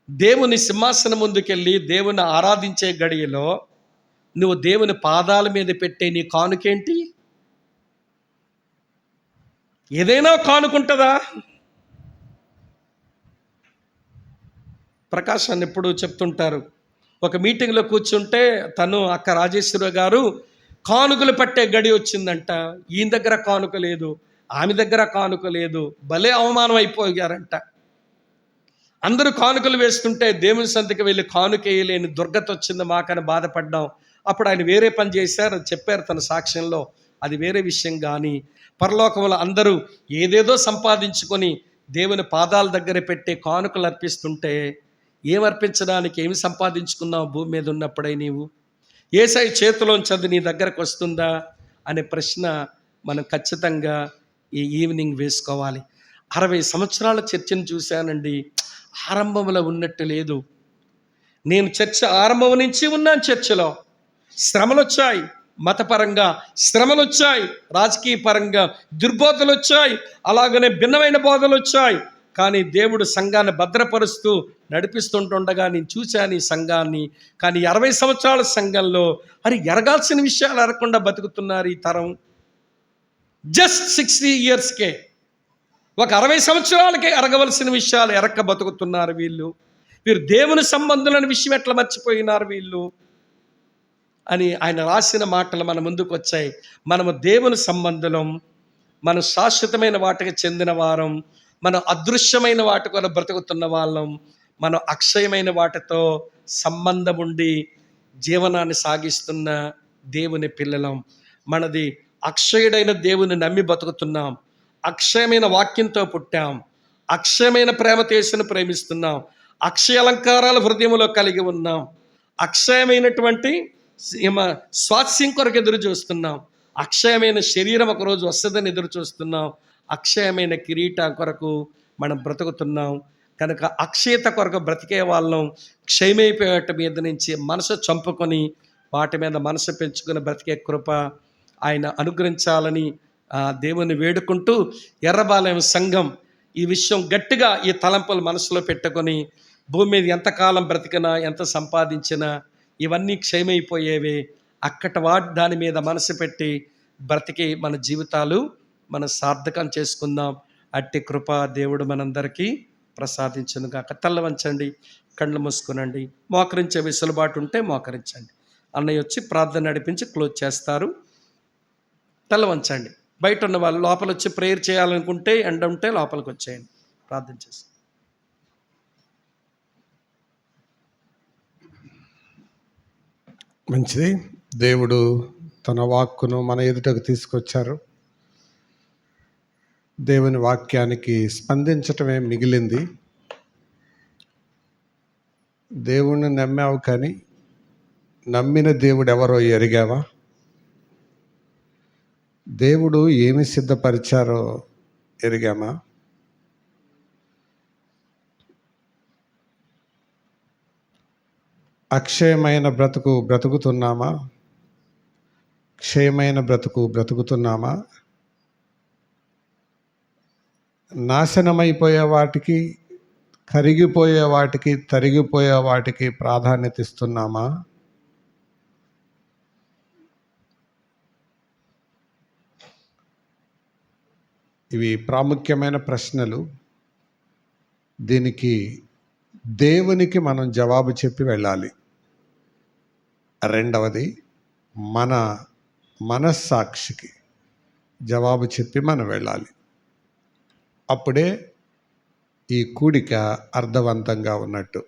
దేవుని సింహాసనం ముందుకెళ్ళి దేవుని ఆరాధించే గడియలో నువ్వు దేవుని పాదాల మీద పెట్టే నీ కానుకేంటి? ఏదైనా కానుకుంటుందా? ప్రకాష్ అని ఎప్పుడు చెప్తుంటారు, ఒక మీటింగ్లో కూర్చుంటే తను అక్క రాజేశ్వరి గారు కానుకలు పట్టే గడి వచ్చిందంట. ఈయన దగ్గర కానుక లేదు, ఆమె దగ్గర కానుక లేదు, భలే అవమానం అయిపోయారంట. అందరూ కానుకలు వేస్తుంటే దేవుని సంతకి వెళ్ళి కానుక వేయలేని దుర్గత వచ్చింది మాకని బాధపడ్డాం. అప్పుడు ఆయన వేరే పని చేశారు, చెప్పారు తన సాక్ష్యంలో, అది వేరే విషయం. కానీ పరలోకంలో అందరూ ఏదేదో సంపాదించుకొని దేవుని పాదాల దగ్గర పెట్టే కానుకలు అర్పిస్తుంటే ఏమర్పించడానికి ఏమి సంపాదించుకున్నావు భూమి మీద ఉన్నప్పుడే నీవు? యేసయ్య చేతిలోంచి అది నీ దగ్గరకు వస్తుందా అనే ప్రశ్న మనం ఖచ్చితంగా ఈ ఈవినింగ్ వేసుకోవాలి. 60 సంవత్సరాల చర్చను చూశానండి, ఆరంభంలో ఉన్నట్టు లేదు. నేను చర్చ ఆరంభం నుంచి ఉన్నాను. చర్చలో శ్రమలు వచ్చాయి, మతపరంగా శ్రమలు వచ్చాయి, రాజకీయ పరంగా దుర్బోధలు వచ్చాయి, అలాగనే భిన్నమైన బోధలు వచ్చాయి. కానీ దేవుడు సంఘాన్ని భద్రపరుస్తూ నడిపిస్తుంటుండగా నేను చూశాను ఈ సంఘాన్ని. కానీ 60 సంవత్సరాల సంఘంలో ఎరగాల్సిన విషయాలు ఎరగకుండా బతుకుతున్నారు ఈ తరం. జస్ట్ 60 ఇయర్స్కే, ఒక 60 సంవత్సరాలకే ఎరగవలసిన విషయాలు ఎరక్క బతుకుతున్నారు వీళ్ళు దేవుని సంబంధులైన విషయం ఎట్లా మర్చిపోయినారు వీళ్ళు అని ఆయన రాసిన మాటలు మన ముందుకు వచ్చాయి. మనము దేవుని సంబంధులం, మనం శాశ్వతమైన వాటికి చెందిన వారం, మనం అదృశ్యమైన వాటి కొర బ్రతుకుతున్న వాళ్ళం, మనం అక్షయమైన వాటితో సంబంధం ఉండి జీవనాన్ని సాగిస్తున్న దేవుని పిల్లలం. మనది అక్షయుడైన దేవుని నమ్మి బతుకుతున్నాం, అక్షయమైన వాక్యంతో పుట్టాం, అక్షయమైన ప్రేమతో యేసుని ప్రేమిస్తున్నాం, అక్షయ అలంకారాల హృదయంలో కలిగి ఉన్నాం, అక్షయమైనటువంటి స్వాస్యం కొరకు ఎదురు చూస్తున్నాం, అక్షయమైన శరీరం ఒకరోజు వస్తుందని ఎదురు చూస్తున్నాం, అక్షయమైన కిరీటం కొరకు మనం బ్రతుకుతున్నాం. కనుక అక్షయత కొరకు బ్రతికే వాళ్ళం క్షయమైపోయేట మీద నుంచి మనసు చంపుకొని వాటి మీద మనసు పెంచుకొని బ్రతికే కృప ఆయన అనుగ్రహించాలని దేవుని వేడుకుంటూ, ఎర్రబాలెం సంఘం ఈ విషయం గట్టిగా ఈ తలంపులు మనసులో పెట్టుకొని, భూమి మీద ఎంతకాలం బ్రతికినా ఎంత సంపాదించినా ఇవన్నీ క్షయమైపోయేవే, దాని మీద మనసు పెట్టి బ్రతికి మన జీవితాలు మనం సార్థకం చేసుకుందాం. అట్టి కృప దేవుడు మనందరికీ ప్రసాదించునుగాక. తల్ల వంచండి, కళ్ళు మూసుకునండి, మోకరించే వెసులుబాటు ఉంటే మోకరించండి. అన్నయ్య వచ్చి ప్రార్థన నడిపించి క్లోజ్ చేస్తారు. తల్ల వంచండి. బయట ఉన్న వాళ్ళు లోపల వచ్చి ప్రేయర్ చేయాలనుకుంటే ఎండ ఉంటే లోపలికి వచ్చేయండి, ప్రార్థన చేసి. మంచిది. దేవుడు తన వాక్కును మన ఎదుటకు తీసుకొచ్చారు. దేవుని వాక్యానికి స్పందించటమే మిగిలింది. దేవుణ్ణి నమ్మావు, కానీ నమ్మిన దేవుడు ఎవరో ఎరిగావా? దేవుడు ఏమి సిద్ధపరిచారో ఎరిగామా? అక్షయమైన బ్రతుకు బ్రతుకుతున్నామా? క్షయమైన బ్రతుకు బ్రతుకుతున్నామా? నాశనమైపోయే వాటికి, కరిగిపోయే వాటికి, తరిగిపోయే వాటికి ప్రాధాన్యత ఇస్తున్నామా? ఇవి ప్రాముఖ్యమైన ప్రశ్నలు. దీనికి దేవునికి మనం జవాబు చెప్పి వెళ్ళాలి. రెండవది, మన మనస్సాక్షికి జవాబు చెప్పి మనం వెళ్ళాలి. అప్పుడే ఈ కూడిక అర్థవంతంగా ఉన్నట్టు.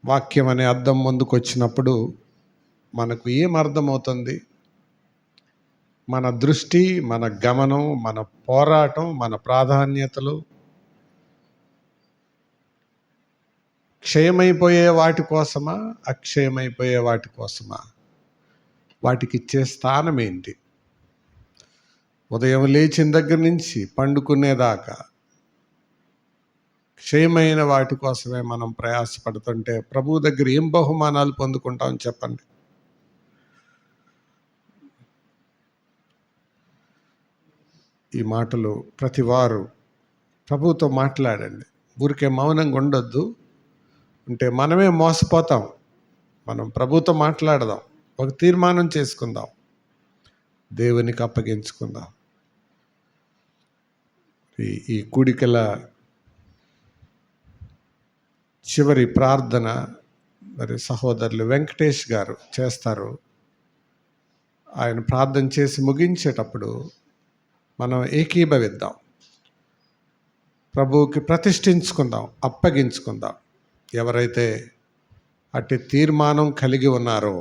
వాక్యం అనే అర్థం ముందుకు వచ్చినప్పుడు మనకు ఏం అర్థమవుతుంది? మన దృష్టి, మన గమనం, మన పోరాటం, మన ప్రాధాన్యతలు క్షయమైపోయే వాటి కోసమా, అక్షయమైపోయే వాటి కోసమా? వాటికి ఇచ్చే స్థానం ఏంటి? ఉదయం లేచిన దగ్గర నుంచి పండుకునేదాకా క్షయమైన వాటి కోసమే మనం ప్రయాసపడుతుంటే ప్రభువు దగ్గర ఏం బహుమానాలు పొందుకుంటాం చెప్పండి? ఈ మాటలు ప్రతివారు ప్రభువుతో మాట్లాడండి. ఊరికే మౌనంగా ఉండొద్దు. అంటే మనమే మోసపోతాం. మనం ప్రభువుతో మాట్లాడదాం, ఒక తీర్మానం చేసుకుందాం, దేవునికి అప్పగించుకుందాం. ఈ కూడికల చివరి ప్రార్థన మరి సహోదరులు వెంకటేష్ గారు చేస్తారు. ఆయన ప్రార్థన చేసి ముగించేటప్పుడు మనం ఏకీభవిద్దాం, ప్రభువుకి ప్రతిష్ఠించుకుందాం, అప్పగించుకుందాం. ఎవరైతే అట్టి తీర్మానం కలిగి ఉన్నారో,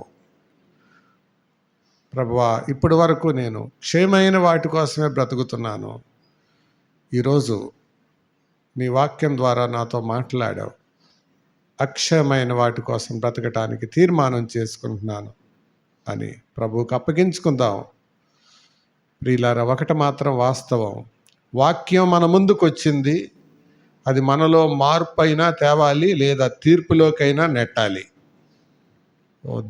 ప్రభువా ఇప్పటి వరకు నేను క్షయమైన వాటి కోసమే బ్రతుకుతున్నాను, ఈరోజు నీ వాక్యం ద్వారా నాతో మాట్లాడావు, అక్షయమైన వాటి కోసం బ్రతకటానికి తీర్మానం చేసుకుంటున్నాను అని ప్రభువుకి అప్పగించుకుందాం. ప్రియులారా, ఒకటి మాత్రం వాస్తవం, వాక్యం మన ముందుకు వచ్చింది, అది మనలో మార్పు అయినా తేవాలి, లేదా తీర్పులోకైనా నెట్టాలి.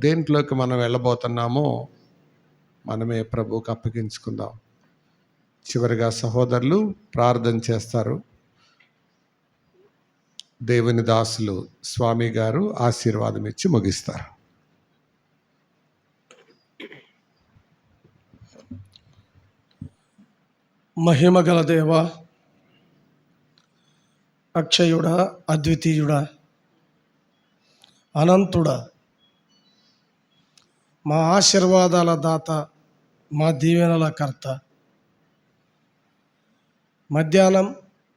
దేంట్లోకి మనం వెళ్ళబోతున్నామో మనమే ప్రభువుకి అప్పగించుకుందాం. చివరిగా సహోదరులు ప్రార్థన చేస్తారు. దేవుని దాసులు స్వామి గారు ఆశీర్వాదం ఇచ్చి ముగిస్తారు. మహిమగల దేవ, అక్షయుడా, అద్వితీయుడా, అనంతుడా, మా ఆశీర్వాదాల దాత, మా దీవెనల కర్త, మధ్యాహ్నం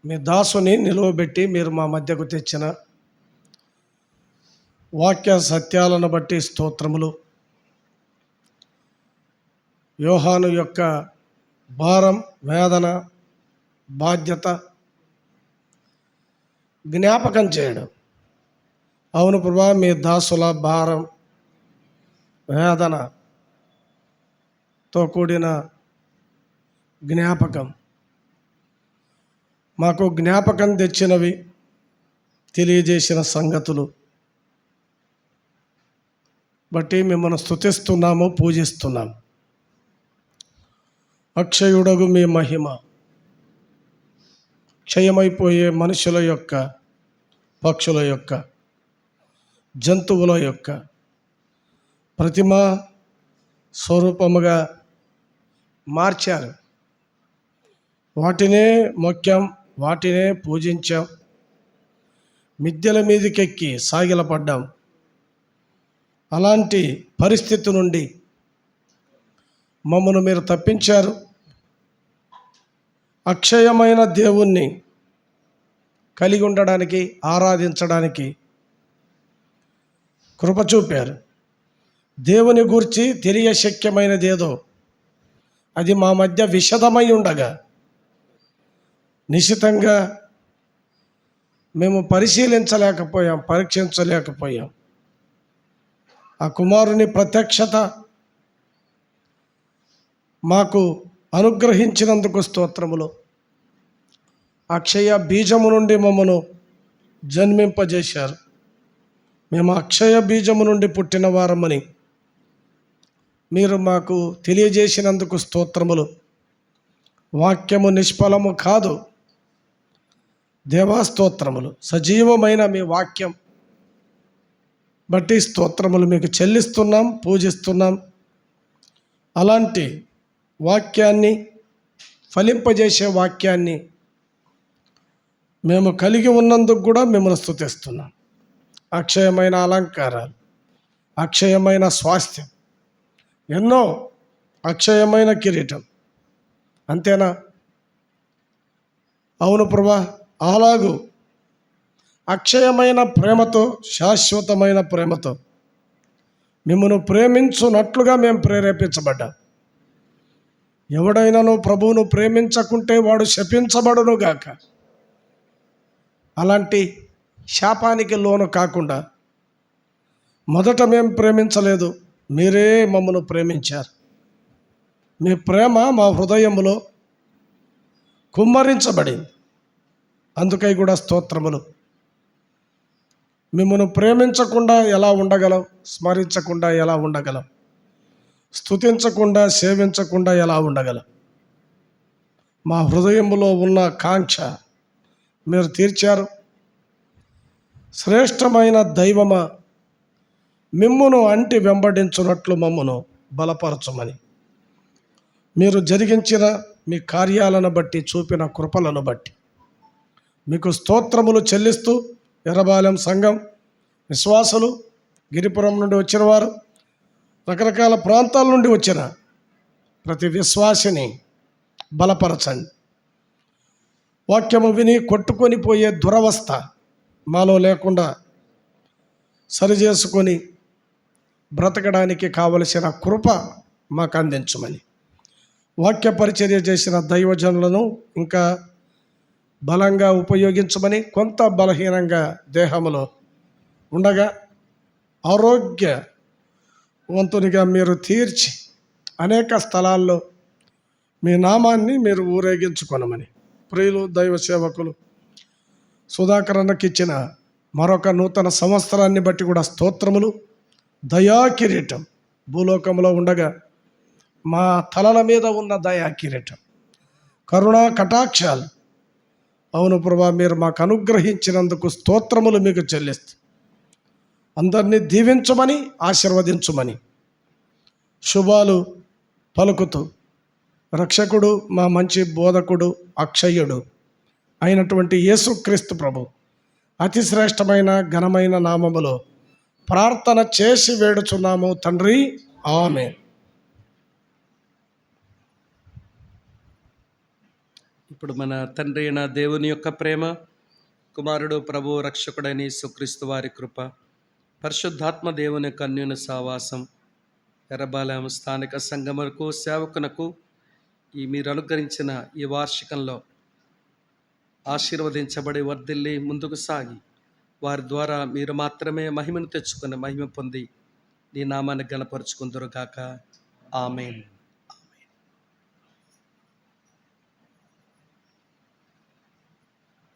మీ దాసుని నిలువబెట్టి మీరు మా మధ్యకు తెచ్చిన వాక్య సత్యాలను బట్టి స్తోత్రములు. యోహాను యొక్క భారం, వేదన, బాధ్యత జ్ఞాపకం చేయడం. అవును ప్రభా, మీ దాసుల భారం, వేదనతో కూడిన జ్ఞాపకం మాకు జ్ఞాపకం తెచ్చినవి, తెలియజేసిన సంగతులు బట్టి మిమ్మల్ని స్తుతిస్తున్నాము, పూజిస్తున్నాము. అక్షయుడగు మీ మహిమ క్షయమైపోయే మనుషుల యొక్క, పక్షుల యొక్క, జంతువుల యొక్క ప్రతిమ స్వరూపముగా మార్చారు. వాటినే మొక్కాం, వాటినే పూజించాం, మిద్దెల మీదకెక్కి సాగిలపడ్డాం. అలాంటి పరిస్థితి నుండి మమ్మను మీరు తప్పించారు. అక్షయమైన దేవుణ్ణి కలిగి ఉండడానికి, ఆరాధించడానికి కృప చూపారు. దేవుని గూర్చి తెలియశక్యమైనదేదో అది మా మధ్య విశదమై ఉండగా నిశితంగా మేము పరిశీలించలేకపోయాం, పరీక్షించలేకపోయాం. ఆ కుమారుని ప్రత్యక్షత మాకు అనుగ్రహించినందుకు స్తోత్రములు. అక్షయ బీజము నుండి మమ్మను జన్మింపజేశారు. మేము అక్షయ బీజము నుండి పుట్టిన వారమని మీరు మాకు తెలియజేసినందుకు స్తోత్రములు. వాక్యము నిష్ఫలము కాదు, దేవాస్తోత్రములు. సజీవమైన మీ వాక్యం బట్టి స్తోత్రములు మీకు చెల్లిస్తున్నాం, పూజిస్తున్నాం. అలాంటి వాక్యాన్ని, ఫలింపజేసే వాక్యాన్ని మేము కలిగి ఉన్నందుకు కూడా మిమ్మల్ని స్తుతిస్తున్నాం. అక్షయమైన అలంకారాలు, అక్షయమైన స్వాస్థ్యం, ఎన్నో అక్షయమైన కిరీటం. అంతేనా? అవును ప్రభా, అలాగూ అక్షయమైన ప్రేమతో, శాశ్వతమైన ప్రేమతో మిమ్మల్ని ప్రేమించున్నట్లుగా మేము ప్రేరేపించబడ్డాం. ఎవడైనాను ప్రభువును ప్రేమించకుంటే వాడు శపించబడును గాక. అలాంటి శాపానికి లోను కాకుండా మొదట మేము ప్రేమించలేదు, మీరే మమ్మను ప్రేమించారు. మీ ప్రేమ మా హృదయములో కుమ్మరించబడింది. అందుకై కూడా స్తోత్రములు. మిమ్మల్ని ప్రేమించకుండా ఎలా ఉండగలం? స్మరించకుండా ఎలా ఉండగలం? స్తుతించకుండా, సేవించకుండా ఎలా ఉండగలం? మా హృదయములో ఉన్న కాంక్ష మీరు తీర్చారు. శ్రేష్టమైన దైవమా, మిమ్మును అంటి వెంబడించున్నట్లు మమ్మును బలపరచమని, మీరు జరిగించిన మీ కార్యాలను బట్టి, చూపిన కృపలను బట్టి మీకు స్తోత్రములు చెల్లిస్తూ, ఎర్రబాలెం సంఘం విశ్వాసులు, గిరిపురం నుండి వచ్చిన వారు, రకరకాల ప్రాంతాల నుండి వచ్చిన ప్రతి విశ్వాసిని బలపరచండి. వాక్యము విని కొట్టుకొని పోయే దురవస్థ మాలో లేకుండా సరిచేసుకొని బ్రతకడానికి కావలసిన కృప మాకు అందించమని, వాక్య పరిచర్య చేసిన దైవజనులను ఇంకా బలంగా ఉపయోగించమని, కొంత బలహీనంగా దేహములో ఉండగా ఆరోగ్యవంతునిగా మీరు తీర్చి అనేక స్థలాల్లో మీ నామాన్ని మీరు ఊరేగించుకొనమని, ప్రియులు దైవ సేవకులు సుధాకర్ అన్నకి ఇచ్చిన మరొక నూతన సంవత్సరాన్ని బట్టి కూడా స్తోత్రములు. దయా కిరీటం భూలోకంలో ఉండగా మా తలల మీద ఉన్న దయా కిరీటం, కరుణా కటాక్షాలు, అవును ప్రభా, మీరు మాకు అనుగ్రహించినందుకు స్తోత్రములు మీకు చెల్లిస్తూ, అందరినీ దీవించమని, ఆశీర్వదించమని శుభాలు పలుకుతూ, రక్షకుడు, మా మంచి బోధకుడు, అక్షయుడు అయినటువంటి యేసుక్రీస్తు ప్రభు అతి శ్రేష్టమైన ఘనమైన నామములో ప్రార్థన చేసి వేడుచున్నాము తండ్రి, ఆమేన్. ఇప్పుడు మన తండ్రి అయిన దేవుని యొక్క ప్రేమ, కుమారుడు ప్రభు రక్షకుడైన యేసుక్రీస్తు వారి కృప, పరిశుద్ధాత్మ దేవుని యొక్క అన్యోన్య సహవాసం, ఎర్రబాలెం స్థానిక సంఘములకు, సేవకునకు మీరు అనుగ్రహించిన ఈ వార్షికంలో ఆశీర్వదించబడి వర్ధిల్లి ముందుకు సాగి, వారి ద్వారా మీరు మాత్రమే మహిమను తెచ్చుకుని, మహిమ పొంది నీ నామాన్ని గణపరుచుకుందురుగాక. ఆమేన్.